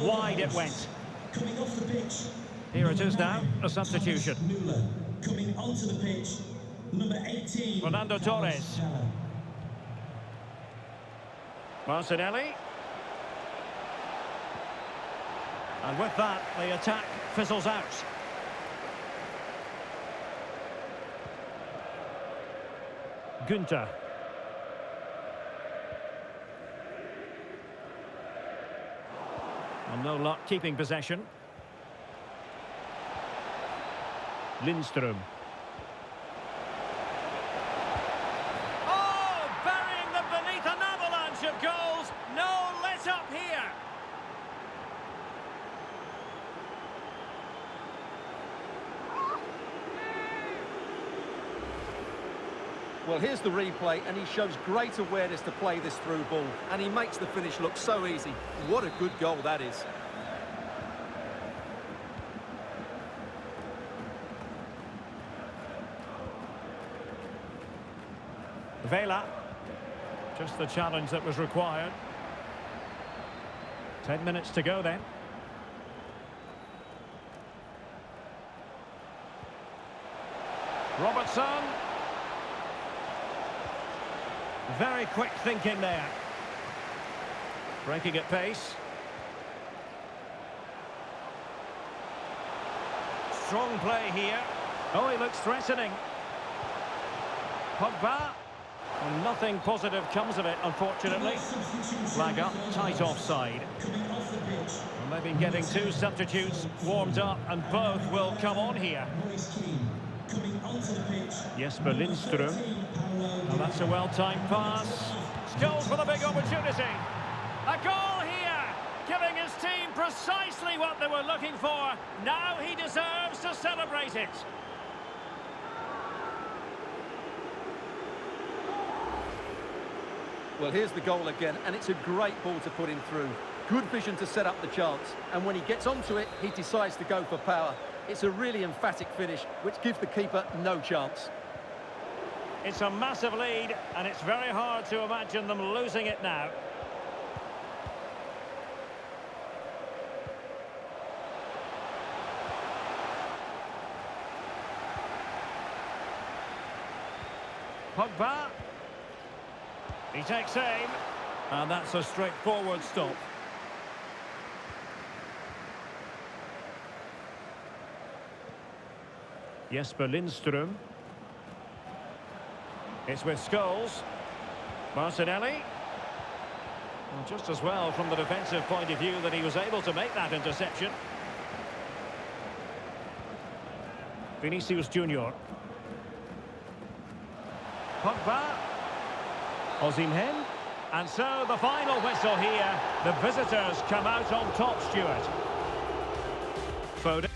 Wide it went. Coming off the pitch. Here it is now, a substitution. Müller coming onto the pitch. Number 18. Fernando Torres. Martinelli. And with that, the attack fizzles out. Günther. And no luck keeping possession. Lindström. Oh, burying them beneath an avalanche of goals. No let up here. Well, here's the replay, and he shows great awareness to play this through ball, and he makes the finish look so easy. What a good goal that is. Vela. Just the challenge that was required. 10 minutes to go then. Robertson. Very quick thinking there. Breaking at pace. Strong play here. Oh, he looks threatening. Pogba. And nothing positive comes of it, unfortunately. Flag up, tight offside. And they've been getting two substitutes warmed up, and both will come on here. Jesper Lindström. And that's a well-timed pass. Scholes with a big opportunity. A goal here, giving his team precisely what they were looking for. Now he deserves to celebrate it. Well, here's the goal again, and it's a great ball to put him through. Good vision to set up the chance, and when he gets onto it, he decides to go for power. It's a really emphatic finish, which gives the keeper no chance. It's a massive lead, and it's very hard to imagine them losing it now. Pogba. He takes aim, and that's a straightforward stop. Jesper Lindström. It's with Scholes. Martinelli. Well, just as well from the defensive point of view that he was able to make that interception. Vinicius Junior. Pogba. Osimhen. And so the final whistle here. The visitors come out on top, Stuart. Foden.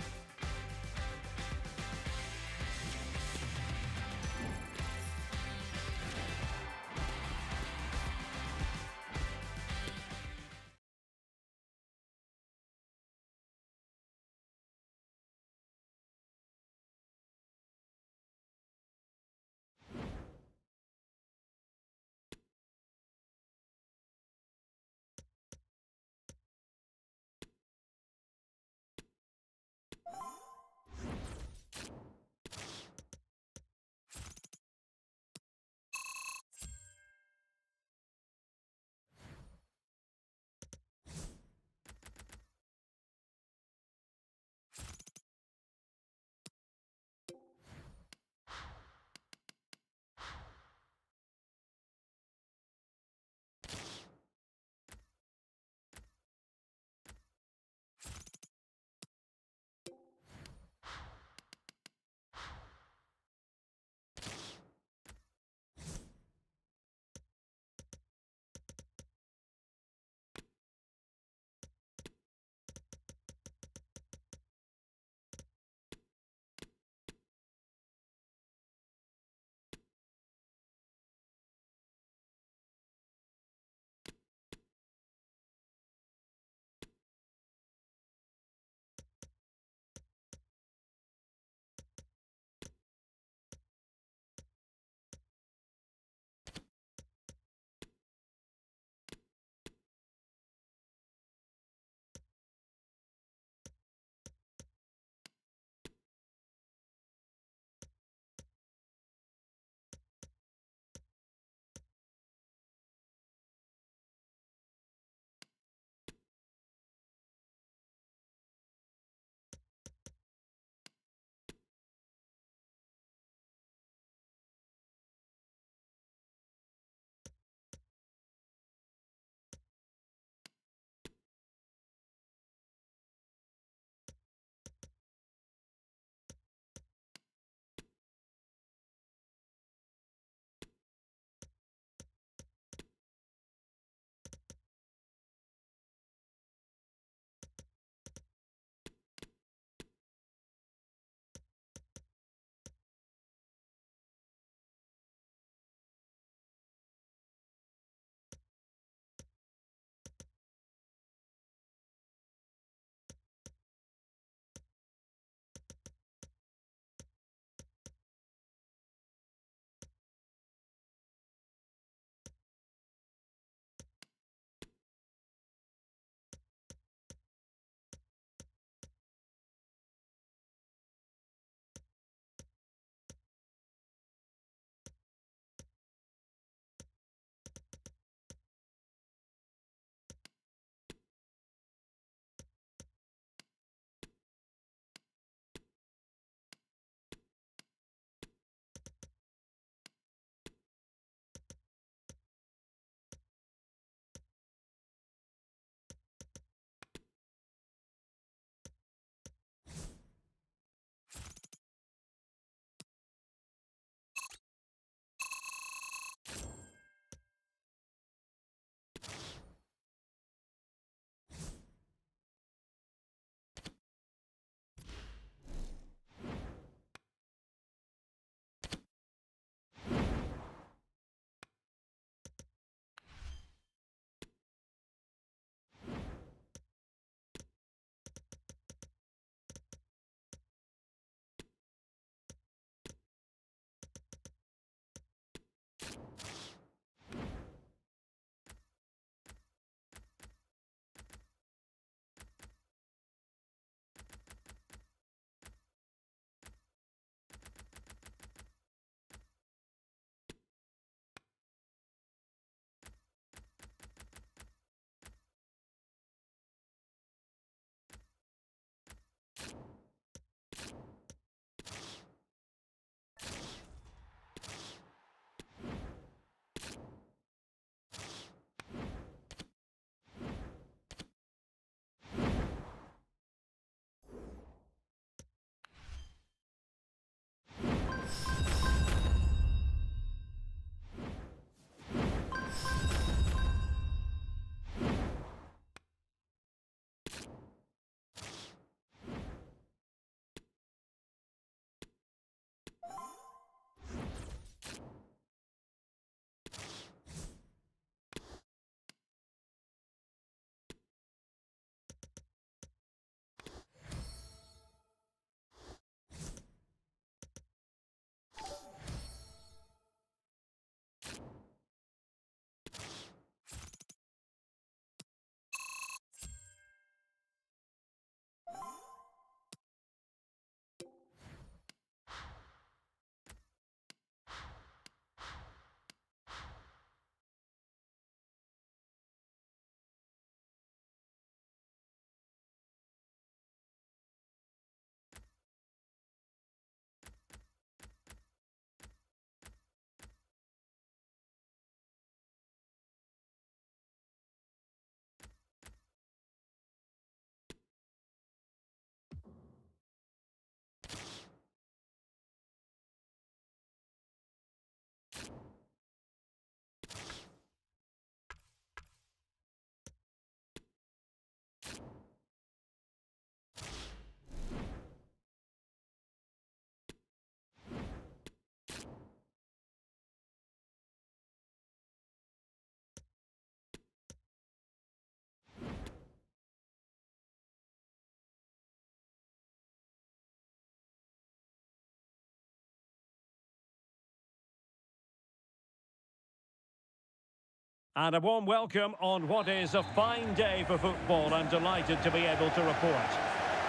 And a warm welcome on what is a fine day for football. I'm delighted to be able to report.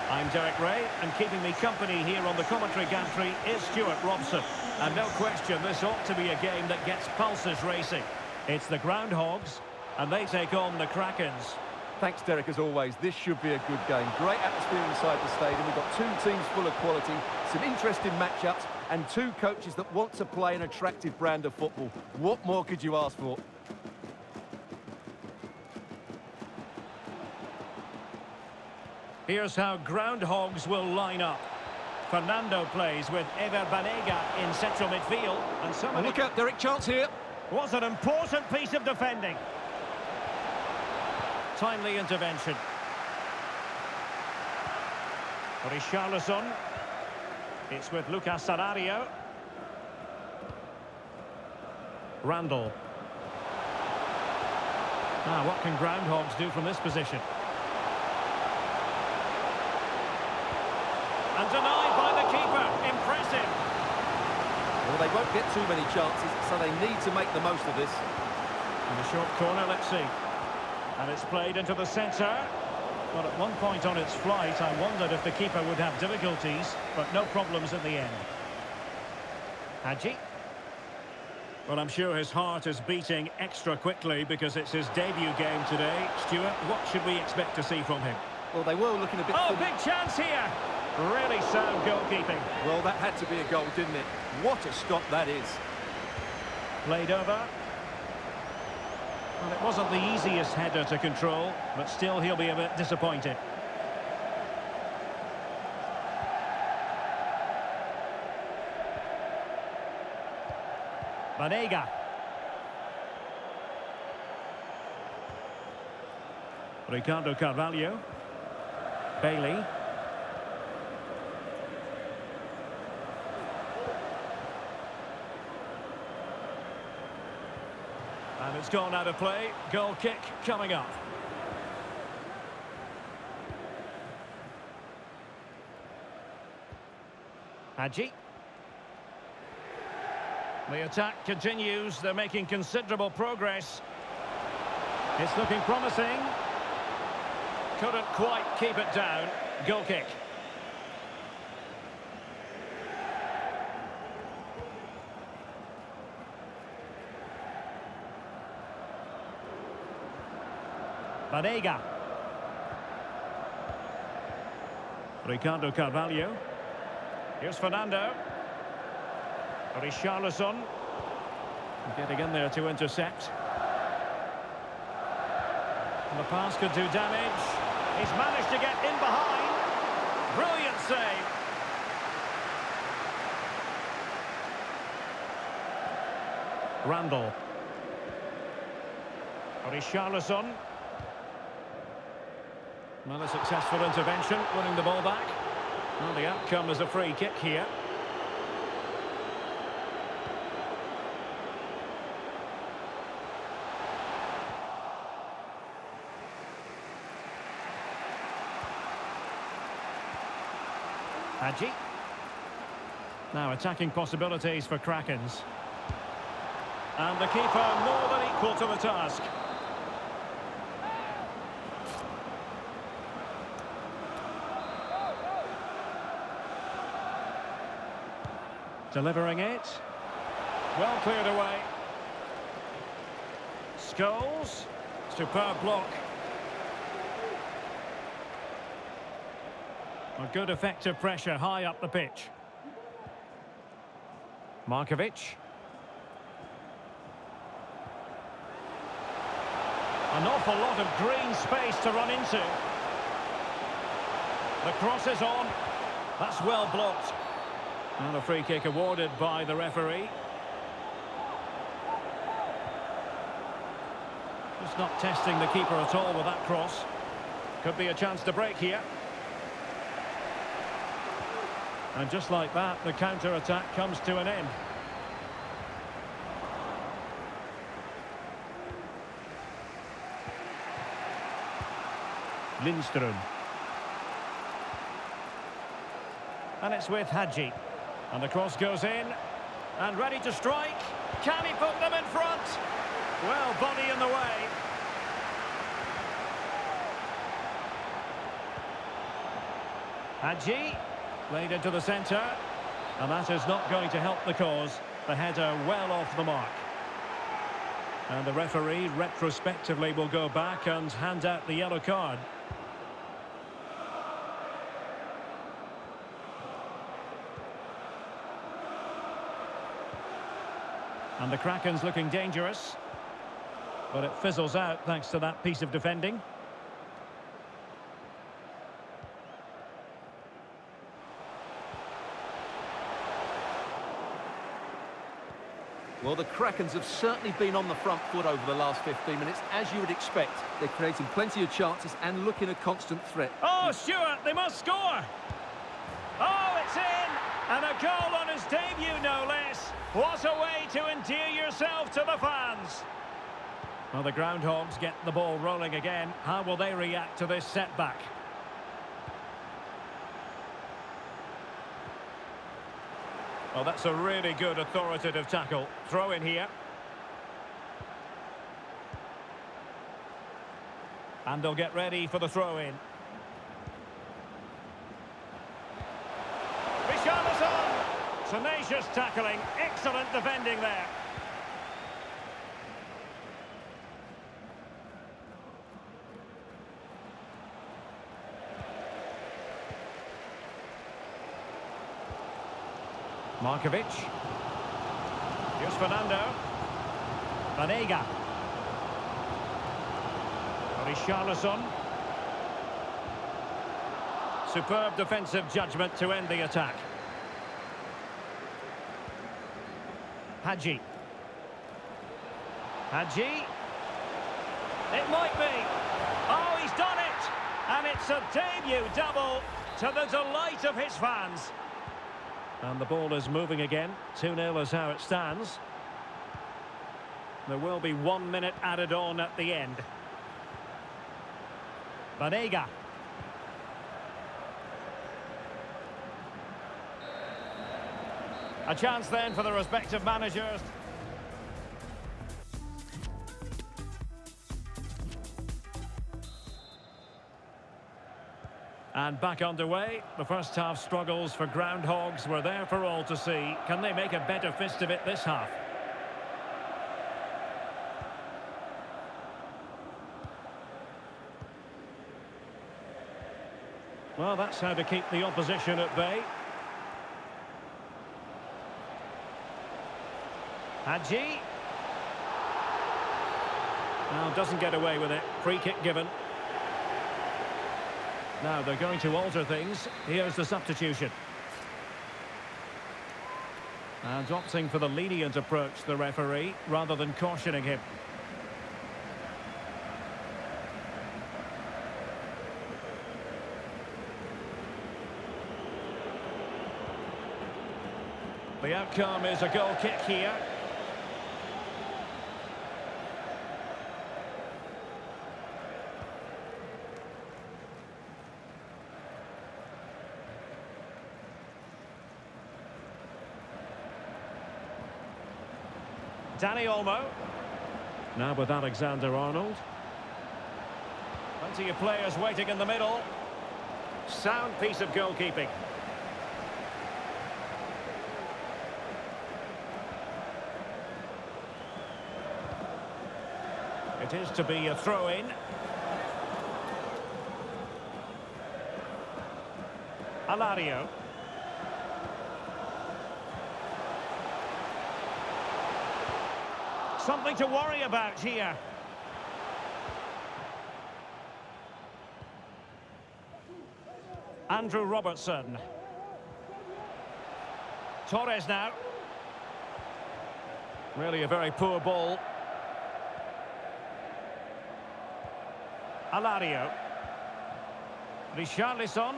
I'm Derek Ray, and keeping me company here on the commentary gantry is Stuart Robson. And no question, this ought to be a game that gets pulses racing. It's the Groundhogs, and they take on the Krakens. Thanks, Derek, as always. This should be a good game. Great atmosphere inside the stadium. We've got two teams full of quality, some interesting matchups, and two coaches that want to play an attractive brand of football. What more could you ask for? Here's how Groundhogs will line up. Fernando plays with Ever Banega in central midfield. And somebody... Look out, Derek, chance here. Was an important piece of defending. Timely intervention. Richarlison. It's with Lucas Sarario. Randall. Now, what can Groundhogs do from this position? And denied by the keeper. Impressive. Well, they won't get too many chances, so they need to make the most of this. In the short corner, let's see. And it's played into the centre. But at one point on its flight, I wondered if the keeper would have difficulties, but no problems in the end. Hadji. Well, I'm sure his heart is beating extra quickly because it's his debut game today. Stuart, what should we expect to see from him? Well, they were looking a bit... Oh, big chance here! Really sound goalkeeping. Well, that had to be a goal, didn't it? What a stop that is. Played over. Well, it wasn't the easiest header to control, but still he'll be a bit disappointed. Banega. Ricardo Carvalho. Bailey. And it's gone out of play. Goal kick coming up. Hadji. The attack continues. They're making considerable progress. It's looking promising. Couldn't quite keep it down. Goal kick. Banega. Ricardo Carvalho. Here's Fernando. Richarlison. Getting in there to intercept. And the pass could do damage. He's managed to get in behind. Brilliant save. Randall. Richarlison. Not a successful intervention, winning the ball back. Well, the outcome is a free kick here. Hadji. Now attacking possibilities for Krakens. And the keeper more than equal to the task. Delivering it. Well cleared away. Scholes. Superb block. A good effective pressure high up the pitch. Markovic. An awful lot of green space to run into. The cross is on. That's well blocked. And a free kick awarded by the referee. Just not testing the keeper at all with that cross. Could be a chance to break here. And just like that, the counter-attack comes to an end. Lindström. And it's with Hadji. And the cross goes in. And ready to strike. Can he put them in front? Well, body in the way. Hadji, played into the centre. And that is not going to help the cause. The header well off the mark. And the referee retrospectively will go back and hand out the yellow card. And the Kraken's looking dangerous. But it fizzles out thanks to that piece of defending. Well, the Krakens have certainly been on the front foot over the last 15 minutes, as you would expect. They're creating plenty of chances and looking a constant threat. Oh, Stuart, they must score! Oh, it's in! And a goal on his debut, no less. What a way to endear yourself to the fans! Well, the Groundhogs get the ball rolling again. How will they react to this setback? Well, that's a really good authoritative tackle. Throw in here. And they'll get ready for the throw-in. Richarlison! Tenacious tackling. Excellent defending there. Markovic. Here's Fernando. Vanega. Richarlison. Superb defensive judgment to end the attack. Hadji. Hadji. It might be. Oh, he's done it! And it's a debut double to the delight of his fans. And the ball is moving again. 2-0 is how it stands. There will be 1 minute added on at the end. Vanega. A chance then for the respective managers. And back underway. The first half struggles for Groundhogs were there for all to see. Can they make a better fist of it this half? Well, that's how to keep the opposition at bay. Hadji. Now doesn't get away with it. Free kick given. Now they're going to alter things. Here's the substitution. And opting for the lenient approach, the referee, rather than cautioning him. The outcome is a goal kick here. Danny Olmo. Now with Alexander-Arnold. Plenty of players waiting in the middle. Sound piece of goalkeeping. It is to be a throw-in. Alario. Something to worry about here. Andrew Robertson. Torres now. Really a very poor ball. Alario. Richarlison.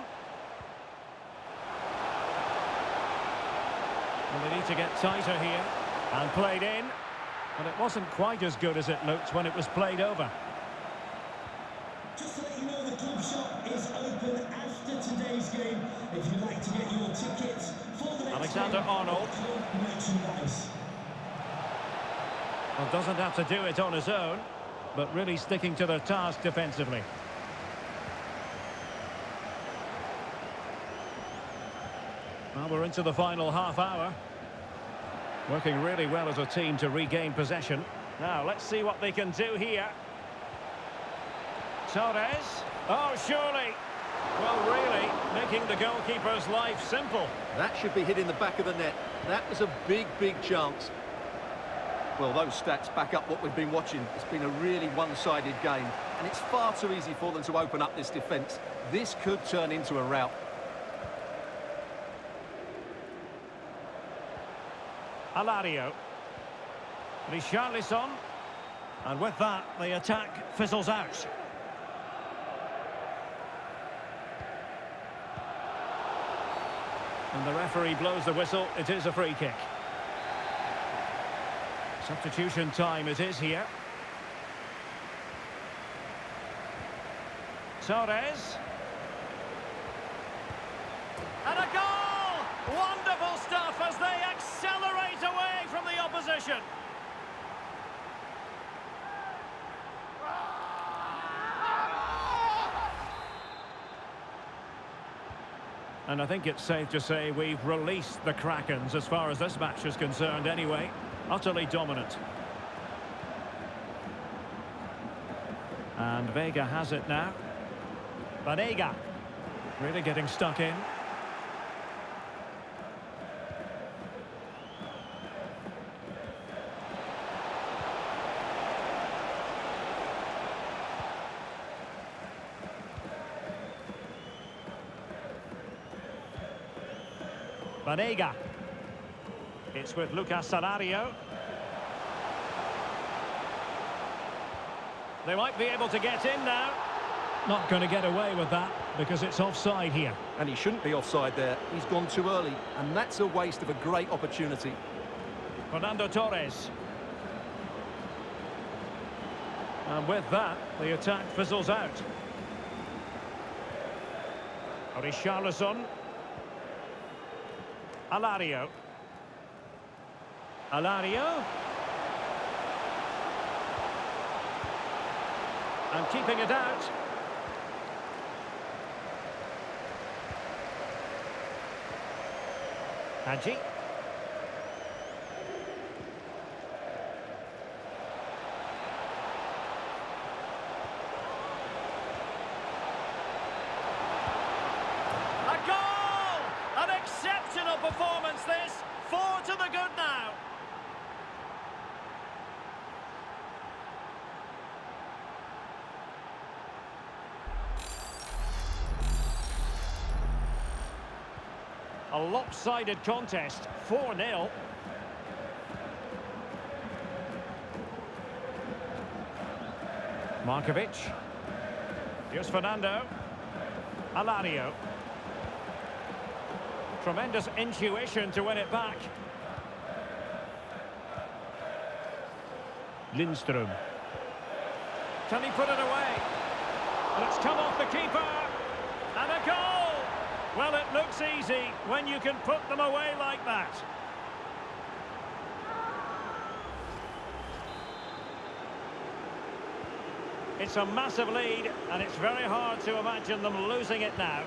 Well, they need to get tighter here. And played in. But it wasn't quite as good as it looked when it was played over. Just to let you know, the club shop is open after today's game. If you'd like to get your tickets for the next Alexander-Arnold. club merchandise. Well, doesn't have to do it on his own, but really sticking to their task defensively. Well, we're into the final half hour. Working really well as a team to regain possession. Now, let's see what they can do here. Torres. Oh, surely. Well, really, making the goalkeeper's life simple. That should be hit in the back of the net. That was a big, big chance. Well, those stats back up what we've been watching. It's been a really one-sided game, and it's far too easy for them to open up this defence. This could turn into a rout. Alario. Richarlison. And with that, the attack fizzles out. And the referee blows the whistle. It is a free kick. Substitution time it is here. Torres. And a goal! Wonderful stuff as they accelerate away from the opposition. And I think it's safe to say we've released the Krakens as far as this match is concerned anyway. Utterly dominant. And Vega has it now. Banega. Really getting stuck in. Banega. It's with Lucas Alario. They might be able to get in now. Not going to get away with that because it's offside here. And he shouldn't be offside there. He's gone too early, and that's a waste of a great opportunity. Fernando Torres. And with that, the attack fizzles out. Richarlison. Alario. Alario. And keeping it out. Hadji. A goal! An exceptional performance this. 4 to the good now. A lopsided contest, 4-0. Markovic. Here's Fernando. Alario. Tremendous intuition to win it back. Lindström. Can he put it away? And it's come off the keeper. And a goal! Well, it looks easy when you can put them away like that. It's a massive lead, and it's very hard to imagine them losing it now.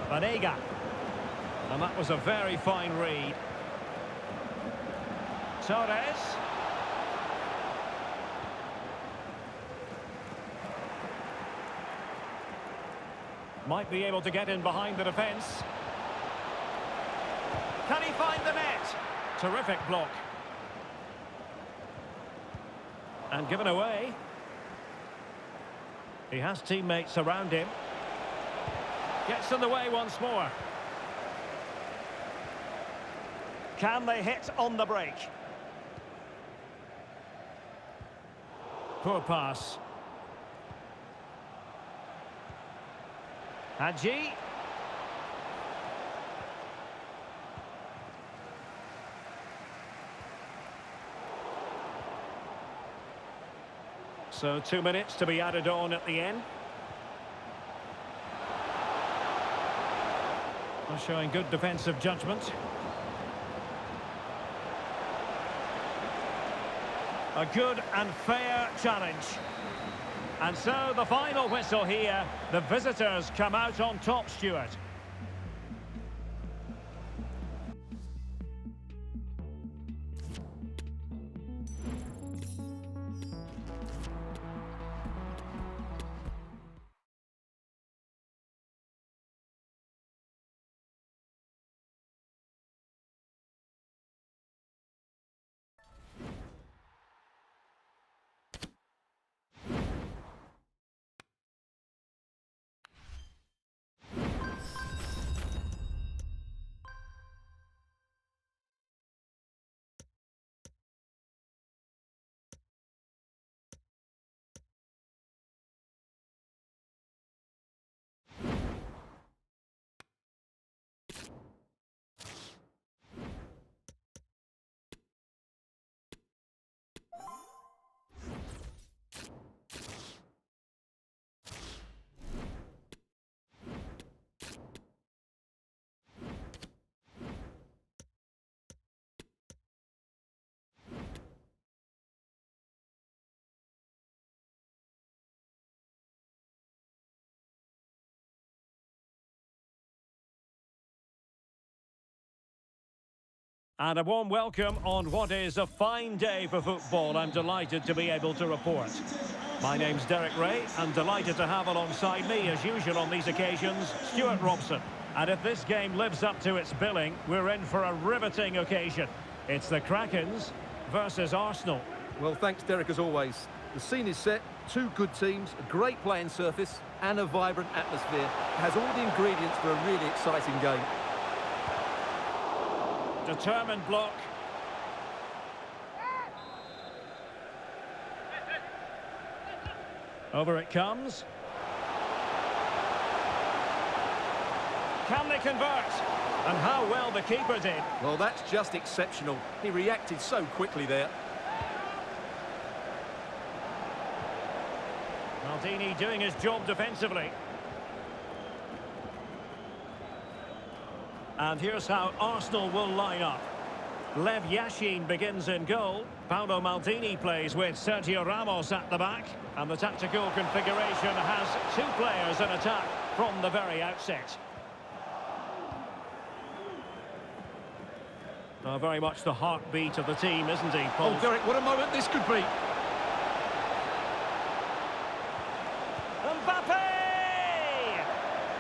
Banega. And that was a very fine read. Torres. Might be able to get in behind the defence. Can he find the net? Terrific block. And given away. He has teammates around him. Gets in the way once more. Can they hit on the break? Poor pass. Hadji. So 2 minutes to be added on at the end. Showing good defensive judgment. A good and fair challenge. And so the final whistle here. The visitors come out on top, Stuart. And a warm welcome on what is a fine day for football. I'm delighted to be able to report. My name's Derek Ray, and delighted to have alongside me, as usual on these occasions, Stuart Robson. And if this game lives up to its billing, we're in for a riveting occasion. It's the Krakens versus Arsenal. Well, thanks, Derek, as always. The scene is set, two good teams, a great playing surface, and a vibrant atmosphere. It has all the ingredients for a really exciting game. Determined block. Over it comes. Can they convert? And how well the keeper did. Well, that's just exceptional. He reacted so quickly there. Maldini doing his job defensively. And here's how Arsenal will line up. Lev Yashin begins in goal. Paolo Maldini plays with Sergio Ramos at the back. And the tactical configuration has two players in attack from the very outset. Very much the heartbeat of the team, isn't he, Paul? Oh, Derek, what a moment this could be.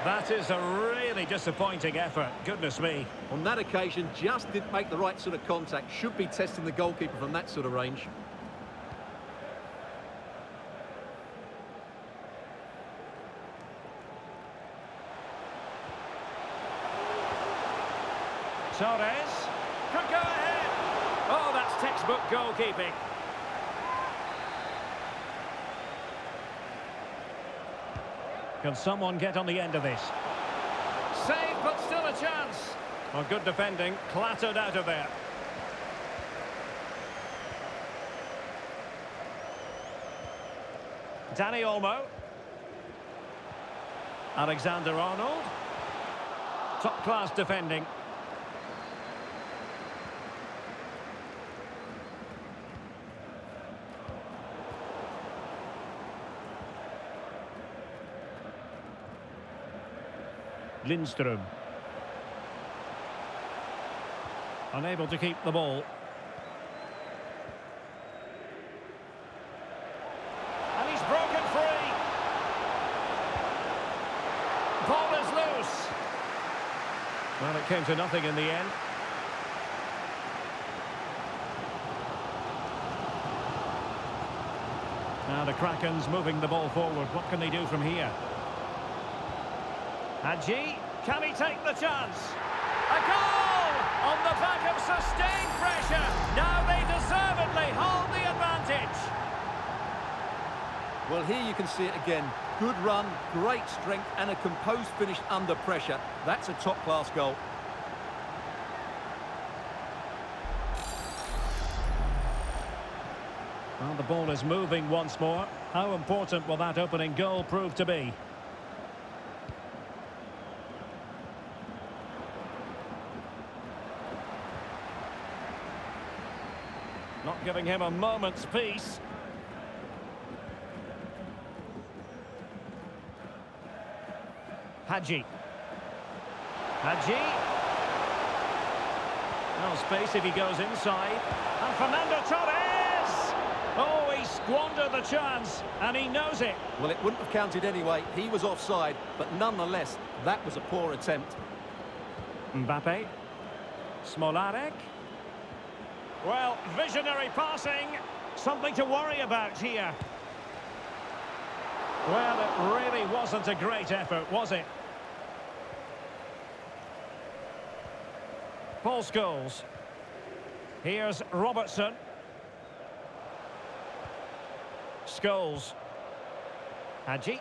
That is a really disappointing effort, goodness me. On that occasion, just didn't make the right sort of contact. Should be testing the goalkeeper from that sort of range. Torres could go ahead. Oh, that's textbook goalkeeping. Can someone get on the end of this? Save, but still a chance. Well, good defending, clattered out of there. Danny Olmo. Alexander-Arnold. Top-class defending. Lindström. Unable to keep the ball. And he's broken free. Ball is loose. Well, it came to nothing in the end. Now the Krakens moving the ball forward. What can they do from here? Hadji, can he take the chance? A goal! On the back of sustained pressure. Now they deservedly hold the advantage. Well, here you can see it again. Good run, great strength, and a composed finish under pressure. That's a top-class goal. Well, the ball is moving once more. How important will that opening goal prove to be? Not giving him a moment's peace. Hadji. No space if he goes inside. And Fernando Torres! Oh, he squandered the chance, and he knows it. Well, it wouldn't have counted anyway. He was offside, but nonetheless, that was a poor attempt. Mbappe. Smolarek. Well, visionary passing. Something to worry about here. Well, it really wasn't a great effort, was it? Paul Scholes. Here's Robertson. Scholes. Hadji.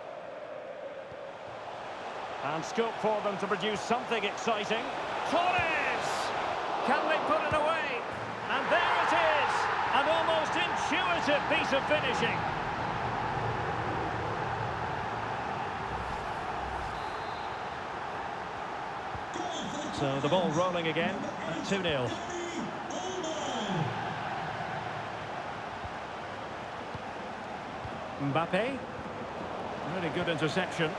And scope for them to produce something exciting. Torres! Can they put it away? And there it is! An almost intuitive piece of finishing. So the ball rolling again at 2-0. Mbappe. Really good interception.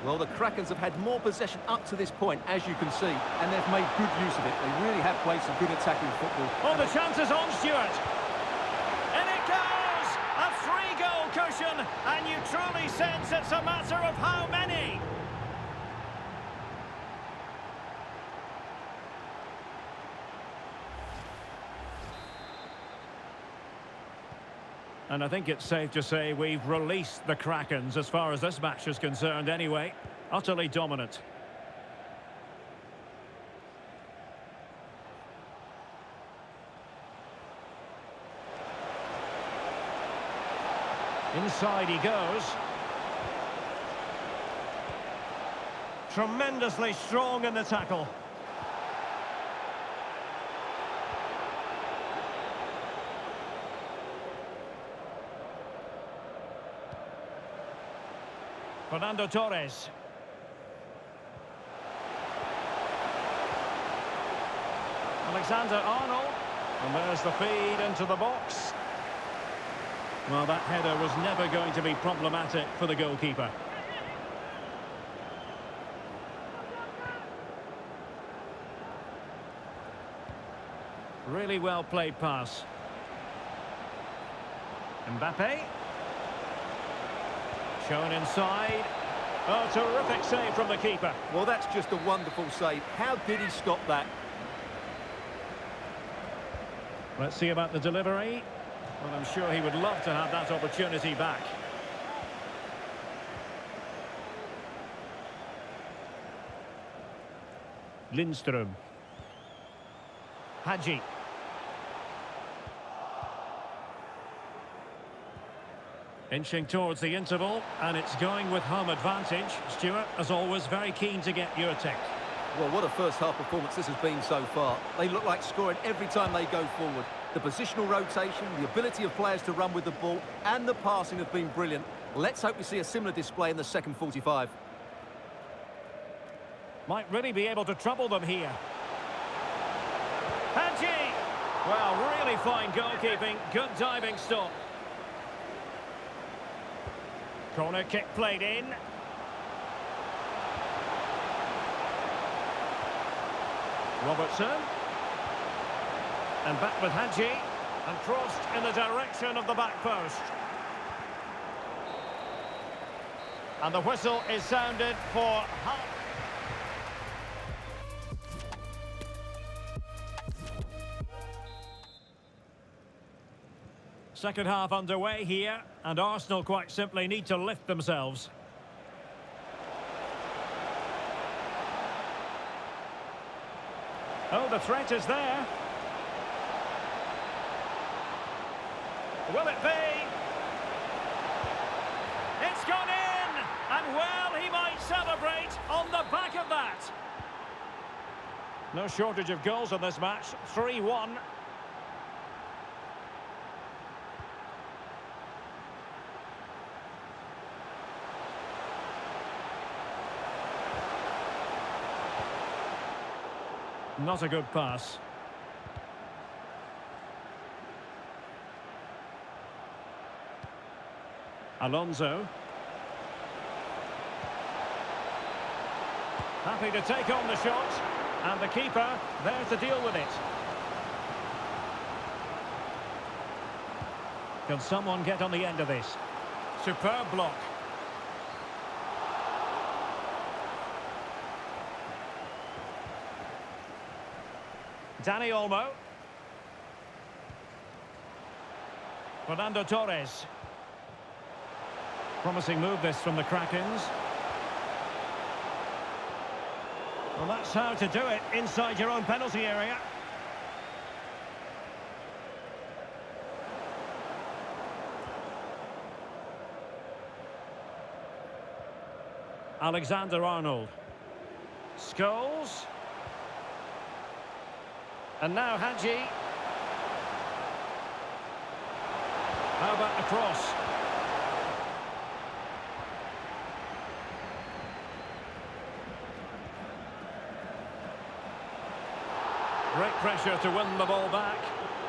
Well, the Krakens have had more possession up to this point, as you can see, and they've made good use of it. They really have played some good attacking football. Oh, the chance is on, Stuart. And it goes! A 3-goal cushion, and you truly sense it's a matter of how many. And I think it's safe to say we've released the Krakens as far as this match is concerned anyway. Utterly dominant. Inside he goes. Tremendously strong in the tackle. Fernando Torres. Alexander-Arnold. And there's the feed into the box. Well, that header was never going to be problematic for the goalkeeper. Really well played pass. Mbappe. Shown inside. Oh, terrific save from the keeper. Well, that's just a wonderful save. How did he stop that? Let's see about the delivery. Well, I'm sure he would love to have that opportunity back. Lindström. Hadji. Inching towards the interval, and it's going with home advantage. Stuart, as always, very keen to get your take. Well, what a first-half performance this has been so far. They look like scoring every time they go forward. The positional rotation, the ability of players to run with the ball, and the passing have been brilliant. Let's hope we see a similar display in the second 45. Might really be able to trouble them here. Hadji! Well, really fine goalkeeping, good diving stop. Corner kick played in. Robertson. And back with Hadji. And crossed in the direction of the back post. And the whistle is sounded for half. Second half underway here, and Arsenal quite simply need to lift themselves. Oh, the threat is there. Will it be? It's gone in! And well, he might celebrate on the back of that. No shortage of goals in this match, 3-1. Not a good pass. Alonso. Happy to take on the shot. And the keeper there to deal with it. Can someone get on the end of this? Superb block. Dani Olmo. Fernando Torres. Promising move this from the Krakens. Well, that's how to do it inside your own penalty area. Alexander-Arnold. Scholes. And now Hadji. How about the cross? Great pressure to win the ball back.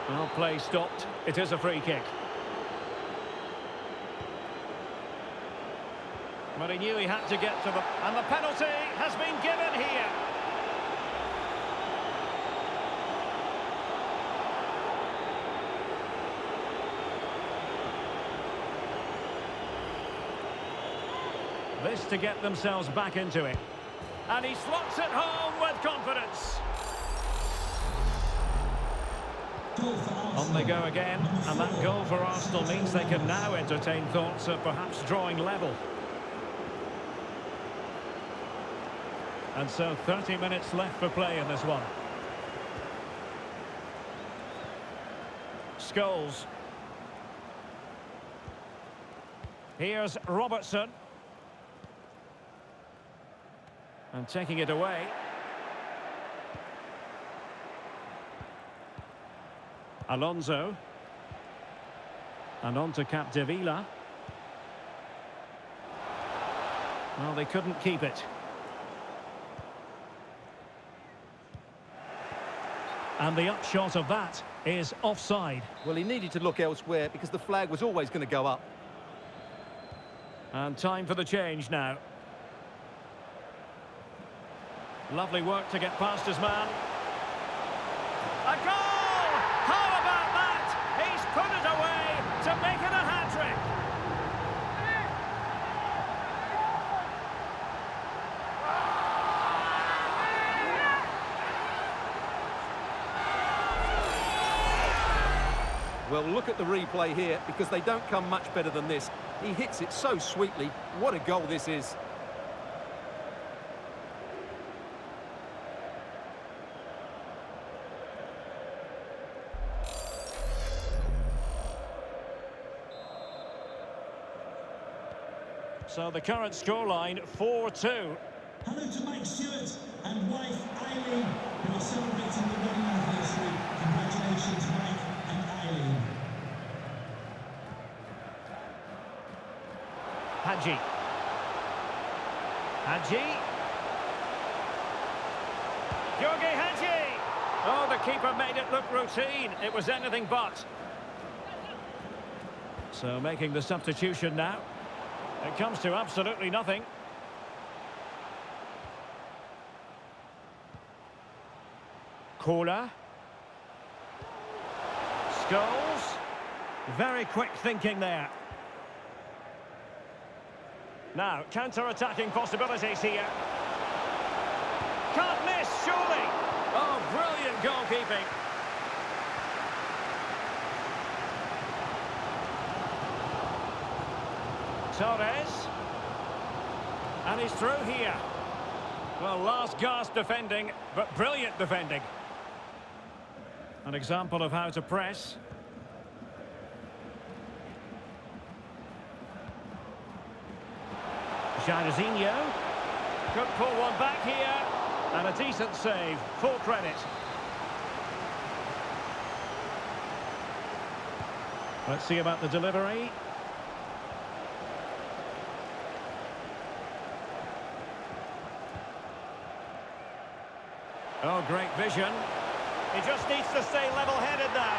Well, play stopped. It is a free kick. But he knew he had to get to the... And the penalty has been given here. This to get themselves back into it. And he slots it home with confidence. On they go again, and that goal for Arsenal means they can now entertain thoughts of perhaps drawing level. And so 30 minutes left for play in this one. Scholes. Here's Robertson. And taking it away. Alonso. And on to Capdevila. Well, they couldn't keep it. And the upshot of that is offside. Well, he needed to look elsewhere because the flag was always going to go up. And time for the change now. Lovely work to get past his man. A goal! How about that? He's put it away to make it a hat-trick. Well, look at the replay here because they don't come much better than this. He hits it so sweetly. What a goal this is. So the current scoreline, 4-2. Hello to Mike Stewart and wife Eileen, who are celebrating the wedding anniversary. Congratulations, Mike and Eileen. Hadji. Hadji. Georgi Hadji. Oh, the keeper made it look routine. It was anything but. So making the substitution now. It comes to absolutely nothing. Corner. Scholes. Very quick thinking there. Now, counter-attacking possibilities here. Can't miss, surely. Oh, brilliant goalkeeping. Torres. And he's through here. Well, last gasp defending, but brilliant defending. An example of how to press. Jairzinho. Could pull one back here. And a decent save. Full credit. Let's see about the delivery. Oh, great vision. He just needs to stay level-headed now.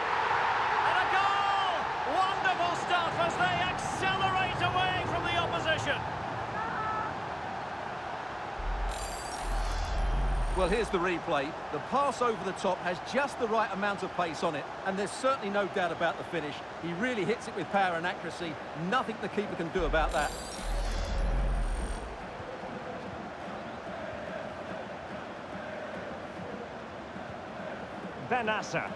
And a goal! Wonderful stuff as they accelerate away. Well, here's the replay. The pass over the top has just the right amount of pace on it, and there's certainly no doubt about the finish. He really hits it with power and accuracy. Nothing the keeper can do about that. Benassa.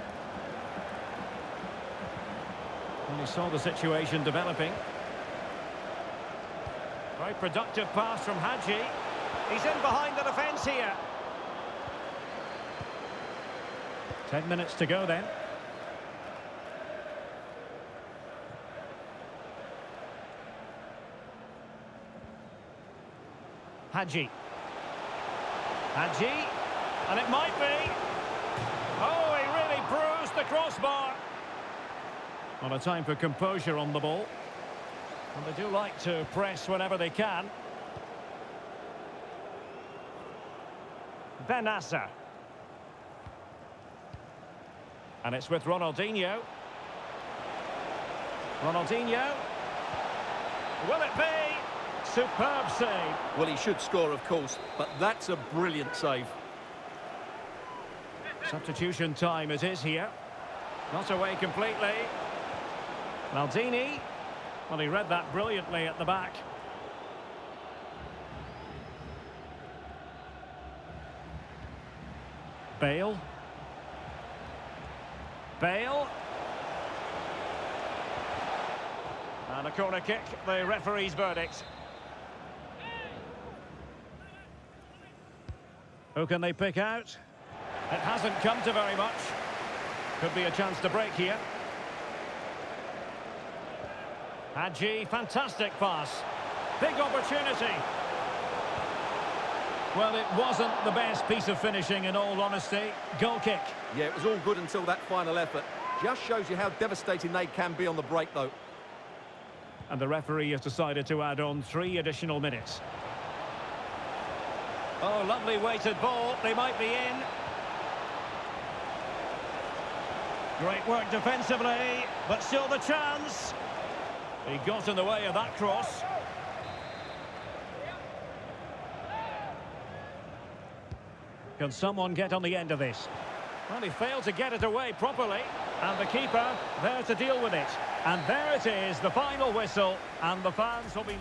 And he saw the situation developing. Very productive pass from Hadji. He's in behind the defence here. 10 minutes to go then. Hadji. Hadji. And it might be. Oh, he really bruised the crossbar. Not a time for composure on the ball. And they do like to press whenever they can. Benassa. And it's with Ronaldinho. Ronaldinho. Will it be? Superb save. Well, he should score, of course, but that's a brilliant save. Substitution time it is here. Not away completely. Maldini. Well, he read that brilliantly at the back. Bale. Bale. And a corner kick, the referee's verdict. Who can they pick out? It hasn't come to very much. Could be a chance to break here. Hadji, fantastic pass. Big opportunity. Well, it wasn't the best piece of finishing, in all honesty. Goal kick. Yeah, it was all good until that final effort. Just shows you how devastating they can be on the break, though. And the referee has decided to add on 3 additional minutes. Oh, lovely weighted ball. They might be in. Great work defensively, but still the chance. He got in the way of that cross. Can someone get on the end of this? Well, he failed to get it away properly. And the keeper there to deal with it. And there it is, the final whistle. And the fans will be...